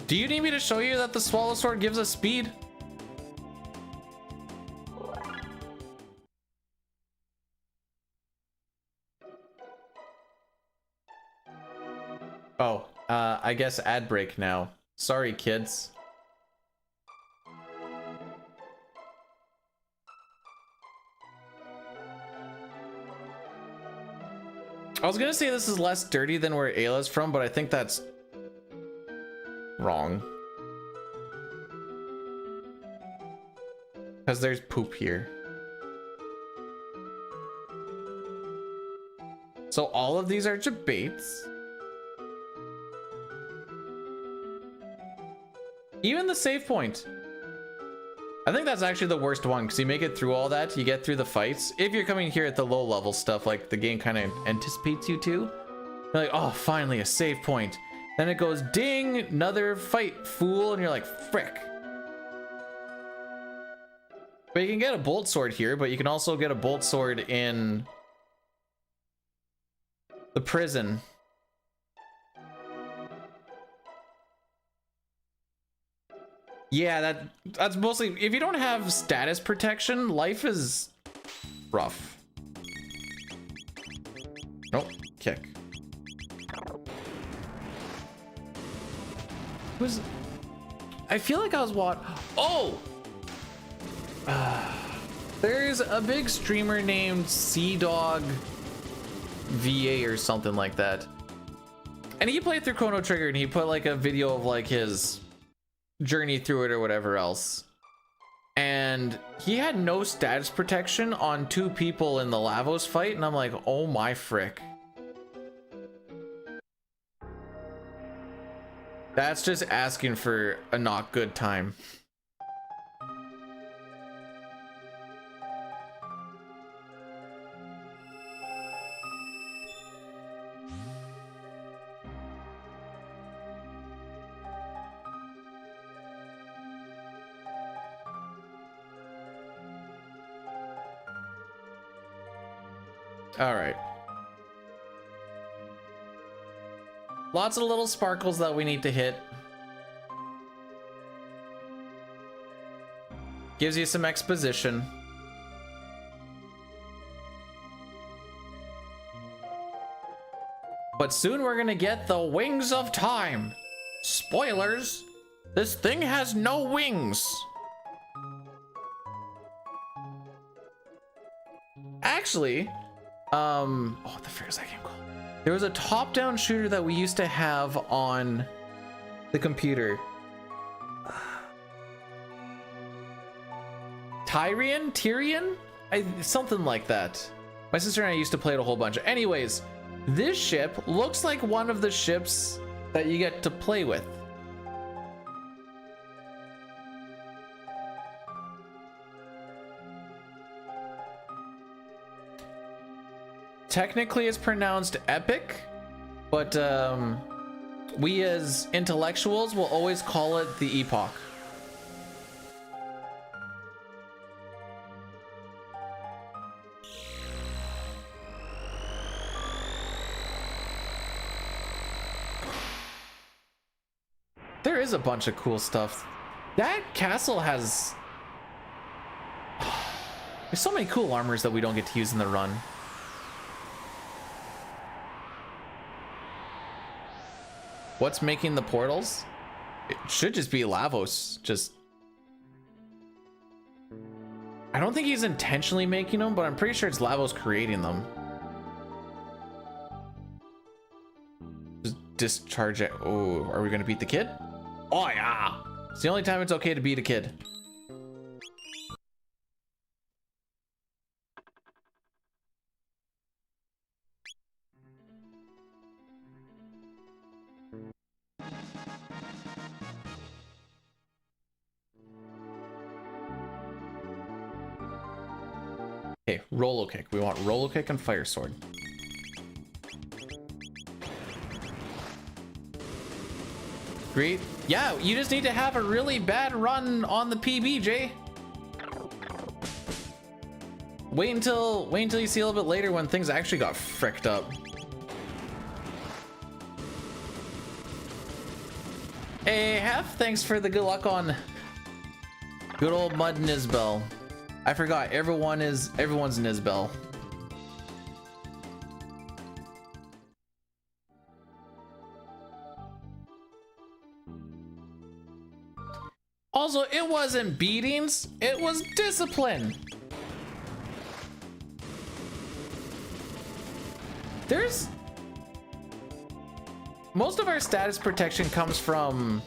Do you need me to show you that the Swallow Sword gives us speed? Oh, I guess ad break now. Sorry, kids. I was gonna say this is less dirty than where Ayla's from, but I think that's wrong. Because there's poop here. So all of these are debates. Even the save point. I think that's actually the worst one, because you make it through all that, you get through the fights. If you're coming here at the low level stuff, like the game kind of anticipates you to, you're like, oh, finally a save point. Then it goes ding, another fight, fool, and you're like, frick. But you can get a bolt sword here, but you can also get a bolt sword in the prison. Yeah, that's mostly, if you don't have status protection, life is rough. Nope, kick. Was I feel like I was oh! There's a big streamer named Sea-Dog VA or something like that. And he played through Chrono Trigger and he put like a video of like his journey through it or whatever else. And he had no status protection on 2 people in the Lavos fight, and I'm like, oh my frick. That's just asking for a not good time. All right. Lots of little sparkles that we need to hit. Gives you some exposition. But soon we're gonna get the wings of time. Spoilers, this thing has no wings. Actually, oh, the fair's that game called? There was a top-down shooter that we used to have on the computer. Tyrion? Something like that. My sister and I used to play it a whole bunch. Anyways, this ship looks like one of the ships that you get to play with. Technically it's pronounced epic, but we as intellectuals will always call it the epoch. There is a bunch of cool stuff. That castle has... There's so many cool armors that we don't get to use in the run. What's making the portals? It should just be Lavos. I don't think he's intentionally making them, but I'm pretty sure it's Lavos creating them. Just discharge it. Oh, are we gonna beat the kid? Oh yeah! It's the only time it's okay to beat a kid. Okay, Rolo Kick. We want Rolo Kick and Fire Sword. Great. Yeah, you just need to have a really bad run on the PB, Jay. Wait until you see a little bit later when things actually got fricked up. Hey, Hef, thanks for the good luck on good old Mud Nizbel. I forgot, everyone's Nizbel. Also, it wasn't beatings, it was discipline. Most of our status protection comes from,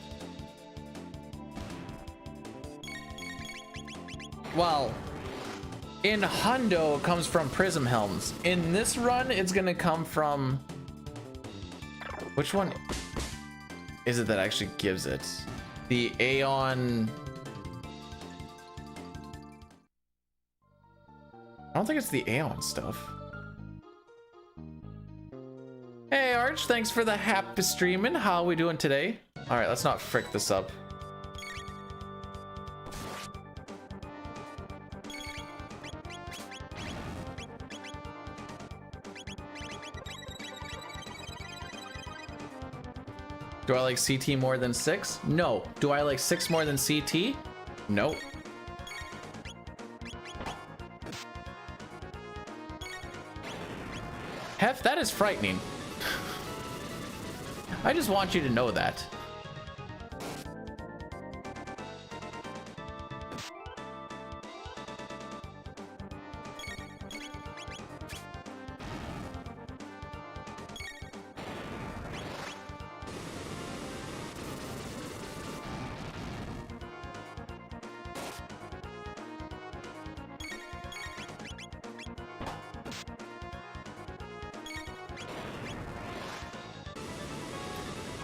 well, in Hundo it comes from Prism Helms. In this run, it's gonna come from, which one is it that actually gives it? The Aeon. I don't think it's the Aeon stuff. Hey Arch, thanks for the happy streaming. How are we doing today? All right, let's not frick this up. Do I like CT more than 6? No. Do I like 6 more than CT? No. Hef, that is frightening. I just want you to know that.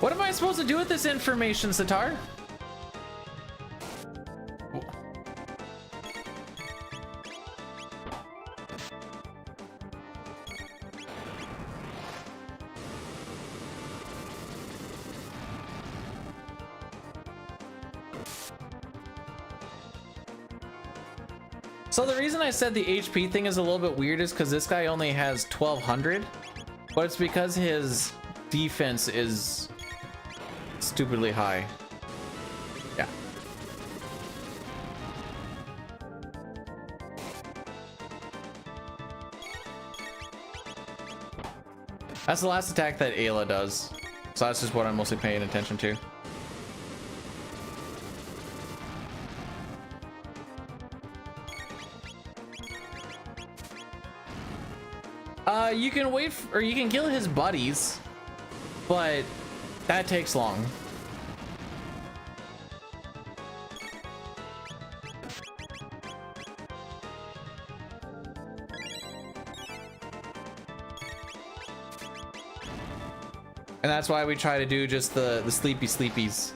What am I supposed to do with this information, Sitar? So the reason I said the HP thing is a little bit weird is because this guy only has 1200, but it's because his defense is stupidly high. Yeah. That's the last attack that Ayla does. So that's just what I'm mostly paying attention to. You can wait or you can kill his buddies, but that takes long. And that's why we try to do just the sleepy sleepies.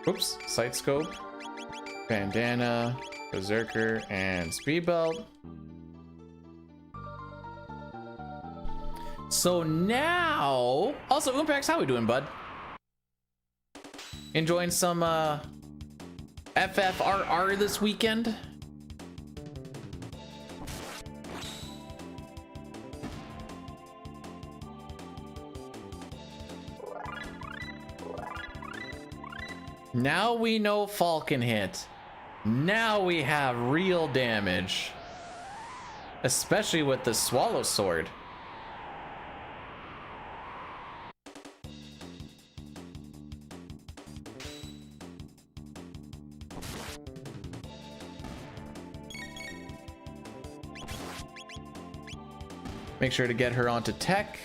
Oops, sight scope, bandana, berserker, and speed belt. So now, also Umpax, how we doing, bud? Enjoying some FFRR this weekend? Now we know Falcon hit. Now we have real damage. Especially with the Swallow Sword. Make sure to get her onto tech.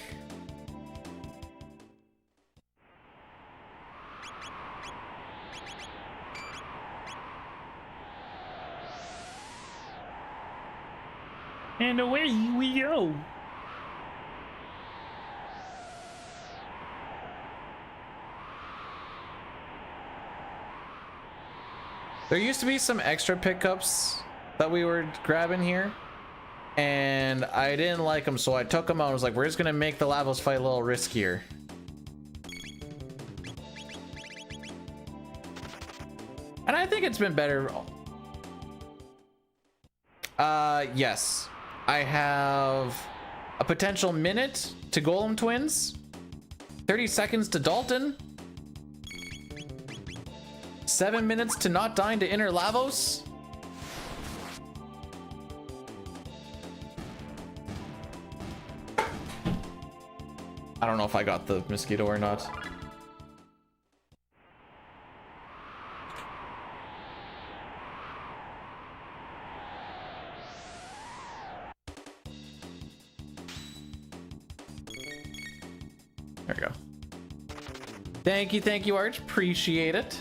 And away we go. There used to be some extra pickups that we were grabbing here, and I didn't like them, so I took them out. I was like, we're just gonna make the Lavos fight a little riskier. And I think it's been better. Yes. I have a potential minute to Golem Twins, 30 seconds to Dalton, 7 minutes to not dying to Inner Lavos. I don't know if I got the mosquito or not. There we go. Thank you, Arch. Appreciate it.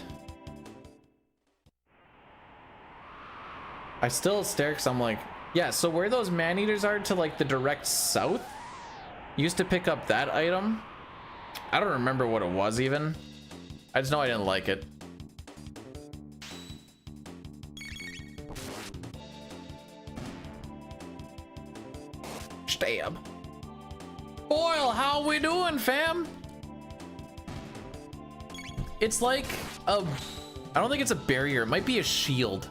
I still stare because I'm like, yeah, so where those man-eaters are to like the direct south, used to pick up that item. I don't remember what it was even. I just know I didn't like it. Stab. Boyle, how we doing, fam? It's like a, I don't think it's a barrier. It might be a shield.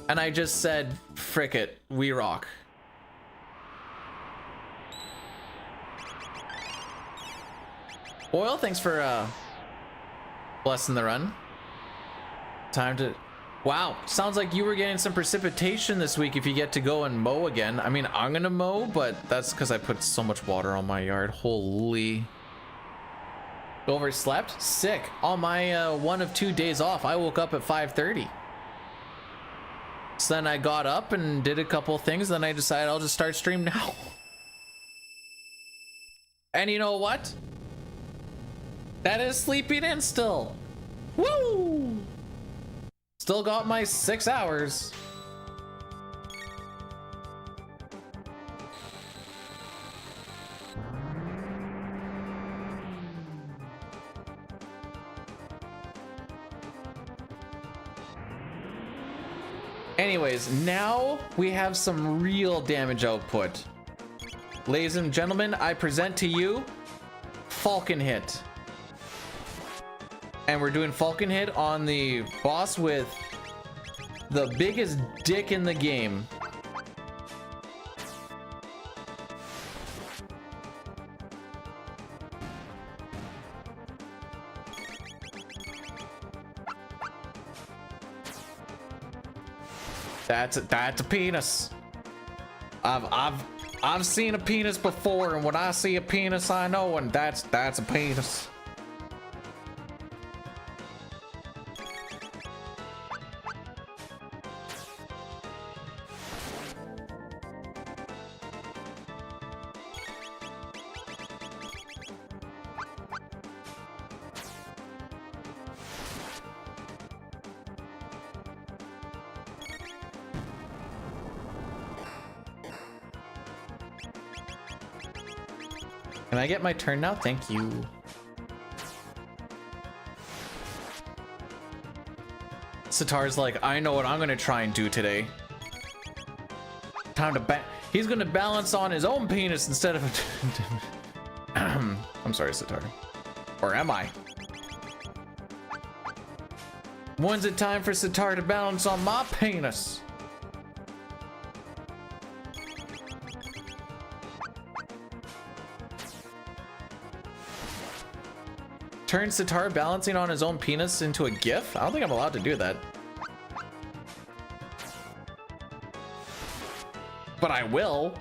And I just said, frick it, we rock. Boyle, thanks for blessing the run. Time to, wow, sounds like you were getting some precipitation this week if you get to go and mow again. I mean, I'm gonna mow, but that's because I put so much water on my yard. Holy. Overslept? Sick. On my 1 of 2 days off, I woke up at 5:30. So then I got up and did a couple things, then I decided I'll just start stream now. And you know what? That is sleeping in still. Woo! Still got my 6 hours. Anyways, now we have some real damage output. Ladies and gentlemen, I present to you Falcon Hit. And we're doing Falcon Hit on the boss with the biggest dick in the game. That's a penis. I've seen a penis before, and when I see a penis, I know, and that's a penis. Can I get my turn now? Thank you. Sitar's like, I know what I'm gonna try and do today. Time to he's gonna balance on his own penis instead of I'm sorry, Sitar. Or am I? When's it time for Sitar to balance on my penis? Turn Sitar balancing on his own penis into a GIF? I don't think I'm allowed to do that. But I will.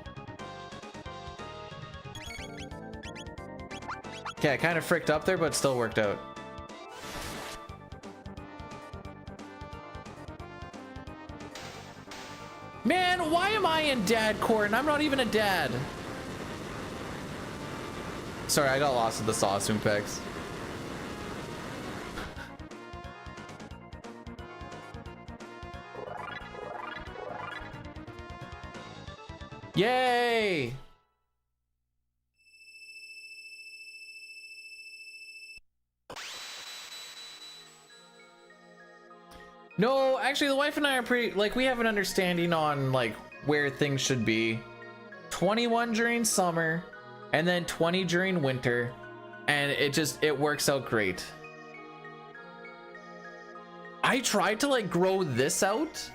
Okay, I kind of fricked up there, but still worked out. Man, why am I in dad court and I'm not even a dad? Sorry, I got lost in the sauce impacts. Yay! No, actually the wife and I are pretty, like, we have an understanding on like where things should be. 21 during summer and then 20 during winter, and it works out great. I tried to like grow this out.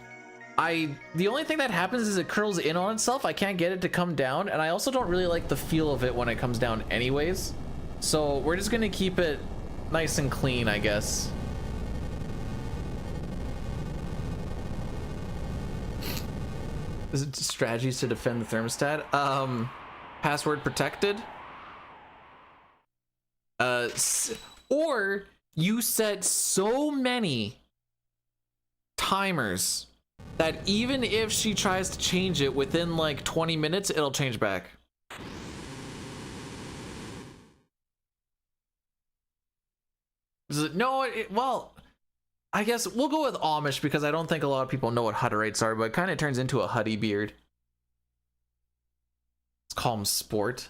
The only thing that happens is it curls in on itself. I can't get it to come down, and I also don't really like the feel of it when it comes down anyways. So we're just gonna keep it nice and clean, I guess. Is it strategies to defend the thermostat? Password protected. Or you set so many timers that even if she tries to change it within like 20 minutes, it'll change back. No, well, I guess we'll go with Amish because I don't think a lot of people know what Hutterites are, but it kind of turns into a Huddy beard. Let's call him Sport.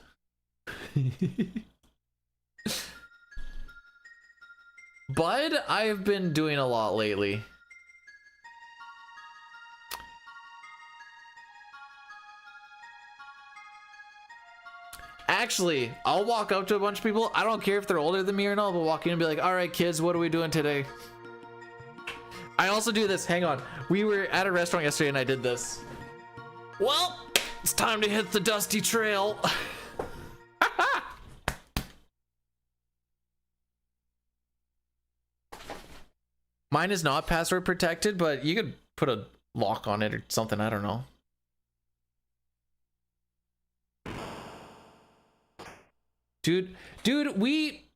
Bud, I've been doing a lot lately. Actually, I'll walk up to a bunch of people. I don't care if they're older than me or not. But walk in and be like, all right, kids, what are we doing today? I also do this. Hang on. We were at a restaurant yesterday and I did this. Well, it's time to hit the dusty trail. Mine is not password protected, but you could put a lock on it or something. I don't know. Dude, we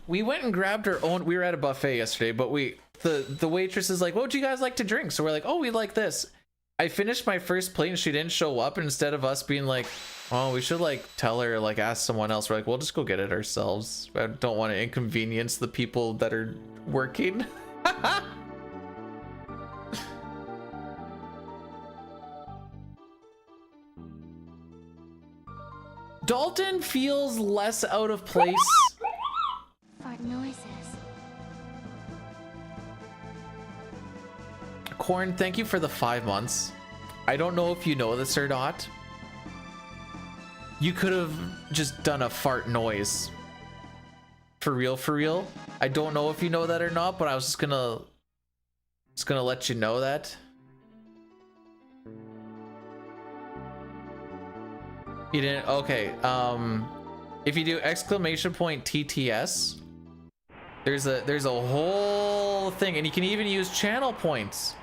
went and grabbed our own. We were at a buffet yesterday, but the waitress is like, what would you guys like to drink? So we're like, oh, we like this. I finished my first plate and she didn't show up, and instead of us being like, oh, we should like tell her, like ask someone else, we're like, we'll just go get it ourselves. I don't want to inconvenience the people that are working. Dalton feels less out of place. Fart noises. Corn, thank you for the 5 months. I don't know if you know this or not. You could have just done a fart noise. For real, for real. I don't know if you know that or not, but I was just gonna let you know that. You didn't? Okay. If you do exclamation point TTS, there's a whole thing, and you can even use channel points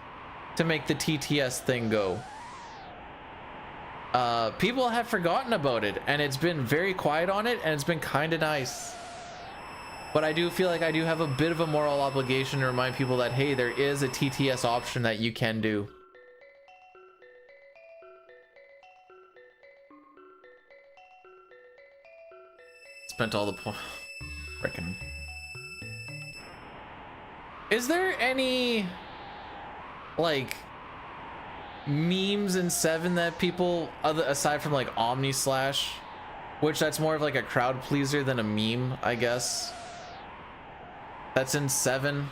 to make the TTS thing go. People have forgotten about it, and it's been very quiet on it, and it's been kind of nice. But I do feel like I do have a bit of a moral obligation to remind people that, hey, there is a TTS option that you can do. Spent all the point. Frickin'. Is there any like memes in 7 that people, aside from like Omni Slash, which that's more of like a crowd pleaser than a meme, I guess, that's in 7?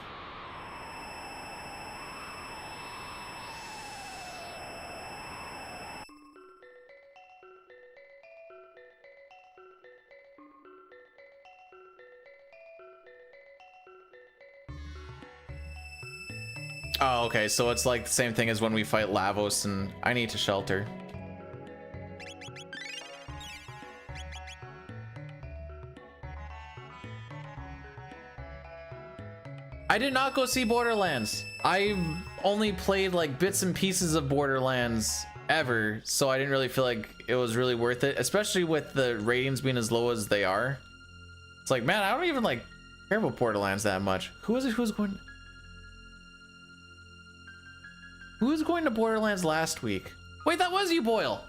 Oh, okay, so it's like the same thing as when we fight Lavos and I need to shelter. I did not go see Borderlands. I've only played like bits and pieces of Borderlands ever, so I didn't really feel like it was really worth it, especially with the ratings being as low as they are. It's like, man, I don't even like care about Borderlands that much. Who is it who's going... Who was going to Borderlands last week? Wait, that was you, Boyle.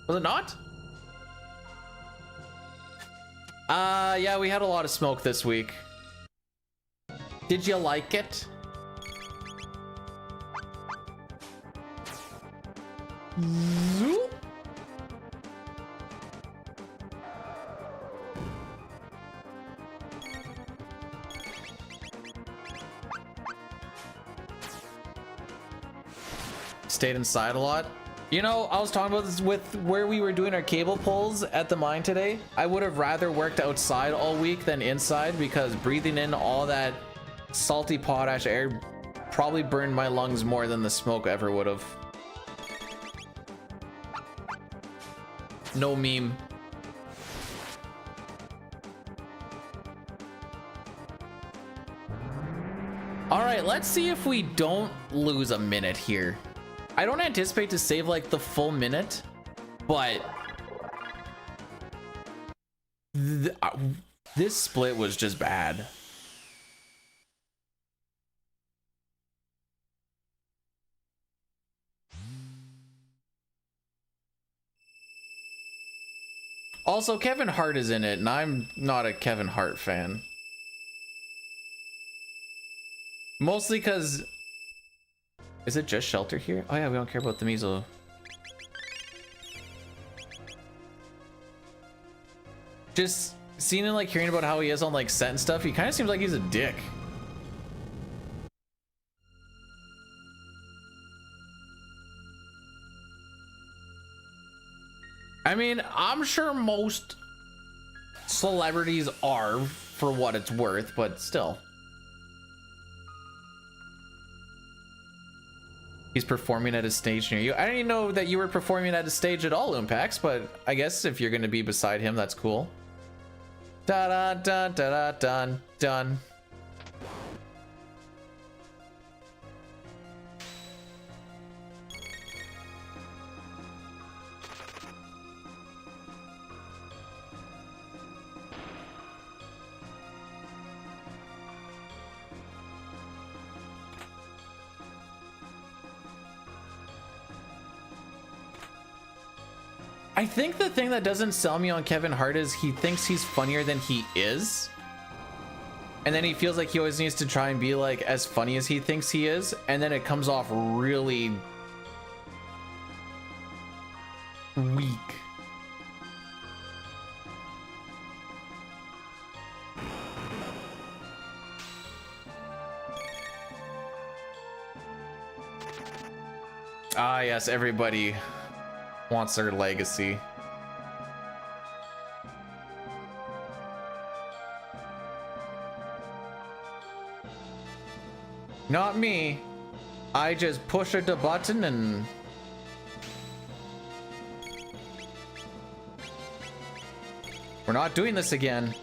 Was it not? Yeah, we had a lot of smoke this week. Did you like it? Zoop. Stayed inside a lot. You know, I was talking about this with where we were doing our cable pulls at the mine today. I would have rather worked outside all week than inside, because breathing in all that salty potash air probably burned my lungs more than the smoke ever would have. No meme. All right, let's see if we don't lose a minute here. I don't anticipate to save like the full minute, but this split was just bad. Also, Kevin Hart is in it, and I'm not a Kevin Hart fan. Mostly because... Is it just shelter here? Oh yeah, we don't care about the measles. Just seeing and like hearing about how he is on like set and stuff, he kind of seems like he's a dick. I mean, I'm sure most celebrities are, for what it's worth, but still. He's performing at a stage near you. I didn't even know that you were performing at a stage at all, Impacts, but I guess if you're gonna be beside him, that's cool. Da da da da da dun dun. I think the thing that doesn't sell me on Kevin Hart is he thinks he's funnier than he is. And then he feels like he always needs to try and be like as funny as he thinks he is. And then it comes off really weak. Ah, yes, everybody wants their legacy. Not me. I just push the button and... We're not doing this again.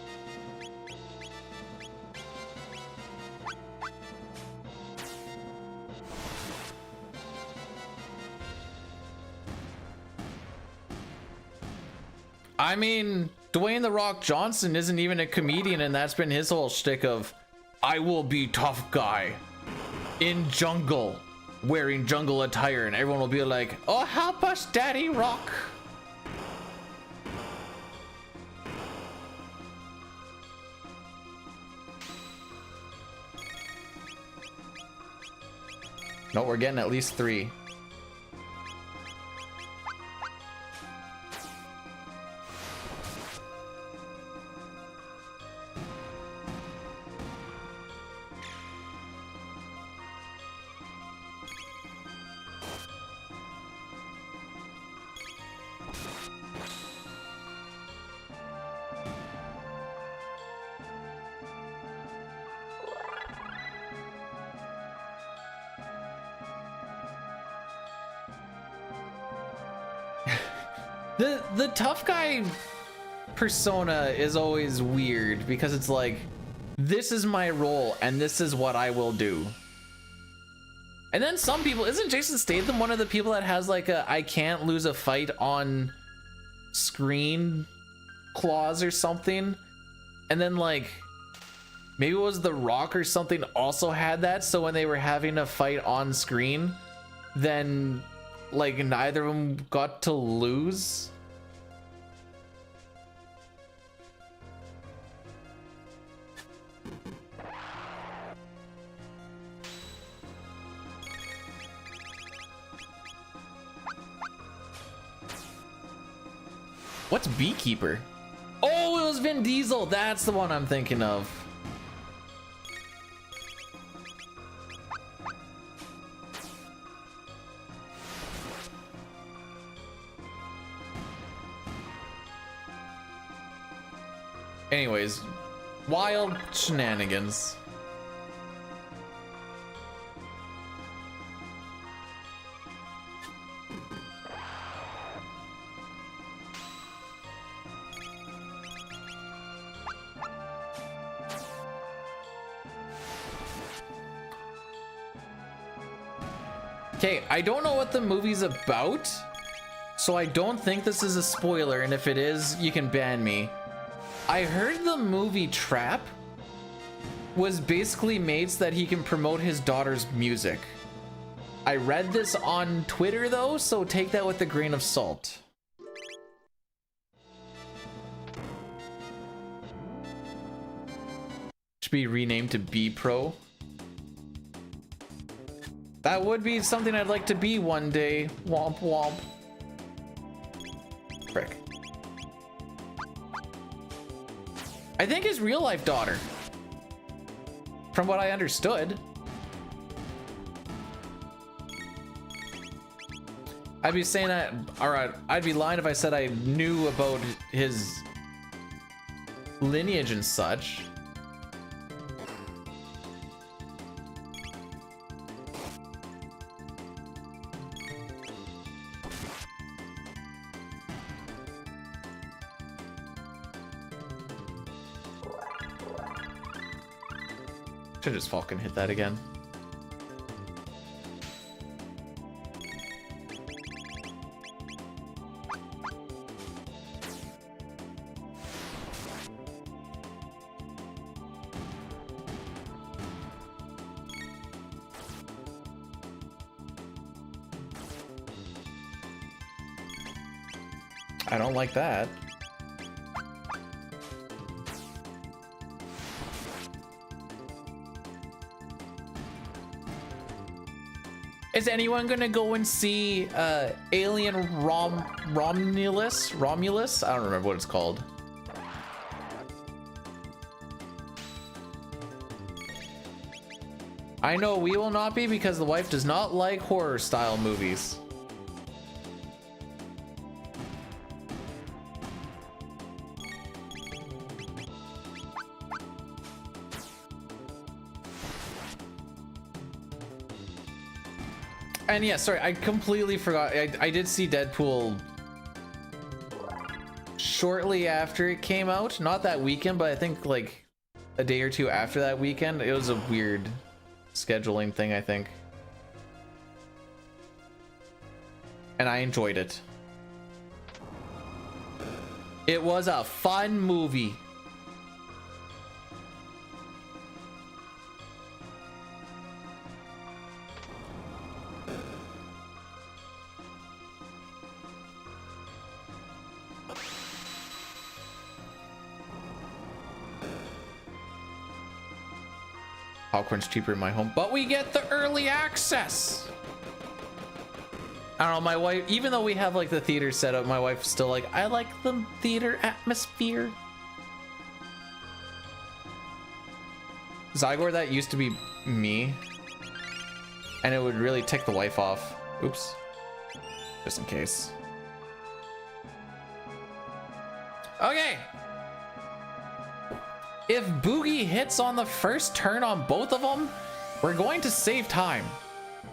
I mean, Dwayne "The Rock" Johnson isn't even a comedian, and that's been his whole shtick of, I will be tough guy in jungle, wearing jungle attire, and everyone will be like, oh, help us, Daddy Rock. No, we're getting at least 3. The tough guy persona is always weird because it's like, this is my role and this is what I will do. And then some people, isn't Jason Statham one of the people that has like a I can't lose a fight on screen clause or something? And then like maybe it was The Rock or something also had that, so when they were having a fight on screen, then like neither of them got to lose. What's Beekeeper? Oh, it was Vin Diesel. That's the one I'm thinking of. Anyways, wild shenanigans. Okay, I don't know what the movie's about, so I don't think this is a spoiler, and if it is, you can ban me. I heard the movie Trap was basically made so that he can promote his daughter's music. I read this on Twitter though, so take that with a grain of salt. Should be renamed to B Pro. That would be something I'd like to be one day. Womp womp. Frick. I think his real life daughter. From what I understood. I'd be saying that, alright, I'd be lying if I said I knew about his lineage and such. Should just fucking hit that again. I don't like that. Is anyone gonna go and see Alien Romulus? Romulus? I don't remember what it's called. I know we will not be because the wife does not like horror style movies. And yeah, sorry, I completely forgot. I did see Deadpool shortly after it came out. Not that weekend, but I think like a day or two after that weekend. It was a weird scheduling thing, I think. And I enjoyed it. It was a fun movie. Popcorn's cheaper in my home, but we get the early access. I don't know, my wife, even though we have like the theater set up, my wife's still like, I like the theater atmosphere. Zygor, that used to be me, and it would really tick the wife off. Oops, just in case. Okay. If Boogie hits on the first turn on both of them, we're going to save time.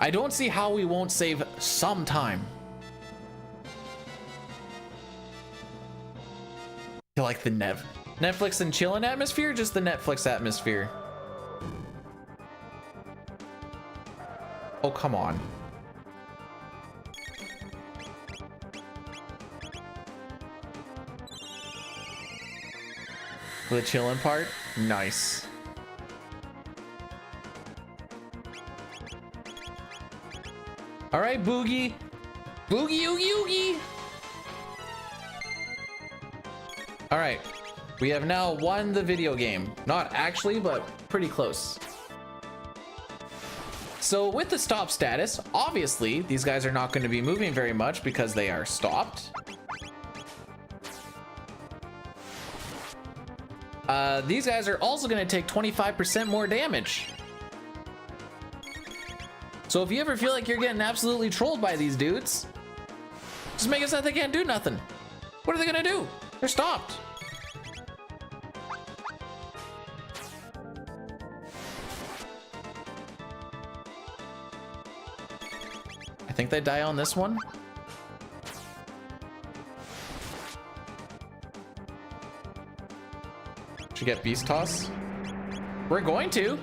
I don't see how we won't save some time. You like the Netflix and chillin' atmosphere, or just the Netflix atmosphere? Oh, come on. The chillin' part? Nice. All right, Boogie. Boogie, oogie, oogie. All right. We have now won the video game. Not actually, but pretty close. So with the stop status, obviously, these guys are not going to be moving very much because they are stopped. These guys are also going to take 25% more damage. So if you ever feel like you're getting absolutely trolled by these dudes, just make it so that they can't do nothing. What are they going to do? They're stopped. I think they die on this one. Should get Beast Toss. We're going to.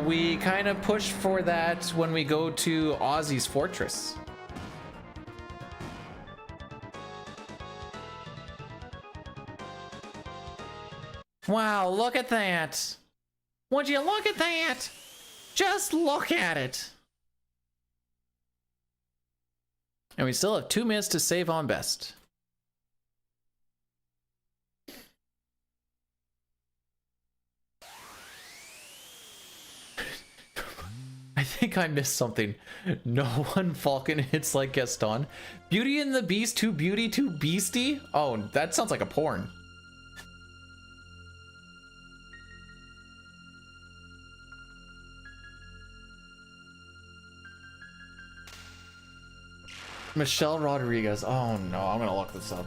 We kind of push for that when we go to Ozzy's Fortress. Wow, look at that. Would you look at that? Just look at it. And we still have 2 minutes to save on best. I think I missed something. No one Falcon hits like Gaston. Beauty and the Beast, too beauty, too beastie? Oh, that sounds like a porn. Michelle Rodriguez. Oh no, I'm gonna look this up.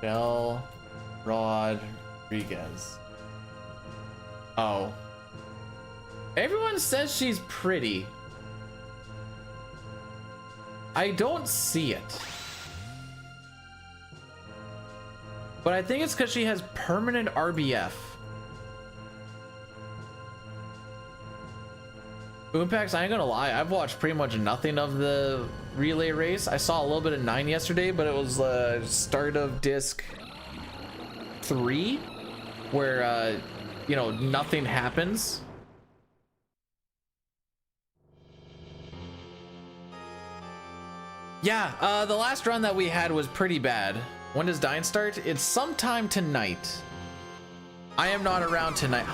Michelle Rodriguez. Oh. Everyone says she's pretty. I don't see it. But I think it's because she has permanent RBF. Boompax, I ain't gonna lie, I've watched pretty much nothing of the relay race. I saw a little bit of 9 yesterday, but it was start of disc 3, where you know, nothing happens. Yeah, the last run that we had was pretty bad. When does Dine start? It's sometime tonight. I am not around tonight.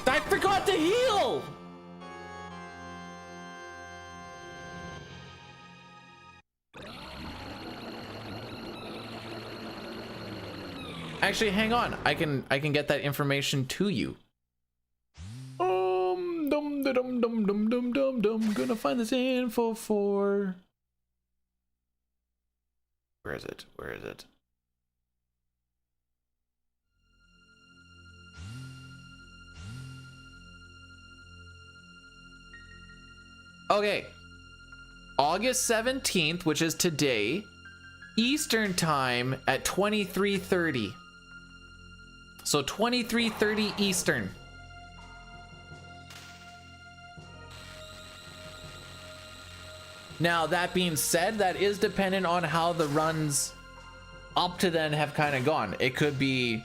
I forgot to heal! Actually, hang on. I can get that information to you. Dum dum dum dum dum dum dum. Gonna find this info for. Where is it? Where is it? Okay. August 17th, which is today, Eastern time at 23:30. So 23:30 Eastern. Now, that being said, that is dependent on how the runs up to then have kind of gone. It could be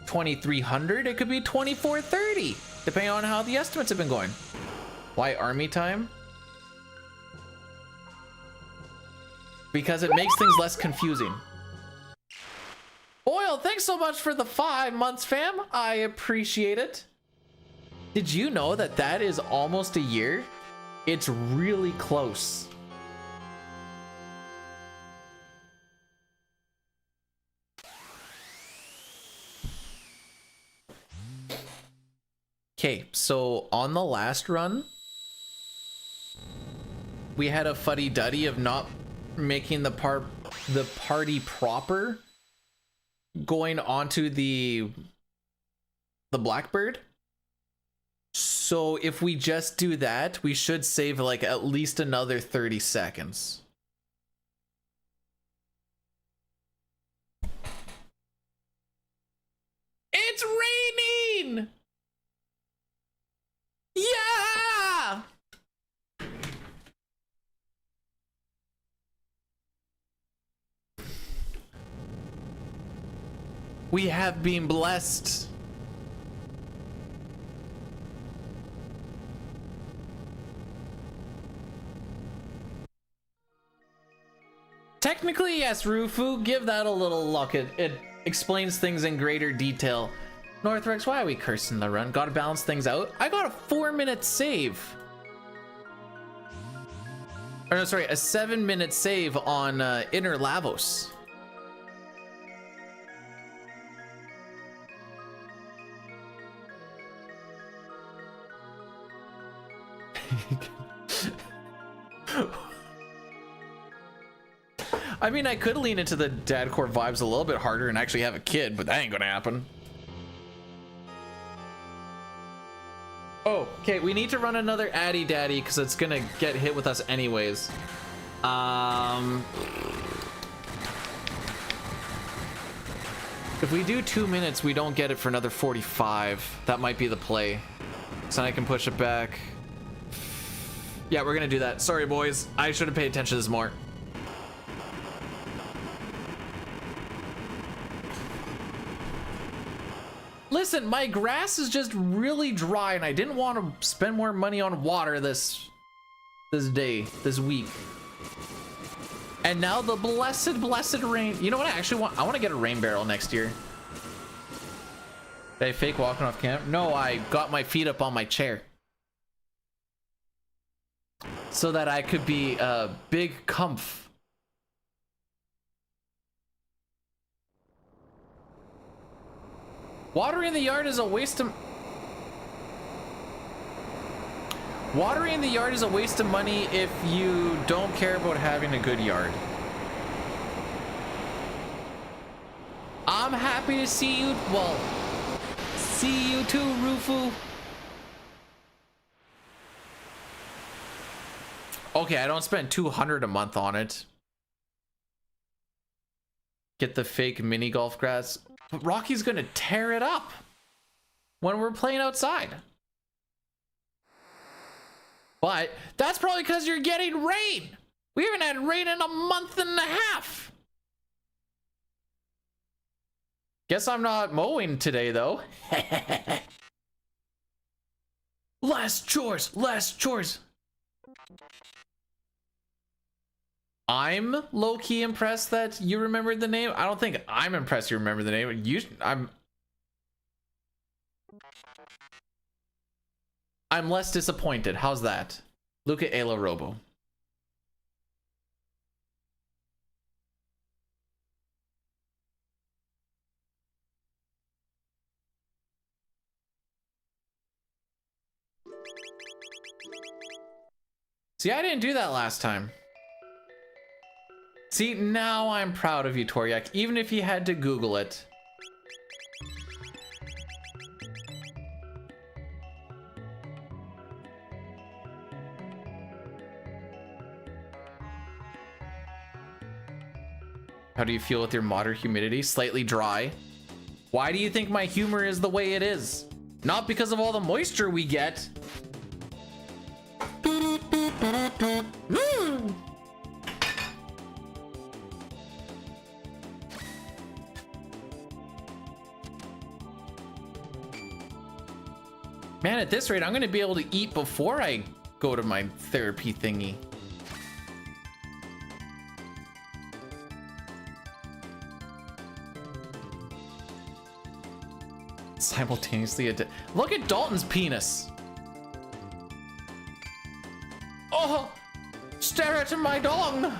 2300, it could be 2430, depending on how the estimates have been going. Why army time? Because it makes things less confusing. Oil, thanks so much for the 5 months, fam. I appreciate it. Did you know that that is almost a year? It's really close. Okay, so on the last run, we had a fuddy-duddy of not making the party proper going onto the Blackbird. So if we just do that, we should save like at least another 30 seconds. It's raining! Yeah! We have been blessed. Technically, yes, Rufu, give that a little look. It explains things in greater detail. Northrex, why are we cursing the run? Gotta balance things out. I got a 4-minute save. Or no, sorry, a 7-minute save on Inner Lavos. I mean, I could lean into the dadcore vibes a little bit harder and actually have a kid, but that ain't gonna happen. Oh, okay, we need to run another Addy Daddy because it's gonna get hit with us anyways. If we do 2 minutes, we don't get it for another 45. That might be the play. So I can push it back. Yeah, we're gonna do that. Sorry, boys. I should have paid attention to this more. Listen, my grass is just really dry and I didn't want to spend more money on water this week. And now the blessed rain. You know what I actually want? I want to get a rain barrel next year. Did I fake walking off camp? No, I got my feet up on my chair. So that I could be a big comf. Watering the yard is a waste of... Watering the yard is a waste of money if you don't care about having a good yard. I'm happy to see you. Well, see you too, Rufu. Okay, I don't spend 200 a month on it. Get the fake mini golf grass. But Rocky's gonna tear it up when we're playing outside. But that's probably because you're getting rain. We haven't had rain in a month and a half. Guess I'm not mowing today, though. Less chores, less chores. I'm low-key impressed that you remembered the name. I don't think I'm impressed you remember the name. I'm less disappointed. How's that? Luca Elo Robo. See, I didn't do that last time. See, now I'm proud of you, Toryak, even if you had to Google it. How do you feel with your moderate humidity? Slightly dry. Why do you think my humor is the way it is? Not because of all the moisture we get. Man, at this rate, I'm gonna be able to eat before I go to my therapy thingy. Simultaneously, look at Dalton's penis. Oh, stare at my dong.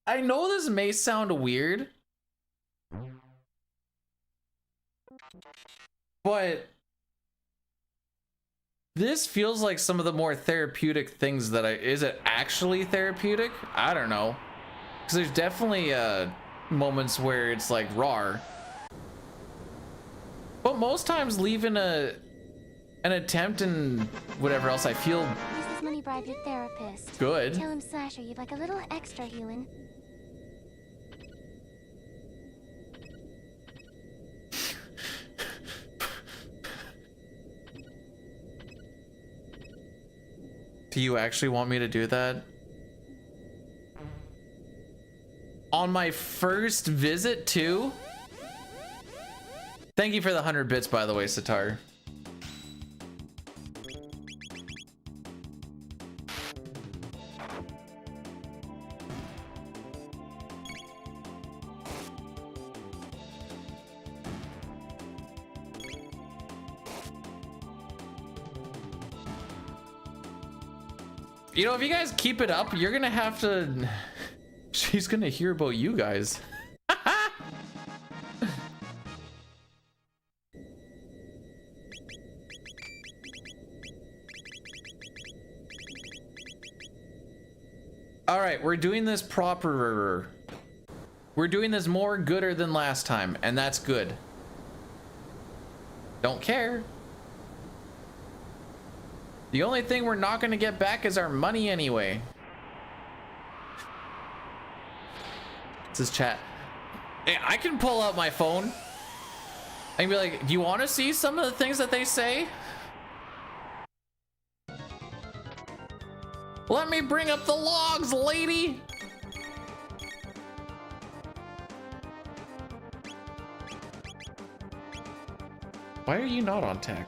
I know this may sound weird, but this feels like some of the more therapeutic things that is it actually therapeutic? I don't know. Because there's definitely moments where it's like raw. But most times leaving an attempt and whatever else I feel Use this money bribe your therapist. good. Tell him Slasher you'd like a little extra healing. Do you actually want me to do that? On my first visit too? Thank you for the 100 bits, by the way, Sitar. You know, if you guys keep it up, you're gonna have to... She's gonna hear about you guys. All right, we're doing this proper. We're doing this more gooder than last time, and that's good. Don't care. The only thing we're not gonna get back is our money anyway. This is chat. Hey, I can pull out my phone. I can be like, do you want to see some of the things that they say? Let me bring up the logs, lady. Why are you not on tech?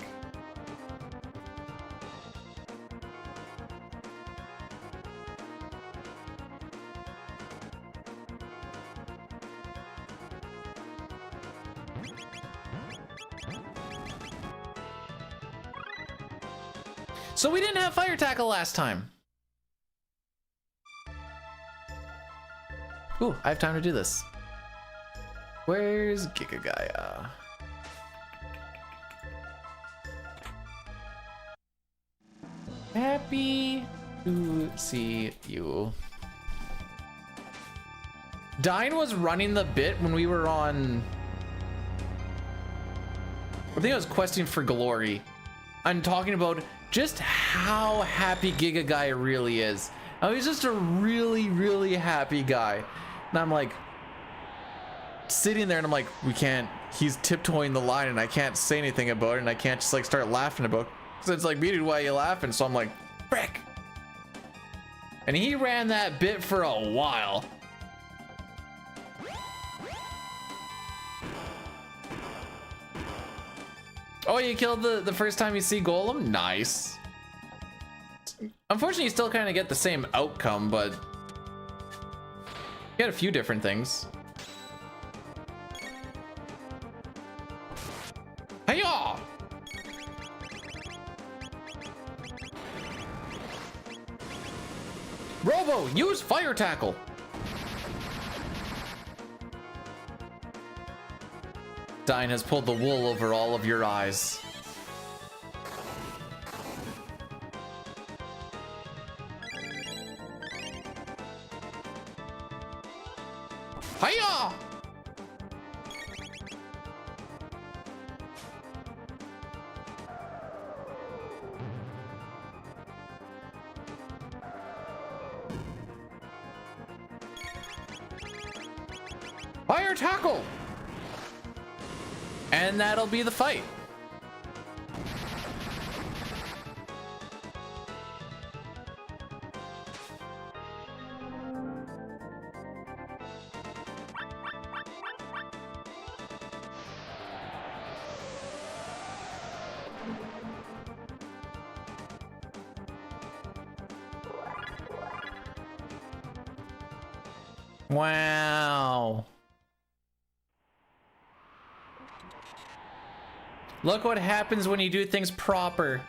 So we didn't have fire tackle last time. Ooh, I have time to do this. Where's Gigagaya? Happy to see you. Dine was running the bit when we were on... I think I was questing for glory. I'm talking about just how happy Giga Guy really is. Oh, he's just a really, really happy guy. And I'm like, sitting there and I'm like, we can't, he's tiptoeing the line and I can't say anything about it and I can't just like start laughing about it. So it's like, dude, why are you laughing? So I'm like, frick. And he ran that bit for a while. Oh, you killed the first time you see Golem? Nice. Unfortunately, you still kind of get the same outcome, but you get a few different things. Hey-ya! Robo, use fire tackle. Dine has pulled the wool over all of your eyes. Hiya! Fire tackle! And that'll be the fight. Wow. Look what happens when you do things proper.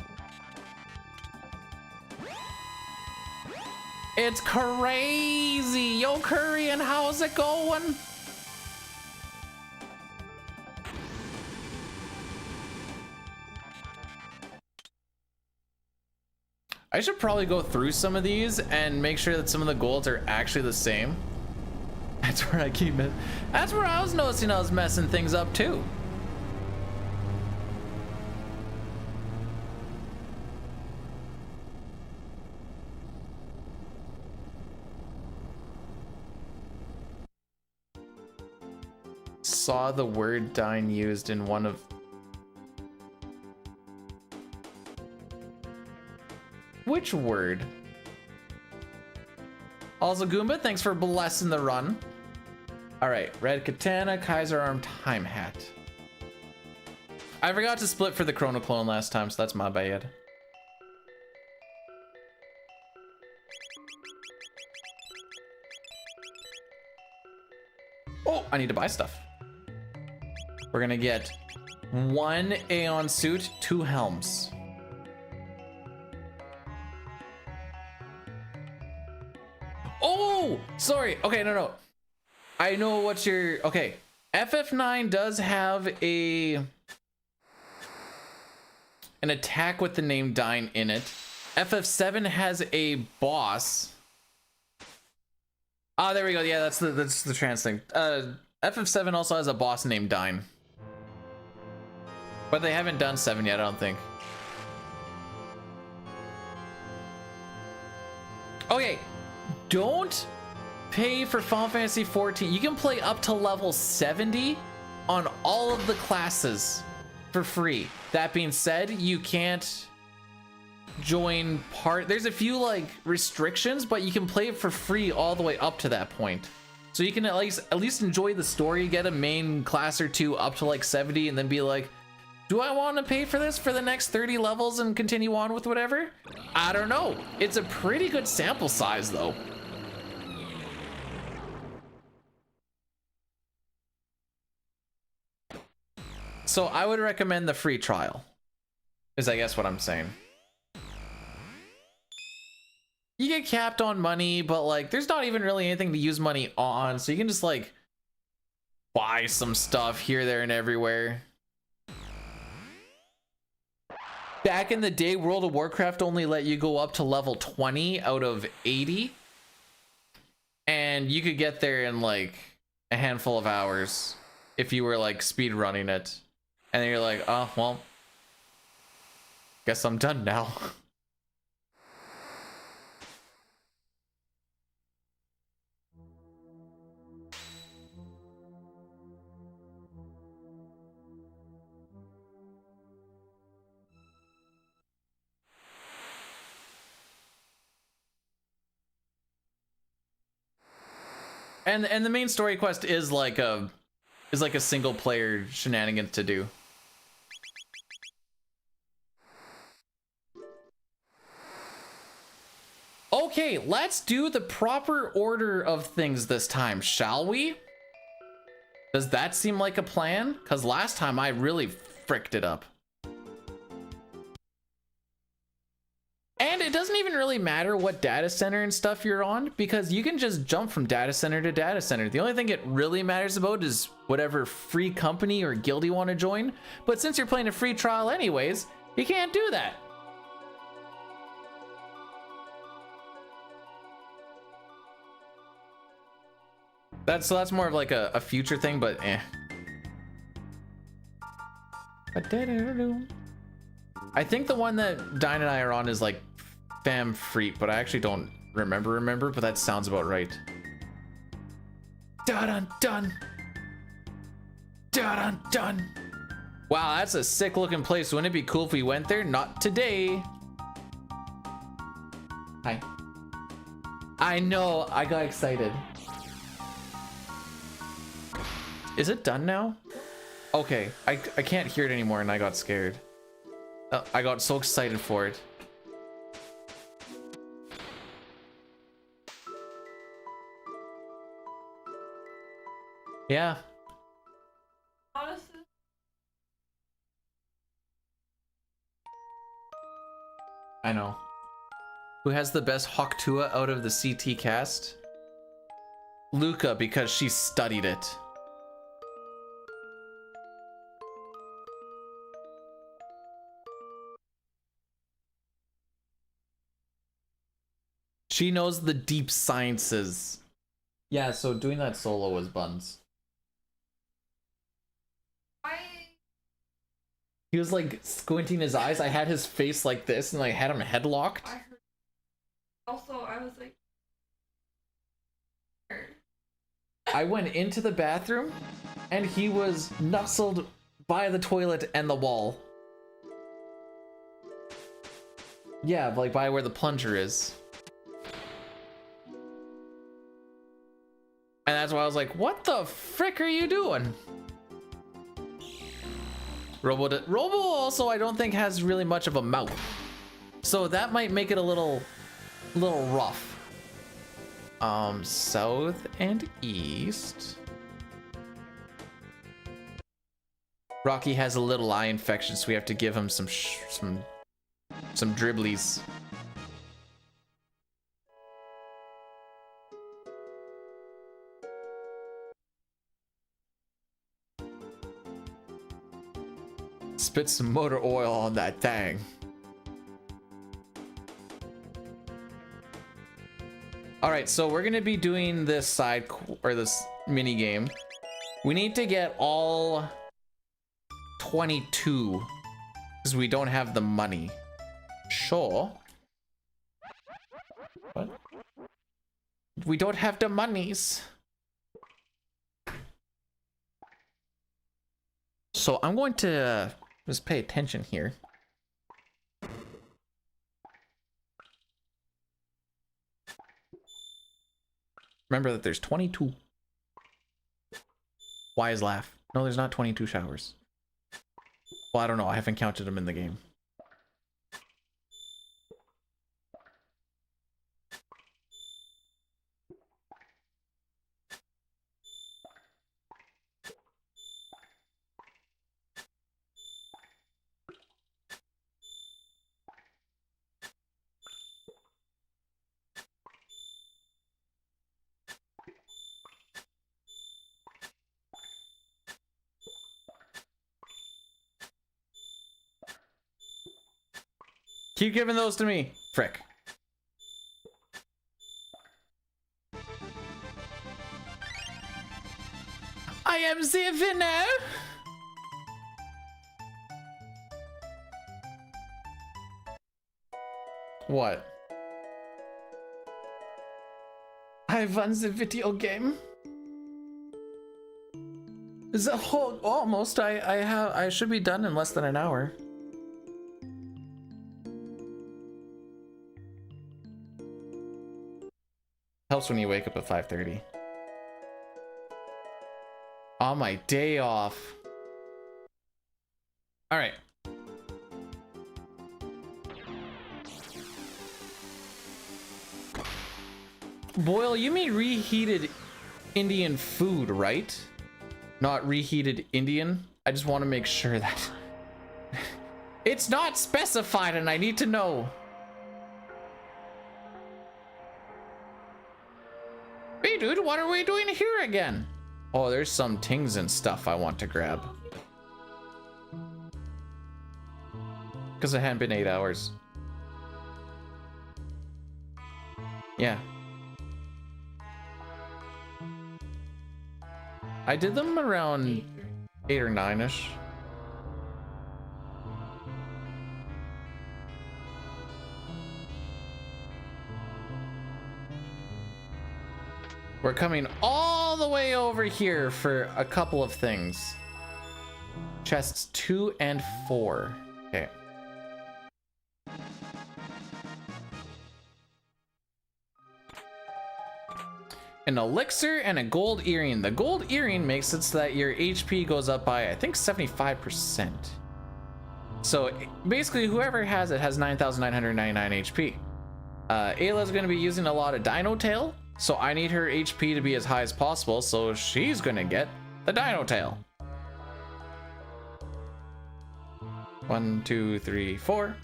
It's crazy. Yo, Korean, how's it going? I should probably go through some of these and make sure that some of the golds are actually the same. That's where I keep it. That's where I was noticing I was messing things up too. Saw the word dine used in one of... Which word? Also, Goomba, thanks for blessing the run. All right, red katana, Kaiser arm, time hat. I forgot to split for the Chrono clone last time, so that's my bad. Oh, I need to buy stuff. We're gonna get 1 Aeon suit, 2 helms. Oh, sorry. Okay, no. I know what you're... Okay. FF9 does have an attack with the name Dine in it. FF7 has a boss. Ah, there we go. Yeah, that's the trans thing. FF7 also has a boss named Dine. But they haven't done 7 yet, I don't think. Okay. Don't pay for Final Fantasy 14. You can play up to level 70 on all of the classes for free. That being said, you can't join there's a few like restrictions, but you can play it for free all the way up to that point. So you can at least enjoy the story, get a main class or 2 up to like 70, and then be like, do I want to pay for this for the next 30 levels and continue on with whatever? I don't know. It's a pretty good sample size though. So I would recommend the free trial, is I guess what I'm saying. You get capped on money, but like there's not even really anything to use money on, so you can just like buy some stuff here, there, and everywhere. Back in the day, World of Warcraft only let you go up to level 20 out of 80. And you could get there in like a handful of hours if you were like speed running it. And then you're like, oh, well, guess I'm done now. And the main story quest is like a single player shenanigans to do. Okay, let's do the proper order of things this time, shall we? Does that seem like a plan? Because last time I really fricked it up. And it doesn't even really matter what data center and stuff you're on, because you can just jump from data center to data center. The only thing it really matters about is whatever free company or guild you want to join. But since you're playing a free trial anyways, you can't do that. That's more of like a future thing, but eh. I think the one that Dine and I are on is like Fam Freak, but I actually don't remember, but that sounds about right. Dun dun dun dun. Wow, that's a sick looking place. Wouldn't it be cool if we went there? Not today. Hi. I know, I got excited. Is it done now? Okay, I can't hear it anymore and I got scared. I got so excited for it. Yeah. I know. Who has the best Hawktua out of the CT cast? Luca, because she studied it. She knows the deep sciences. Yeah, so doing that solo was buns. He was like squinting his eyes. I had his face like this and I had him headlocked. Also, I was like... I went into the bathroom and he was nuzzled by the toilet and the wall. Yeah, like by where the plunger is. And that's why I was like, what the frick are you doing? Robo also I don't think has really much of a mouth. So that might make it a little rough. South and east. Rocky has a little eye infection, so we have to give him some dribblies. Spit some motor oil on that thing. All right, so we're gonna be doing this this mini game. We need to get all 22 because we don't have the money. Sure. What? We don't have the monies. So I'm going to just pay attention here. Remember that there's 22. Why is laugh? No, there's not 22 showers. Well, I don't know. I haven't counted them in the game. Keep giving those to me. Frick. I am the winner. What? I won the video game. The whole almost. I should be done in less than an hour. Helps when you wake up at 5:30. On my day off. All right. Boyle, you mean reheated Indian food, right? Not reheated Indian? I just want to make sure that it's not specified and I need to know. Hey dude, what are we doing here again? Oh, there's some things and stuff I want to grab. Because it hadn't been 8 hours. Yeah. I did them around 8 or 9-ish. We're coming all the way over here for a couple of things. Chests 2 and 4. Okay. An elixir and a gold earring. The gold earring makes it so that your HP goes up by, I think, 75%. So basically, whoever has it has 9,999 HP. Ayla's going to be using a lot of Dino Tail, so I need her HP to be as high as possible, so she's going to get the Dino Tail. 1, 2, 3, 4.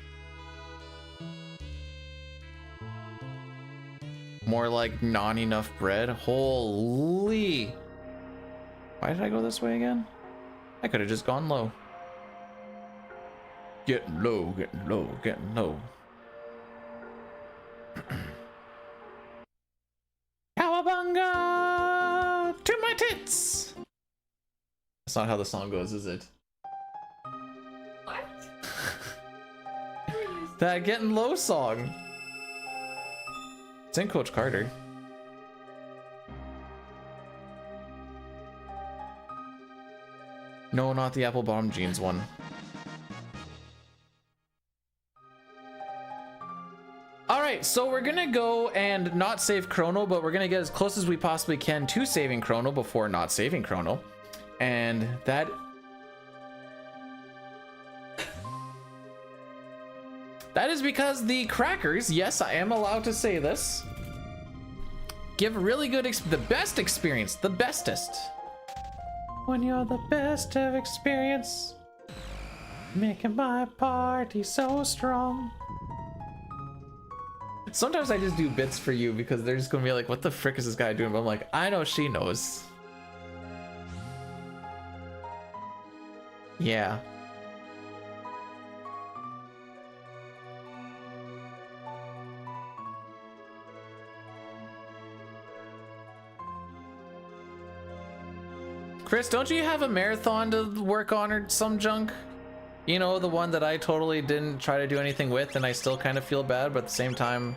More like not enough bread. Holy. Why did I go this way again? I could have just gone low. Getting low, getting low, getting low. Cowabunga to my tits. That's not how the song goes, is it? What? That getting low song. It's in Coach Carter. No, not the apple bottom jeans one. Alright, so we're gonna go and not save Chrono, but we're gonna get as close as we possibly can to saving Chrono before not saving Chrono. And that... that is because the crackers, yes, I am allowed to say this, give really good, the best experience, the bestest. When you're the best of experience, making my party so strong. Sometimes I just do bits for you because they're just gonna be like, what the frick is this guy doing? But I'm like, I know she knows. Yeah. Chris, don't you have a marathon to work on or some junk? You know, the one that I totally didn't try to do anything with and I still kind of feel bad, but at the same time...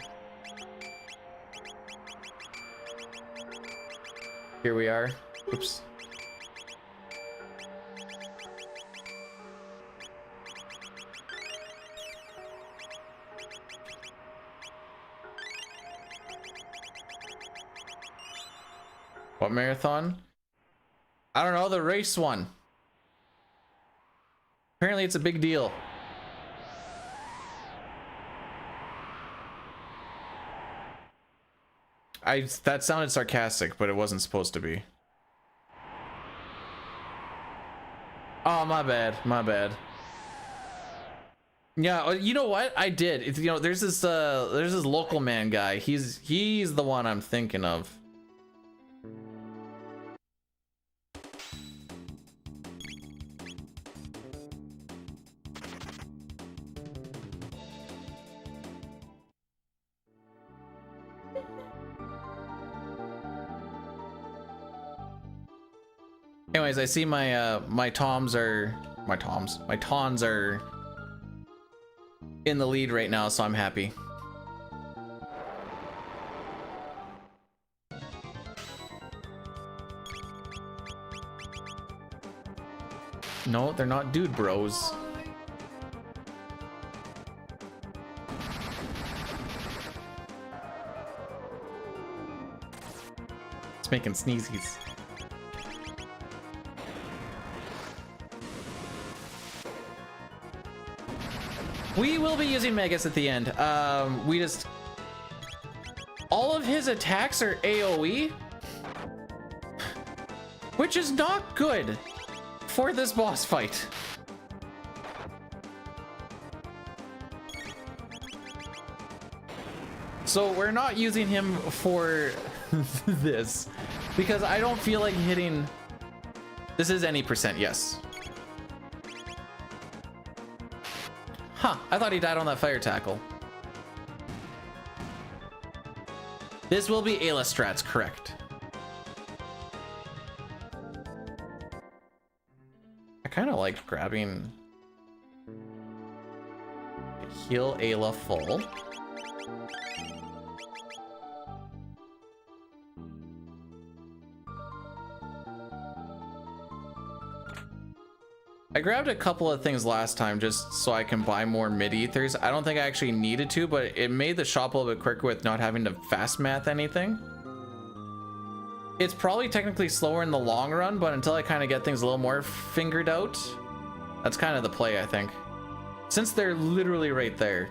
here we are. Oops. What marathon? I don't know, the race one. Apparently it's a big deal. That sounded sarcastic, but it wasn't supposed to be. Oh, my bad, my bad. Yeah, you know what? I did. It's, you know, there's this local man guy. He's the one I'm thinking of. Anyways, I see my tawns are in the lead right now, so I'm happy. No, they're not dude bros. It's making sneezies. We will be using Magus at the end. All of his attacks are AoE, which is not good for this boss fight. So we're not using him for this because I don't feel like hitting. This is any percent, yes. Huh, I thought he died on that fire tackle. This will be Ayla strats, correct. I kind of like grabbing heal Ayla full. I grabbed a couple of things last time just so I can buy more mid-ethers. I don't think I actually needed to, but it made the shop a little bit quicker with not having to fast math anything. It's probably technically slower in the long run, but until I kind of get things a little more fingered out, that's kind of the play, I think. Since they're literally right there.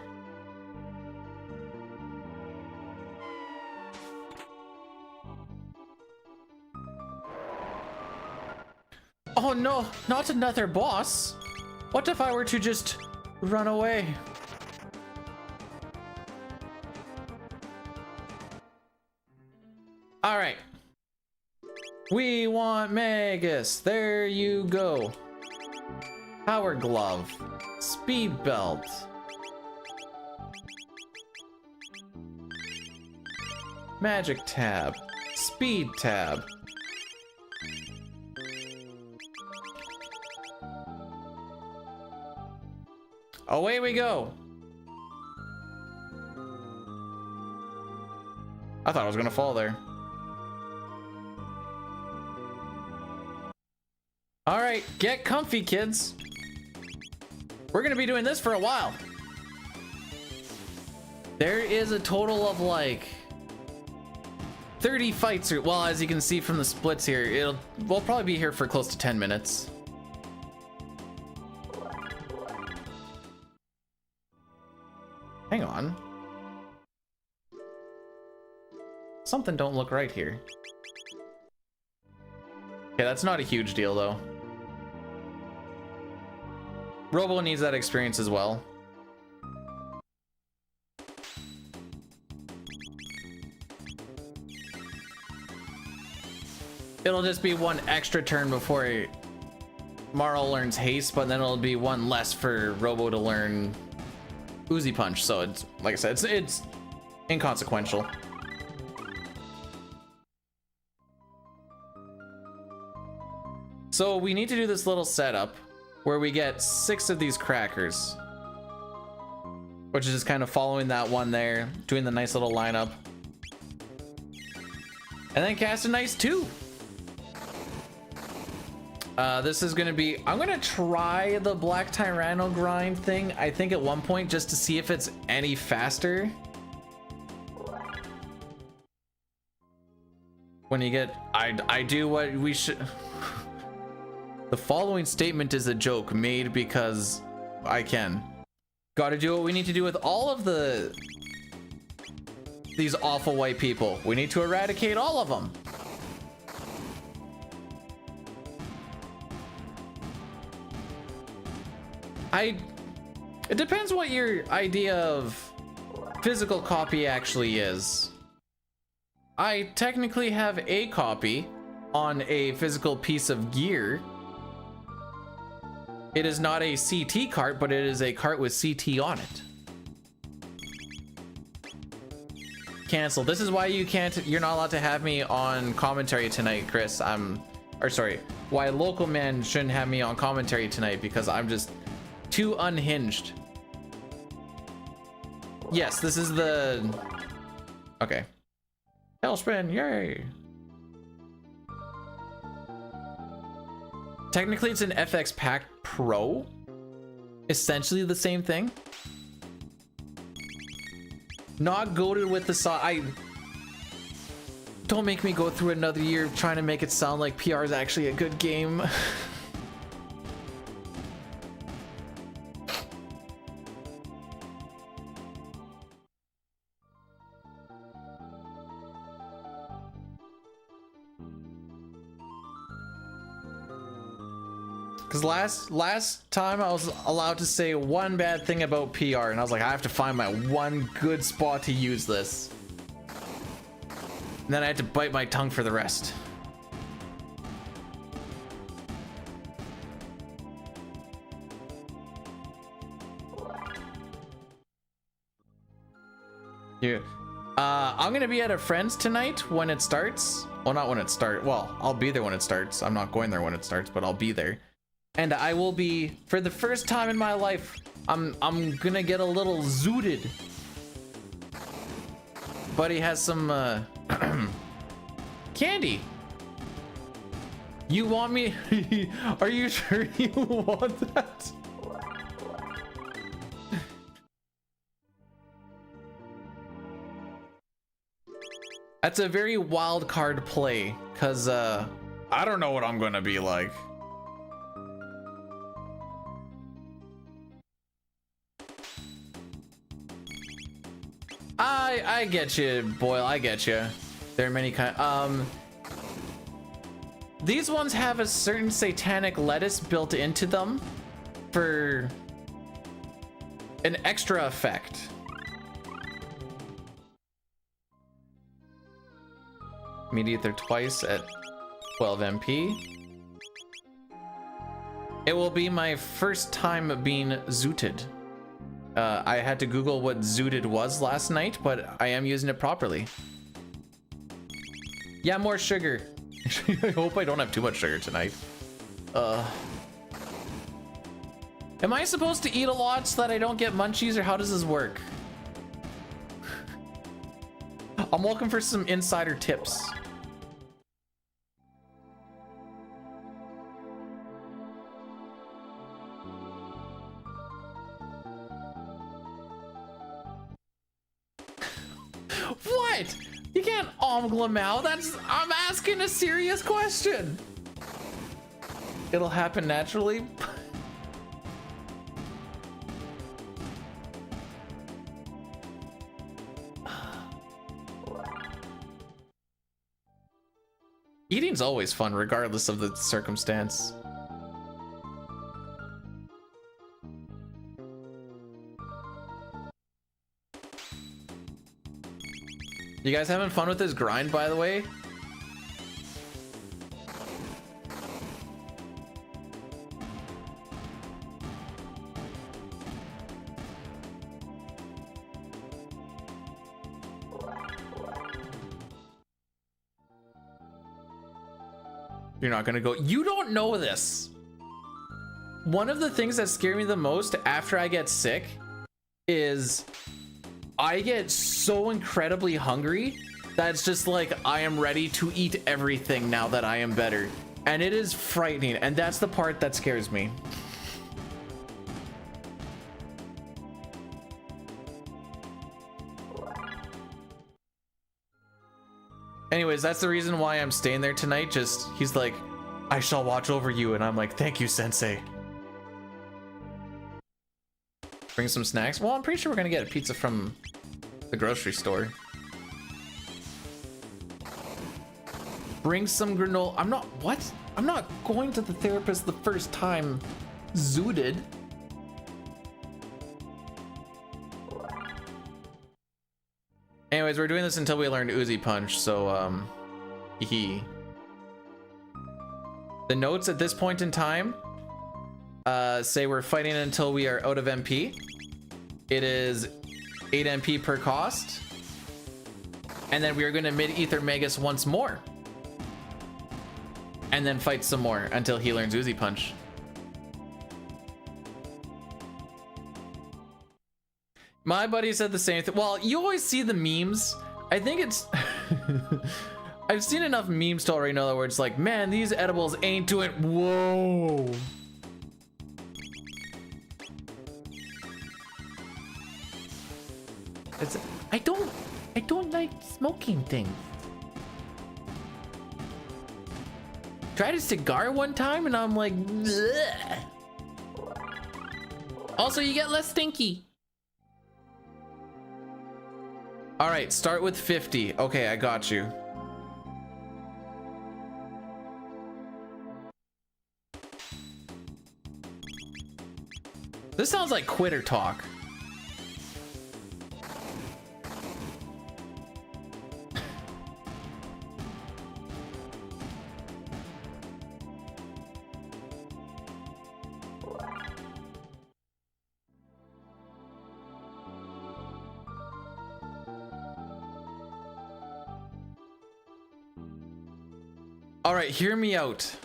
Oh no, not another boss. What if I were to just run away? All right. We want Magus. There you go. Power glove. Speed belt. Magic tab. Speed tab. Away we go. I thought I was gonna fall there. All right, get comfy, kids. We're gonna be doing this for a while. There is a total of like 30 fights, or well, as you can see from the splits here, we'll probably be here for close to 10 minutes. Hang on. Something don't look right here. Okay, that's not a huge deal though. Robo needs that experience as well. It'll just be one extra turn before Marl learns haste, but then it'll be one less for Robo to learn Uzi Punch, so it's like I said, it's inconsequential. So we need to do this little setup where we get 6 of these crackers, which is just kind of following that one there, doing the nice little lineup, and then cast a nice 2. This is gonna be, I'm gonna try the Black Tyranno grind thing, I think at one point, just to see if it's any faster. When you get, I do what we should. The following statement is a joke made because I can. Gotta do what we need to do with all of these awful white people. We need to eradicate all of them. It depends what your idea of physical copy actually is. I technically have a copy on a physical piece of gear. It is not a CT cart, but it is a cart with CT on it. Cancel. This is why you're not allowed to have me on commentary tonight, Chris. Why Local Man shouldn't have me on commentary tonight, because I'm just too unhinged. Yes, this is the... Okay. Hellspin, yay! Technically, it's an FX Pack Pro. Essentially the same thing. Not goated with the don't make me go through another year trying to make it sound like PR is actually a good game. Because last time I was allowed to say one bad thing about PR, and I was like, I have to find my one good spot to use this. And then I had to bite my tongue for the rest. Yeah. I'm gonna be at a friend's tonight when it starts. Well, not when it starts. Well, I'll be there when it starts. I'm not going there when it starts, but I'll be there. And I will be, for the first time in my life, I'm gonna get a little zooted. Buddy has some candy. You want me? Are you sure you want that? That's a very wild card play, cause I don't know what I'm gonna be like. I get you, Boyle. I get you. There are many kind. These ones have a certain satanic lettuce built into them for an extra effect. Meat Ether twice at 12 MP. It will be my first time being zooted. I had to Google what zooted was last night, but I am using it properly. Yeah, more sugar. I hope I don't have too much sugar tonight. Am I supposed to eat a lot so that I don't get munchies, or how does this work? I'm looking for some insider tips. What? You can't Glamau. I'm asking a serious question. It'll happen naturally. Eating's always fun, regardless of the circumstance. You guys having fun with this grind, by the way? You're not gonna go. You don't know this. One of the things that scare me the most after I get sick is I get so incredibly hungry that it's just like I am ready to eat everything now that I am better. And it is frightening, and that's the part that scares me. Anyways, that's the reason why I'm staying there tonight. Just, he's like, I shall watch over you, and I'm like, thank you, Sensei. Bring some snacks. Well, I'm pretty sure we're gonna get a pizza from the grocery store. Bring some granola. I'm not, what? I'm not going to the therapist the first time zooted. Anyways, we're doing this until we learn Uzi Punch, so, The notes at this point in time say we're fighting until we are out of MP. It is 8 MP per cost. And then we are going to mid-ether Magus once more. And then fight some more until he learns Uzi Punch. My buddy said the same thing. Well, you always see the memes. I think it's... I've seen enough memes to already know that where it's like, man, these edibles ain't doing... Whoa. It's... I don't like smoking things. Tried a cigar one time and I'm like, bleh. Also, you get less stinky. All right, start with 50. Okay, I got you. This sounds like quitter talk. All right, hear me out.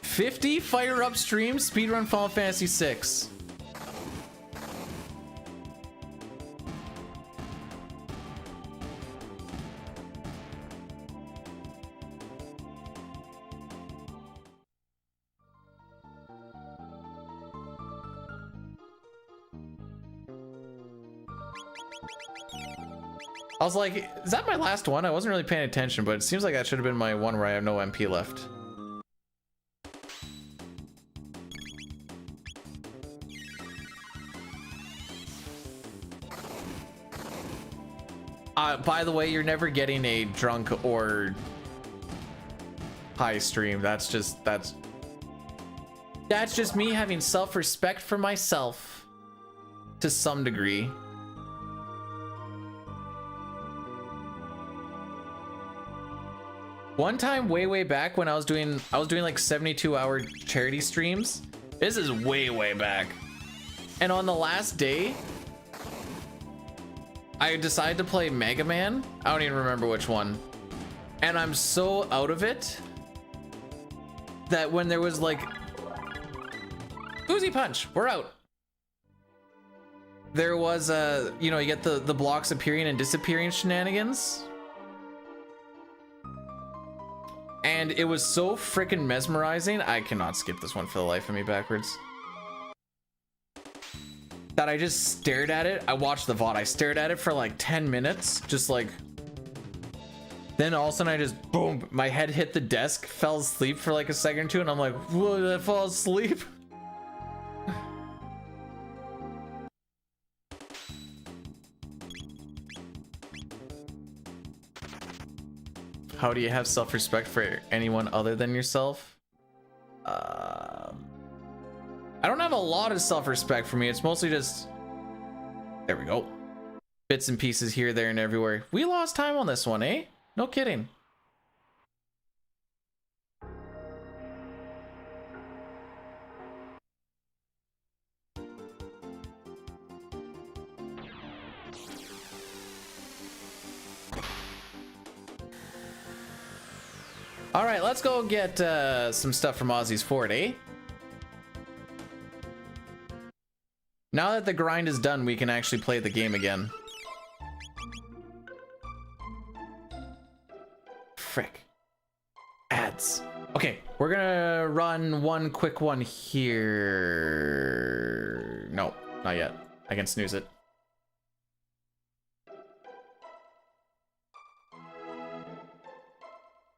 50 fire up streams, speedrun Final Fantasy 6. I was like, is that my last one? I wasn't really paying attention, but it seems like that should have been my one where I have no MP left. By the way, you're never getting a drunk or high stream. That's just me having self-respect for myself to some degree. One time way back when I was doing like 72-hour charity streams. This is way back. And on the last day, I decided to play Mega Man. I don't even remember which one. And I'm so out of it that when there was like Uzi Punch, we're out. There was you know, you get the blocks appearing and disappearing shenanigans. And it was so freaking mesmerizing. I cannot skip this one for the life of me backwards. That I just stared at it. I watched the VOD. I stared at it for like 10 minutes. Just like... Then all of a sudden I just, boom, my head hit the desk, fell asleep for like a second or two, and I'm like, whoa, did I fall asleep? How do you have self-respect for anyone other than yourself? I don't have a lot of self-respect for me. It's mostly just, there we go. Bits and pieces here, there, and everywhere. We lost time on this one, eh? No kidding. All right, let's go get some stuff from Ozzy's Fort, eh? Now that the grind is done, we can actually play the game again. Frick. Ads. Okay, we're gonna run one quick one here. No, not yet. I can snooze it.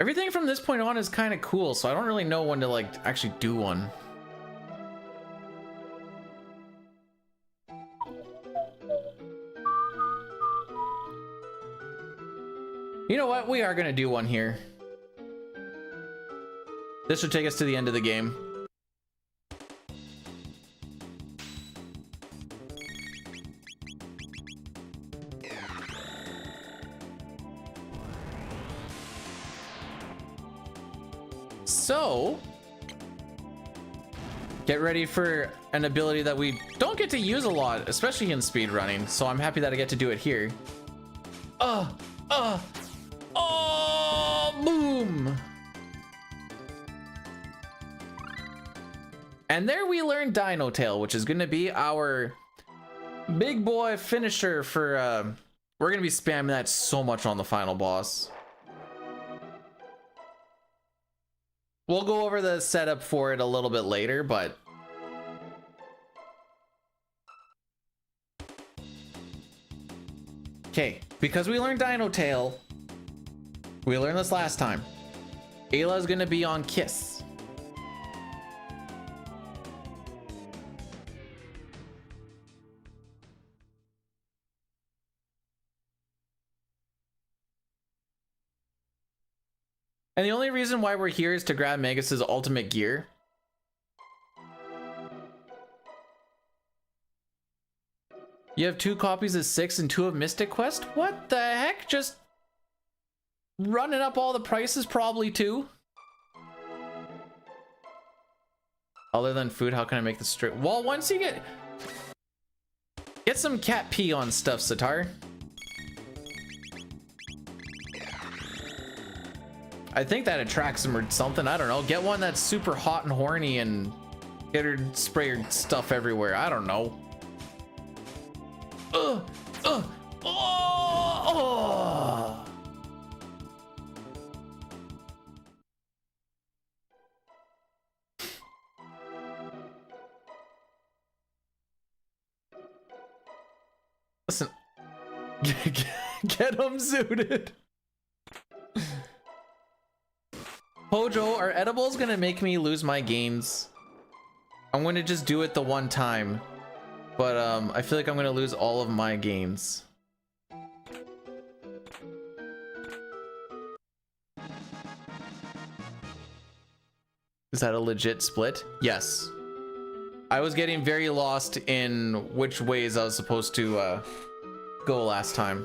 Everything from this point on is kind of cool, so I don't really know when to like actually do one. You know what? We are gonna do one here. This should take us to the end of the game. So, get ready for an ability that we don't get to use a lot, especially in speedrunning. So I'm happy that I get to do it here. Oh, boom. And there we learn Dino Tail, which is going to be our big boy finisher for, we're going to be spamming that so much on the final boss. We'll go over the setup for it a little bit later, but okay, because we learned Dino Tail, we learned this last time. Ayla's gonna be on Kiss. And the only reason why we're here is to grab Magus's ultimate gear. You have 2 copies of 6 and 2 of Mystic Quest? What the heck? Just running up all the prices probably too. Other than food, how can I make the straight? Well, once you get some cat pee on stuff, Sitar. I think that attracts him or something. I don't know. Get one that's super hot and horny and get her spray her stuff everywhere. I don't know. Oh. Listen, get them zooted. Hojo, are edibles gonna make me lose my gains? I'm gonna just do it the one time, but I feel like I'm gonna lose all of my gains. Is that a legit split? Yes. I was getting very lost in which ways I was supposed to go last time.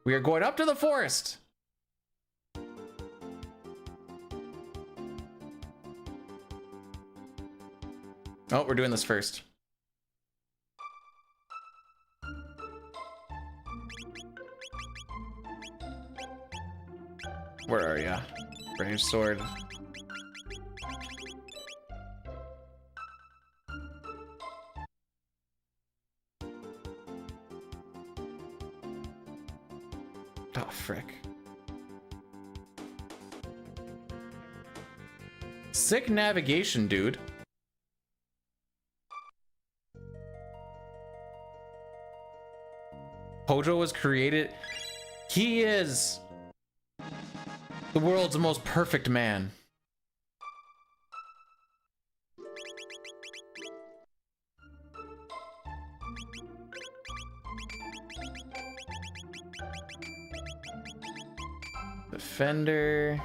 We are going up to the forest. Oh, we're doing this first. Where are ya? Brave sword. Oh, frick. Sick navigation, dude. Hojo was created. He is the world's most perfect man. Defender.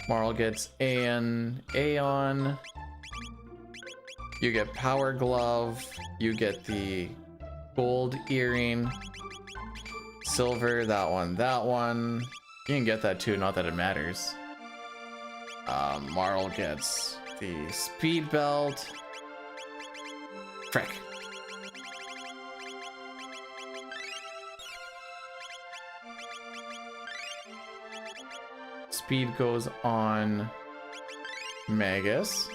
Marl gets Aeon. You get Power Glove. You get the gold earring. Silver, that one. You can get that too, not that it matters. Marl gets the speed belt. Frick. Speed goes on Magus.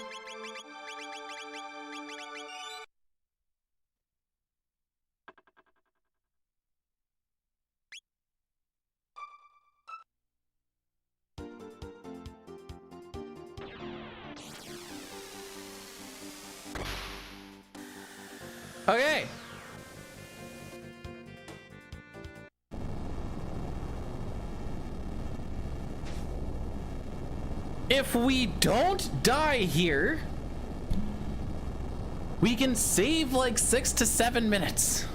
Okay. If we don't die here, we can save like 6 to 7 minutes.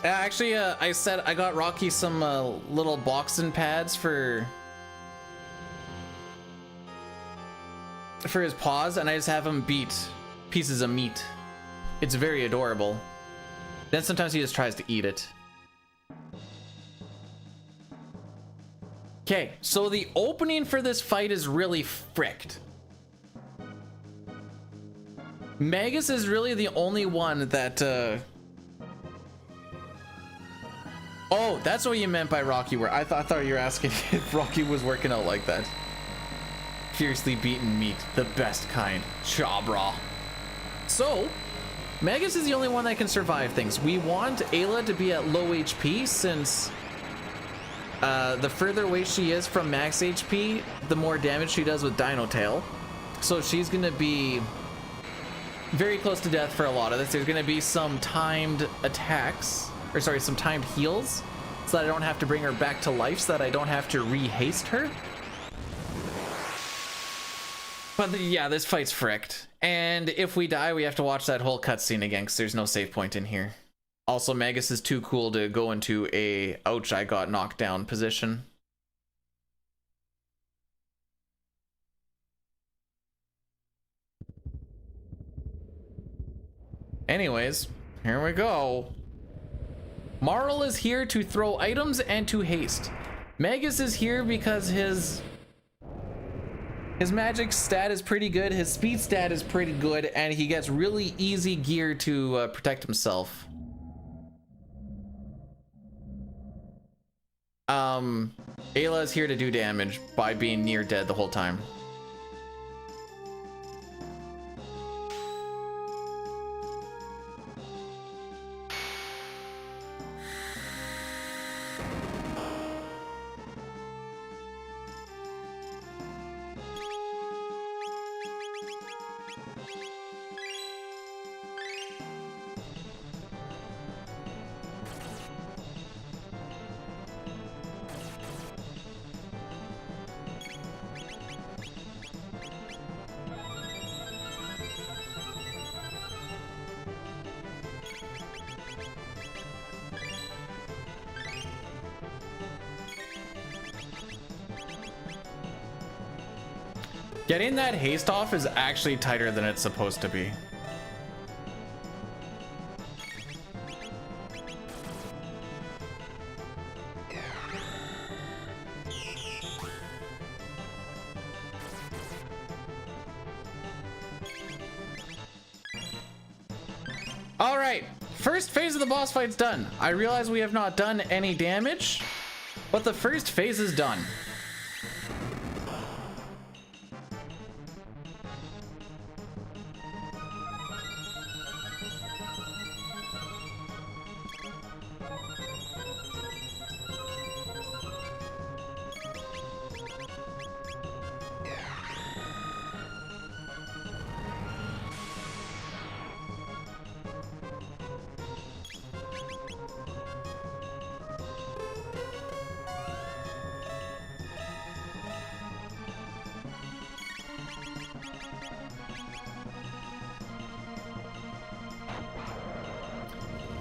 Actually, I said I got Rocky some little boxing pads for his paws, and I just have him beat pieces of meat. It's very adorable. Then sometimes he just tries to eat it. Okay, so the opening for this fight is really fricked. Magus is really the only one that oh, that's what you meant by Rocky. Where I thought you were asking if Rocky was working out like that. Fiercely beaten meat, the best kind. Chabra. So, Magus is the only one that can survive things. We want Ayla to be at low HP since the further away she is from max HP, the more damage she does with Dino Tail. So she's gonna be very close to death for a lot of this. There's gonna be some timed attacks, or sorry, some timed heals, so that I don't have to bring her back to life, so that I don't have to re-haste her. But yeah, this fight's fricked. And if we die, we have to watch that whole cutscene again, because there's no save point in here. Also, Magus is too cool to go into a ouch, I got knocked down position. Anyways, here we go. Marl is here to throw items and to haste. Magus is here because his magic stat is pretty good, his speed stat is pretty good, and he gets really easy gear to protect himself. Ayla is here to do damage by being near dead the whole time. Getting that haste off is actually tighter than it's supposed to be. All right, first phase of the boss fight's done. I realize we have not done any damage, but the first phase is done.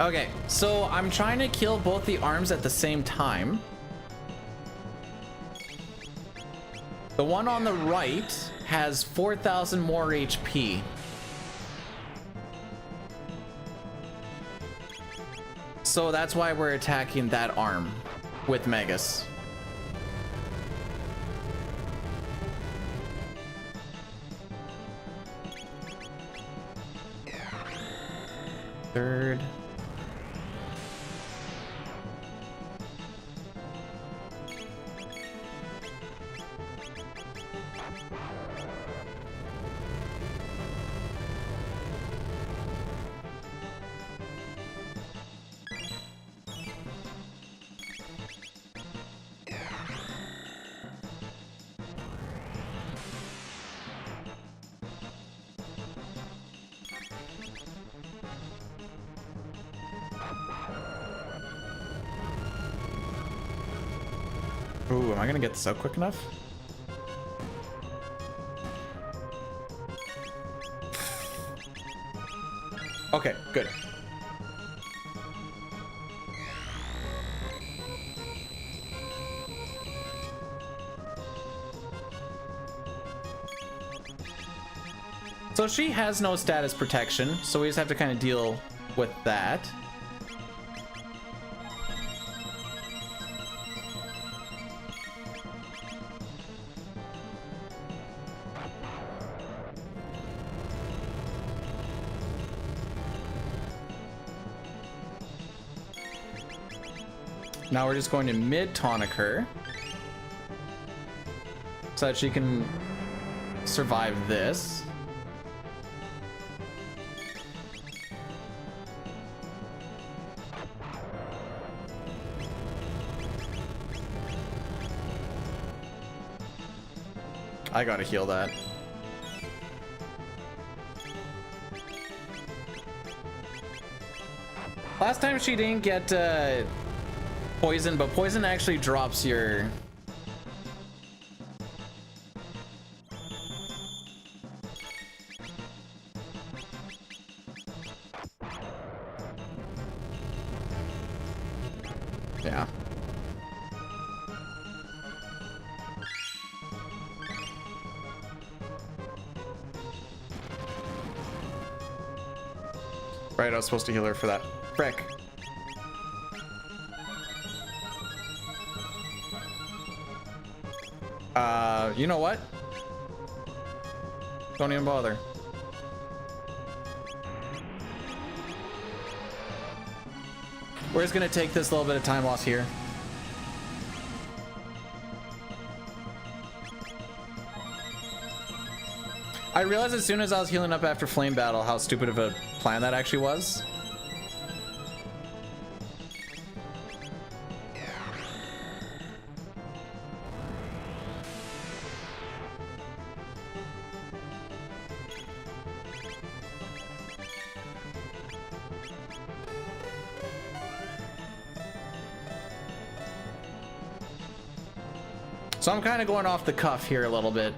Okay, so I'm trying to kill both the arms at the same time. The one on the right has 4,000 more HP. So that's why we're attacking that arm with Magus. Third. Ooh, am I gonna get this out quick enough? Okay, good. So she has no status protection, so we just have to kind of deal with that. Now we're just going to mid-tonic her so that she can survive this. I gotta heal that. Last time she didn't get poison, but poison actually drops your... Yeah. Right, I was supposed to heal her for that. Frick. You know what? Don't even bother. We're just gonna take this little bit of time loss here. I realized as soon as I was healing up after Flame Battle how stupid of a plan that actually was. So I'm kind of going off the cuff here a little bit.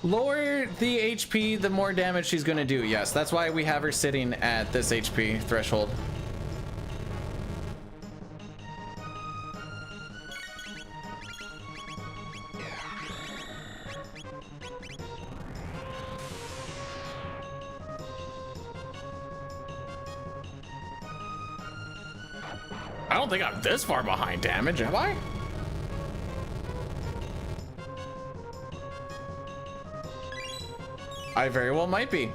Lower the HP, the more damage she's gonna do. Yes, that's why we have her sitting at this HP threshold. I don't think I'm this far behind damage, am I? I very well might be.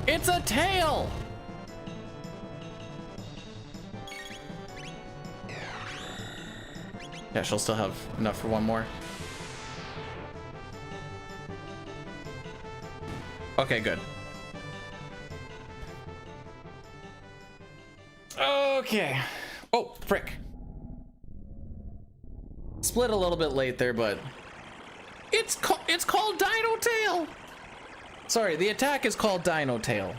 It's a tail! Yeah, she'll still have enough for one more. Okay, good. Okay. Oh, frick. Split a little bit late there, but it's called Dino Tail. Sorry, the attack is called Dino Tail.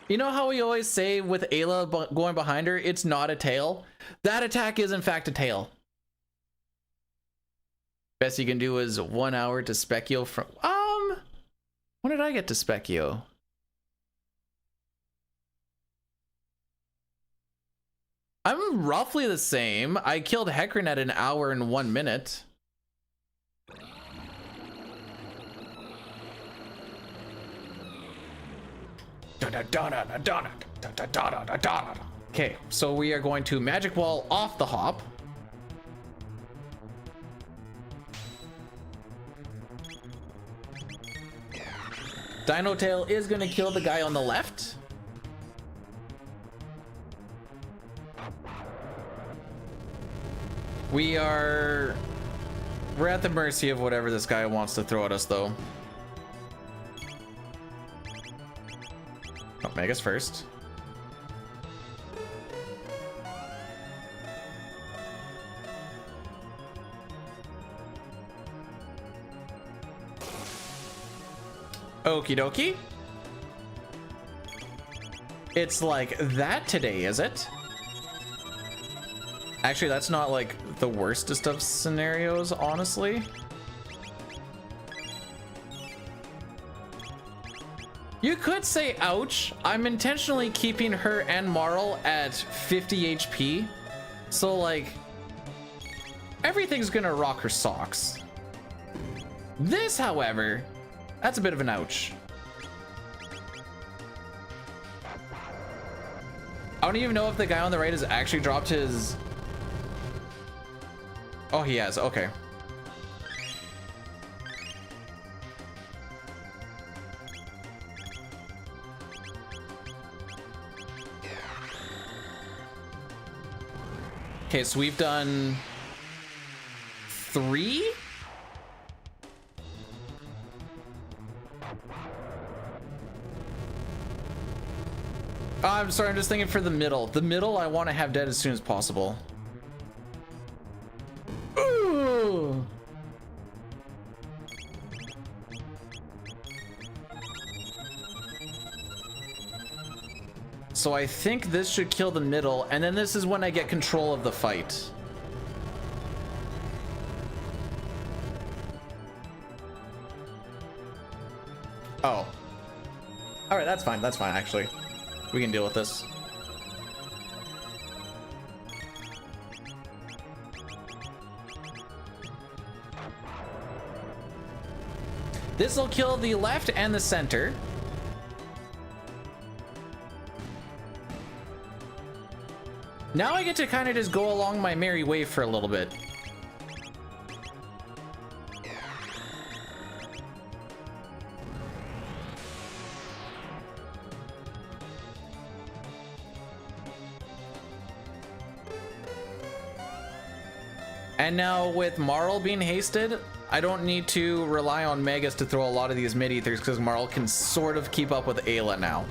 You know how we always say with Ayla going behind her, it's not a tail? That attack is in fact a tail. Best you can do is 1 hour to Specchio from when did I get to Specchio? I'm roughly the same. I killed Hecarim at 1 hour and 1 minute. Okay, so we are going to Magic Ball off the hop. Dino Tail is gonna kill the guy on the left. We're at the mercy of whatever this guy wants to throw at us though. Oh, Magus first. Okie dokie. It's like that today, is it? Actually, that's not like the worstest of scenarios, honestly. You could say ouch. I'm intentionally keeping her and Marl at 50 HP. So like, everything's gonna rock her socks. This, however, that's a bit of an ouch. I don't even know if the guy on the right has actually dropped his... Oh, he has. Okay. Okay, so we've done 3? I'm sorry, I'm just thinking for the middle. The middle I want to have dead as soon as possible. Ooh. So I think this should kill the middle, and then this is when I get control of the fight. Oh. Alright, that's fine, actually. We can deal with this. This will kill the left and the center. Now I get to kind of just go along my merry way for a little bit. And now with Marl being hasted, I don't need to rely on Magus to throw a lot of these mid-ethers because Marl can sort of keep up with Ayla now.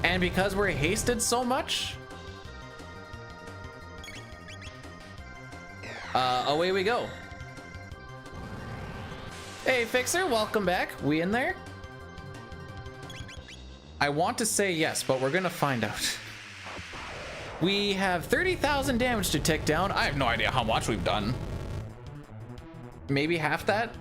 And because we're hasted so much, away we go. Hey Fixer, welcome back. We in there? I want to say yes, but we're gonna find out. We have 30,000 damage to take down. I have no idea how much we've done. Maybe half that?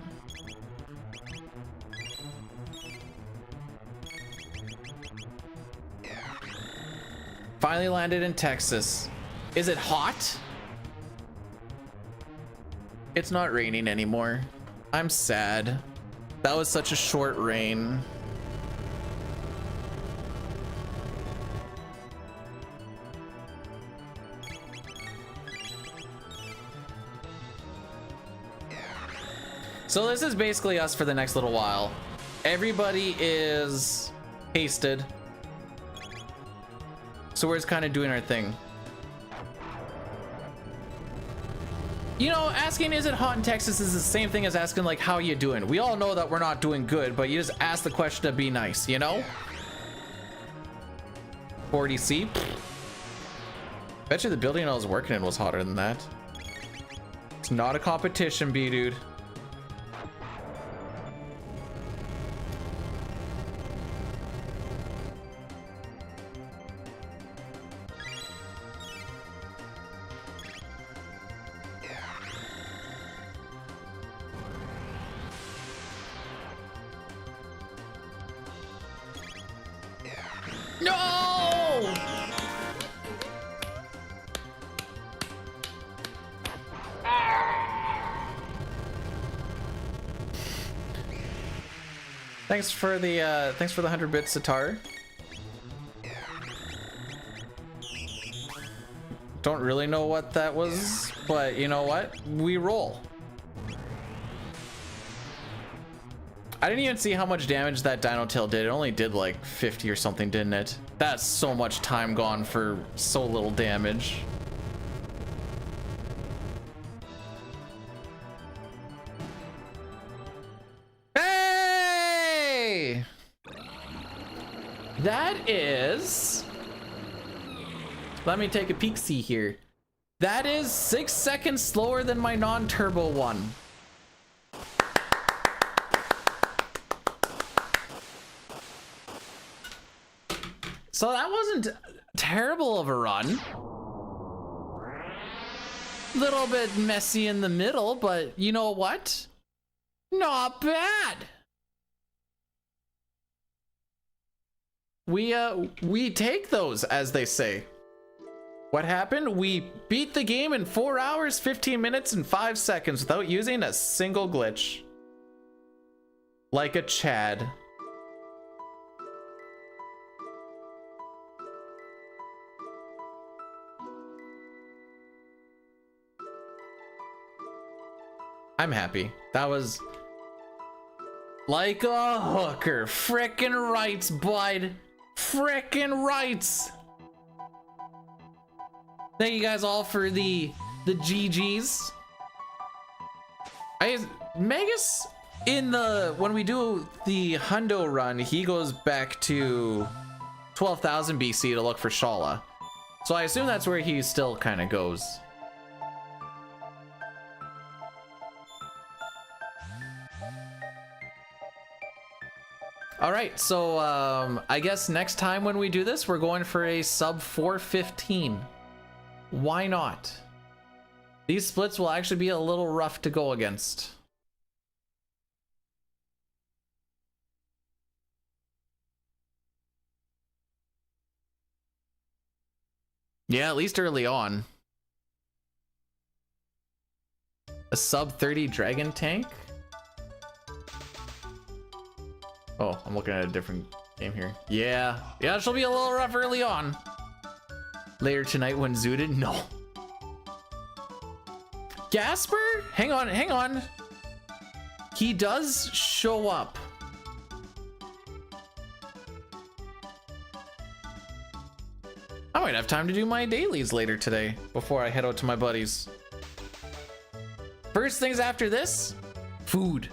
Finally landed in Texas. Is it hot? It's not raining anymore. I'm sad. That was such a short rain. So this is basically us for the next little while. Everybody is hasted. So we're just kind of doing our thing. You know, asking is it hot in Texas is the same thing as asking like how you doing. We all know that we're not doing good, but you just ask the question to be nice, you know? 40C. Bet you the building I was working in was hotter than that. It's not a competition, B dude. No! Thanks for the 100 bits, Satar. Don't really know what that was, but you know what? We roll. I didn't even see how much damage that Dino Tail did. It only did like 50 or something, didn't it? That's so much time gone for so little damage. Hey! That is... Let me take a peek-see here. That is 6 seconds slower than my non-turbo one. So that wasn't terrible of a run. Little bit messy in the middle, but you know what? Not bad. We take those, as they say. What happened? We beat the game in 4 hours, 15 minutes, and 5 seconds without using a single glitch. Like a Chad. I'm happy. That was like a hooker. Frickin' rights, bud. Frickin' rights. Thank you guys all for the GGs. Magus in the when we do the hundo run, he goes back to 12,000 BC to look for Shala. So I assume that's where he still kind of goes. All right, so I guess next time when we do this, we're going for a sub 415. Why not? These splits will actually be a little rough to go against. Yeah, at least early on. A sub 30 dragon tank? Oh, I'm looking at a different game here. Yeah, she'll be a little rough early on. Later tonight when zooted? No. Gasper? Hang on. He does show up. I might have time to do my dailies later today before I head out to my buddies. First things after this, food.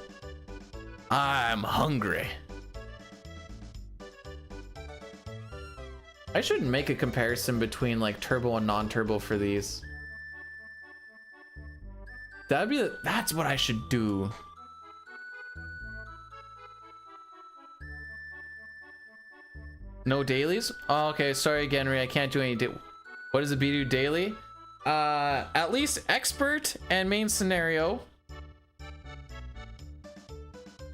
I'm hungry. I should make a comparison between like turbo and non-turbo for these. That's what I should do. No dailies? Oh, okay, sorry, Genry, I can't do any what does the B do daily? At least expert and main scenario.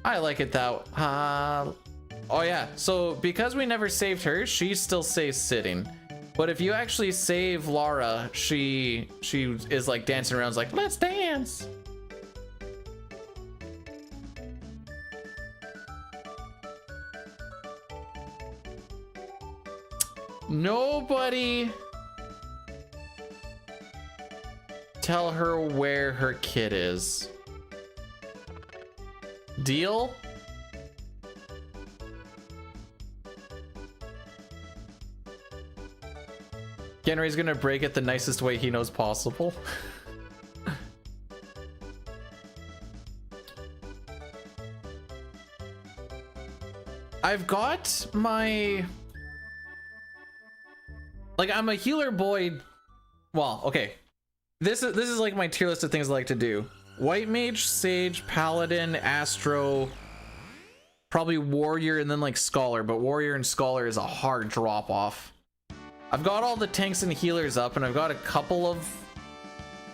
I like it that oh yeah, so because we never saved her, she still stays sitting. But if you actually save Lara, she is like dancing around, like, let's dance. Nobody tell her where her kid is. Deal? Genry's gonna break it the nicest way he knows possible. I've got my... Like, I'm a healer boy. Well, okay. This is like my tier list of things I like to do. White Mage, Sage, Paladin, Astro, probably Warrior, and then like Scholar. But Warrior and Scholar is a hard drop off. I've got all the tanks and healers up, and I've got a couple of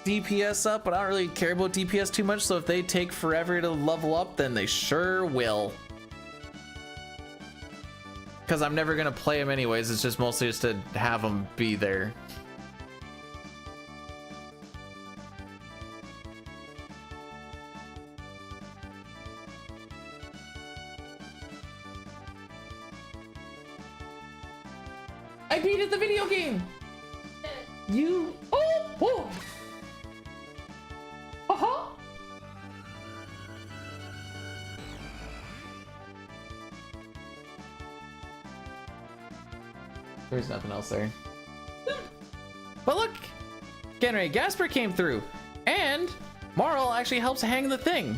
DPS up, but I don't really care about DPS too much, so if they take forever to level up, then they sure will. Because I'm never gonna play them anyways, it's just mostly just to have them be there. I beat the video game! You... Oh! Uh-huh! There's nothing else there. But look! Genry, Gasper came through! And Marl actually helps hang the thing.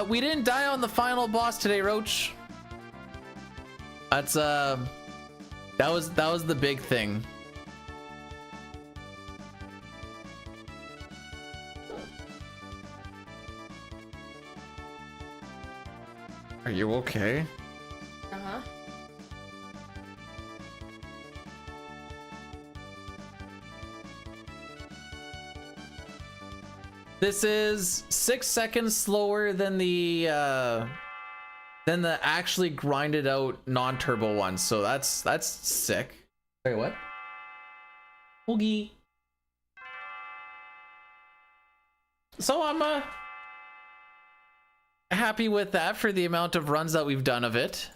We didn't die on the final boss today, Roach. That's that was the big thing. Are you okay? Uh-huh. This is 6 seconds slower than the actually grinded out non-turbo one, so that's sick. Sorry, what? Oogie. So I'm happy with that for the amount of runs that we've done of it.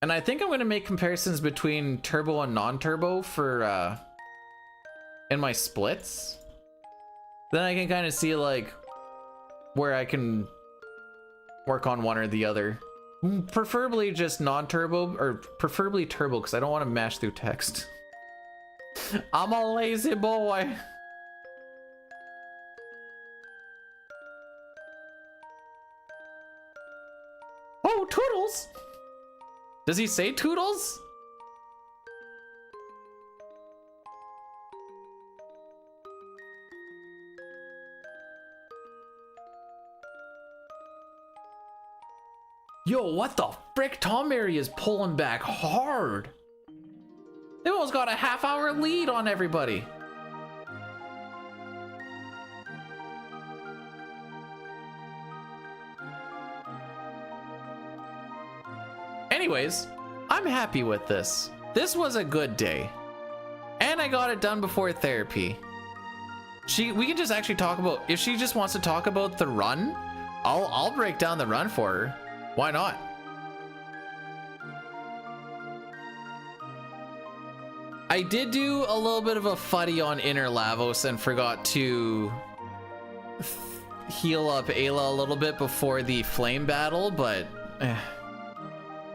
And I think I'm going to make comparisons between turbo and non-turbo for in my splits. Then I can kind of see like where I can work on one or the other. Preferably just non-turbo, or preferably turbo, because I don't want to mash through text. I'm a lazy boy. Does he say Toodles? Yo, what the frick? Tom Mary is pulling back hard. They almost got a half-hour lead on everybody. Anyways, I'm happy with this. This was a good day. And I got it done before therapy. We can just actually talk about, if she just wants to talk about the run, I'll break down the run for her. Why not? I did do a little bit of a fuddy on Inner Lavos and forgot to heal up Ayla a little bit before the flame battle, but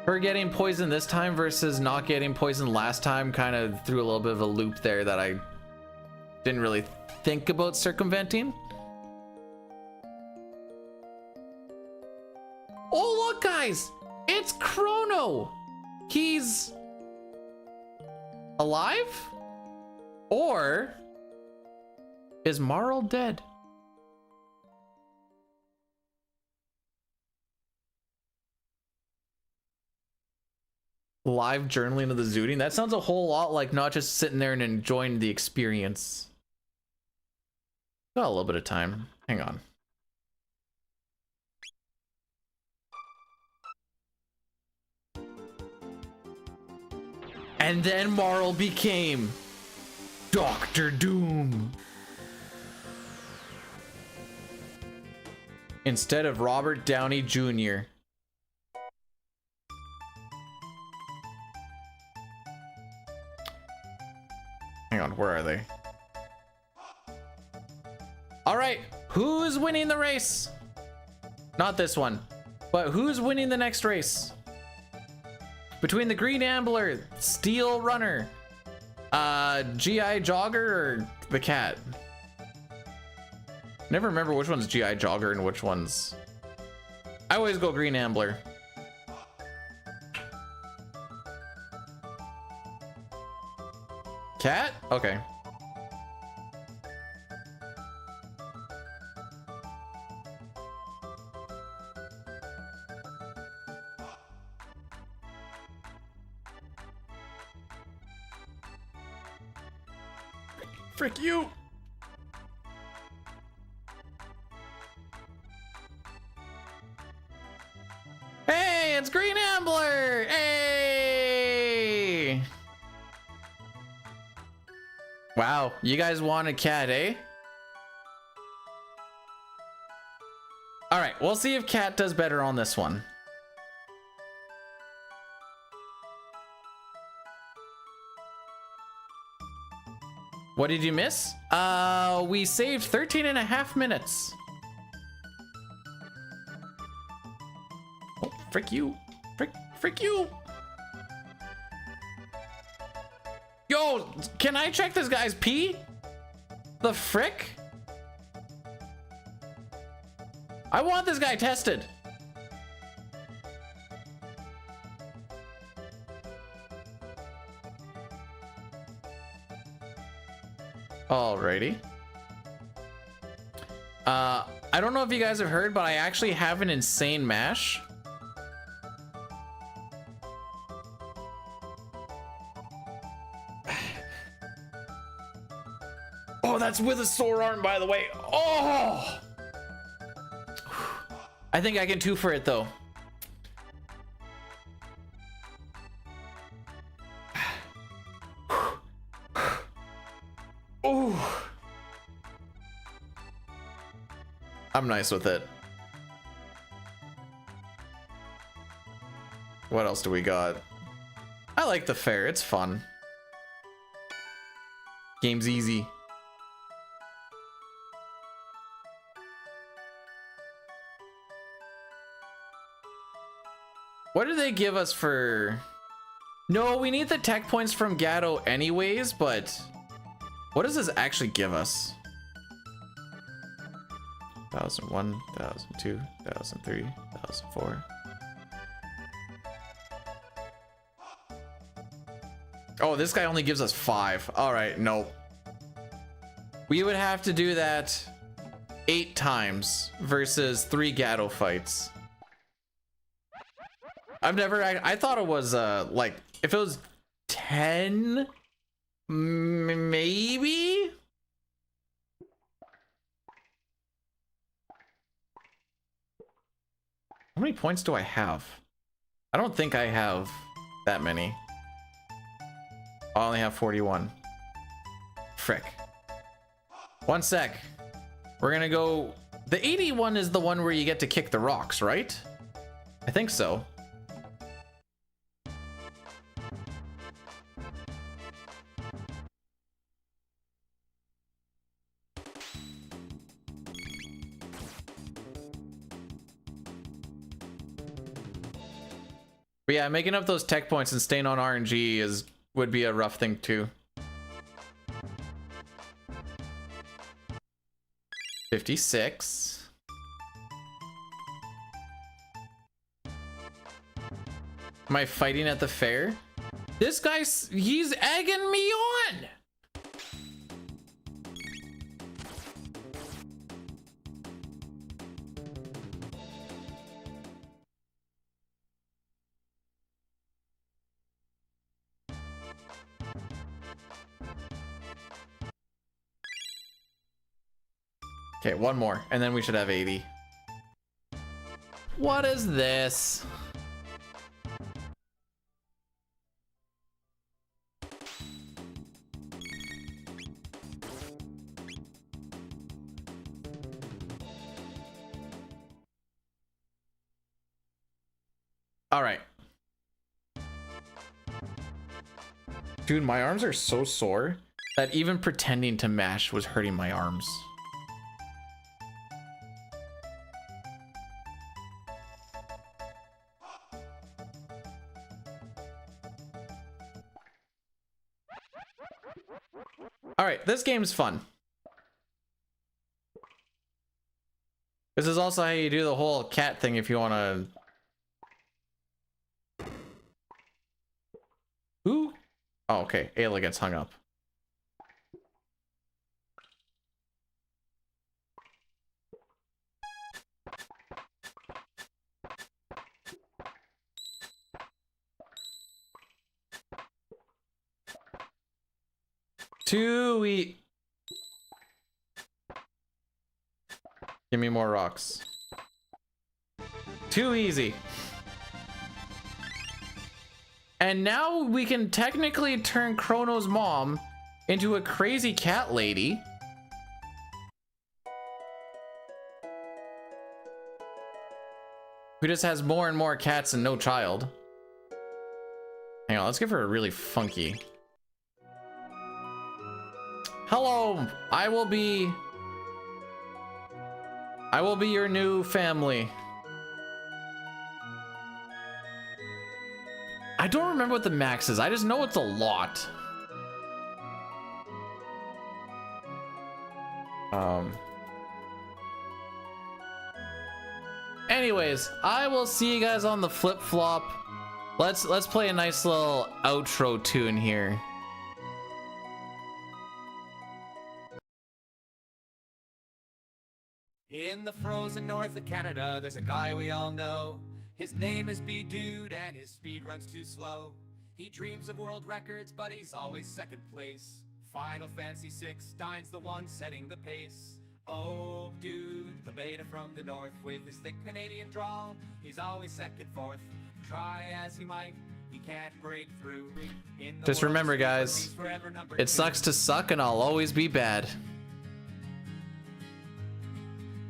her getting poisoned this time versus not getting poisoned last time kind of threw a little bit of a loop there that I didn't really think about circumventing. Oh, look, guys, it's Chrono. He's alive? Or is Marl dead? Live journaling of the Zooting? That sounds a whole lot like not just sitting there and enjoying the experience. Got a little bit of time. Hang on. And then Marl became Dr. Doom. Instead of Robert Downey Jr. Hang on, where are they? All right, who's winning the race? Not this one, but who's winning the next race? Between the Green Ambler, Steel Runner, GI Jogger, or the cat? Never remember which one's GI Jogger and which one's... I always go Green Ambler. Cat? Okay. Frick you! Hey, it's Green Ambler! Hey! Wow, you guys want a cat, eh? Alright, we'll see if Cat does better on this one. What did you miss? We saved 13.5 minutes. Oh, frick you. Frick you. Yo, can I check this guy's pee? The frick? I want this guy tested. Alrighty. I don't know if you guys have heard, but I actually have an insane mash. Oh, that's with a sore arm, by the way. Oh! I think I can two for it, though. Oh! I'm nice with it. What else do we got? I like the fair. It's fun. Game's easy. What do they give us for... No, we need the tech points from Gatto anyways, but... What does this actually give us? 1001, 1002, 1003, 1004. Oh, this guy only gives us 5. All right, nope. We would have to do that 8 times versus 3 Gatto fights. I thought it was like if it was 10 maybe. How many points do I have? I don't think I have that many. I only have 41. Frick. 1 sec. We're gonna go. The 81 is the one where you get to kick the rocks, right? I think so. But yeah, making up those tech points and staying on RNG would be a rough thing too. 56. Am I fighting at the fair? This guy's, he's egging me on. Okay, one more, and then we should have 80. What is this? All right. Dude, my arms are so sore that even pretending to mash was hurting my arms. All right, this game's fun. This is also how you do the whole cat thing if you want to... Who? Oh, okay. Ayla gets hung up. Too easy. Give me more rocks. Too easy. And now we can technically turn Chrono's mom into a crazy cat lady. Who just has more and more cats and no child. Hang on, let's give her a really funky. Hello, I will be your new family. I don't remember what the max is. I just know it's a lot. Anyways, I will see you guys on the flip-flop. Let's play a nice little outro tune here. In the frozen north of Canada, there's a guy we all know. His name is B-Dude and his speed runs too slow. He dreams of world records, but he's always second place. Final Fantasy VI, Dine's the one setting the pace. Oh, dude, the beta from the north with his thick Canadian drawl. He's always second, fourth. Try as he might, he can't break through. Just remember, guys, it sucks to suck and I'll always be bad.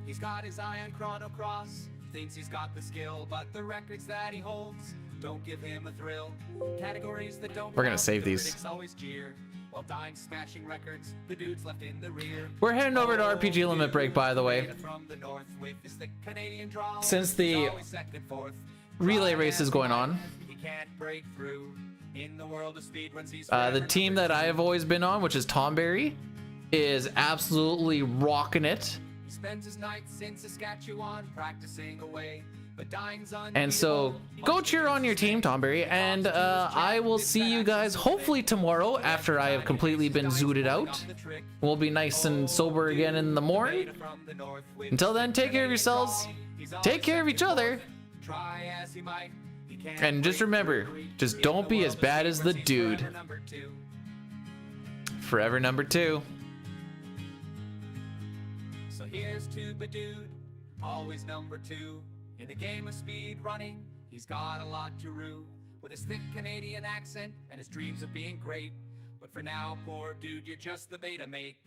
He's got his eye on Chrono Cross, thinks he's got the skill, but the records that he holds don't give him a thrill. Categories that don't. We're gonna save these. Always jeer. While Dying smashing records, the dude's left in the rear. We're heading over to RPG Limit Break, by the way. Since the relay race is going on. The team that I have always been on, which is Tomberry, is absolutely rocking it. He spends his nights in Saskatchewan practicing away. but dying's And so go cheer on your team, Tomberry, and I will see you guys hopefully tomorrow after I have completely been zooted out. We'll be nice and sober again in the morning. Until then, take care of yourselves, take care of each other, and just remember, just don't be as bad as the dude. Forever number 2. So here's to Badude, always number 2. In the game of speed running, he's got a lot to rue. With his thick Canadian accent and his dreams of being great. But for now, poor dude, you're just the beta mate.